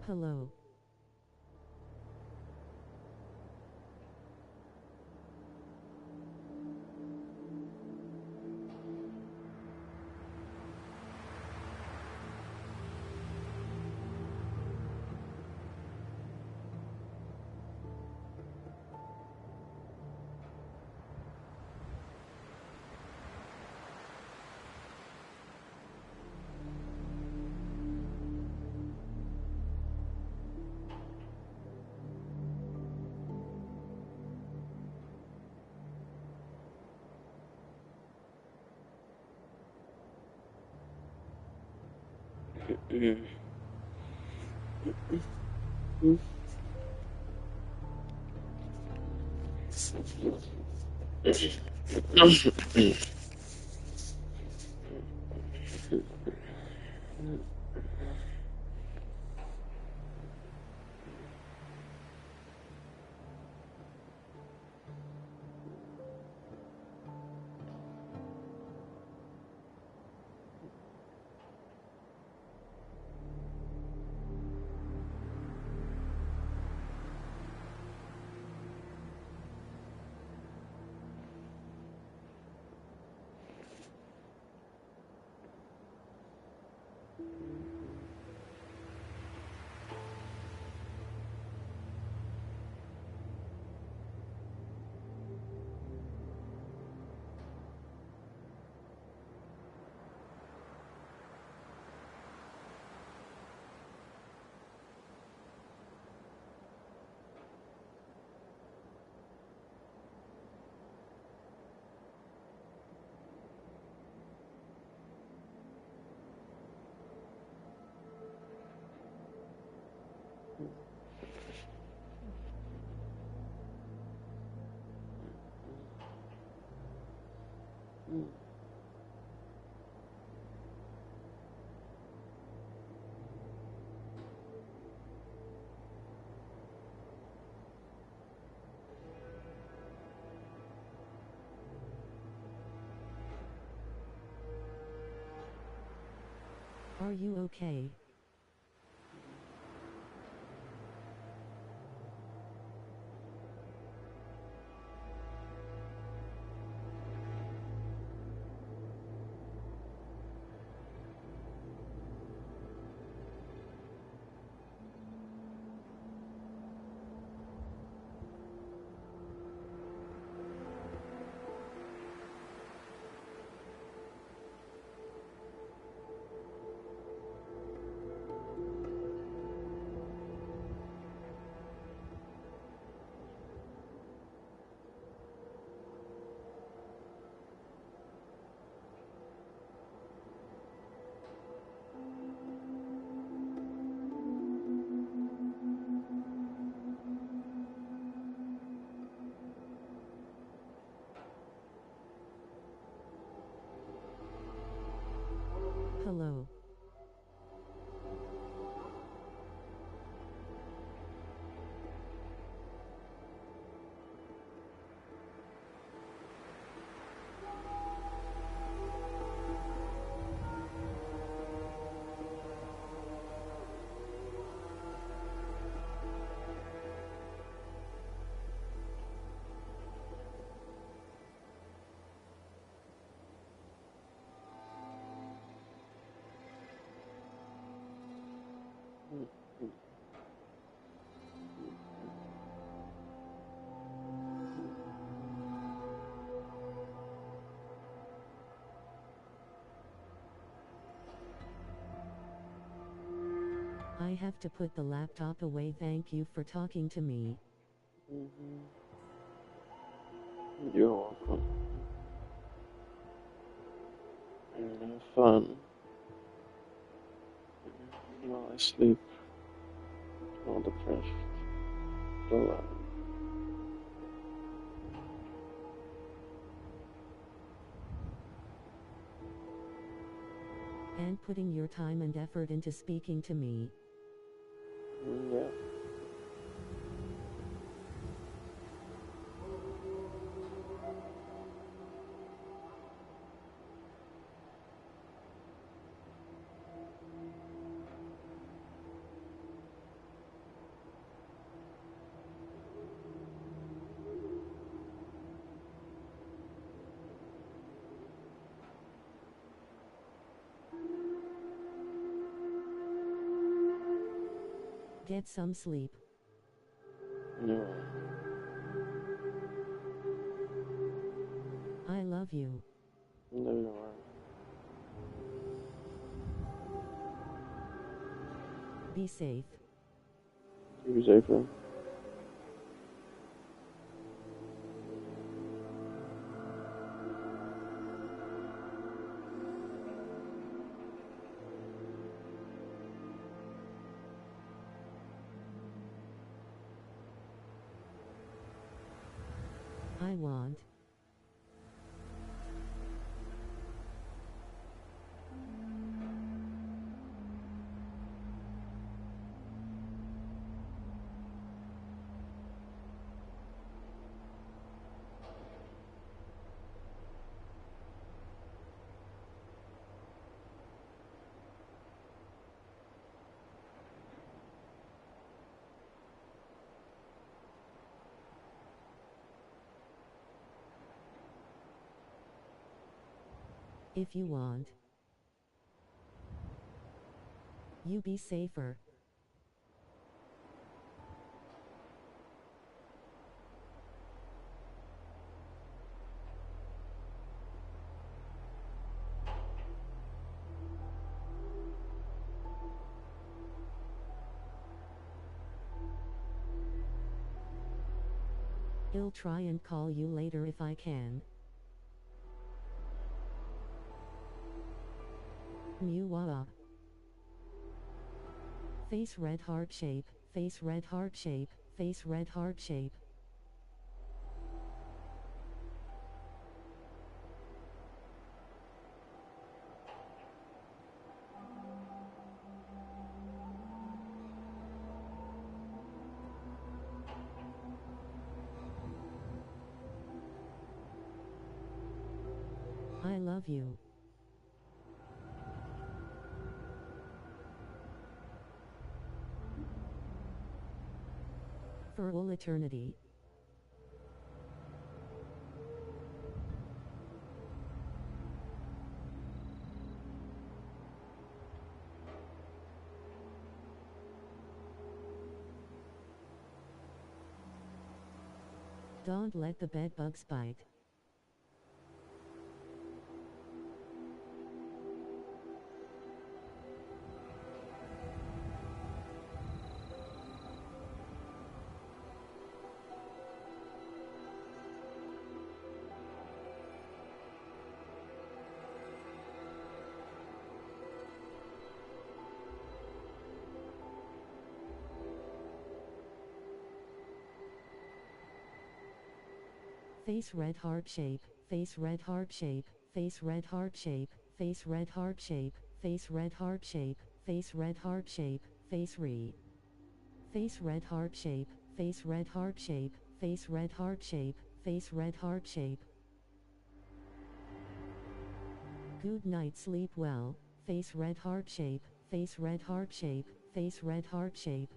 Hello. Are you okay? Hello. I have to put the laptop away. Thank you for talking to me. You're welcome. and have fun while I sleep, all depressed, alone. And putting your time and effort into speaking to me. Yeah. Get some sleep. No. I love you. No, you are. Be safe. You be safer. I want. If you want. You be safer. I'll try and call you later if I can. Muwa. Face red heart shape, face red heart shape, face red heart shape. I love you. For all eternity. Don't let the bedbugs bite. Face red heart shape, face red heart shape, face red heart shape, face red heart shape, face red heart shape, face red heart shape, face face red heart shape, face red heart shape, face red heart shape, face red heart shape. Good night, sleep well, face red heart shape, face red heart shape, face red heart shape.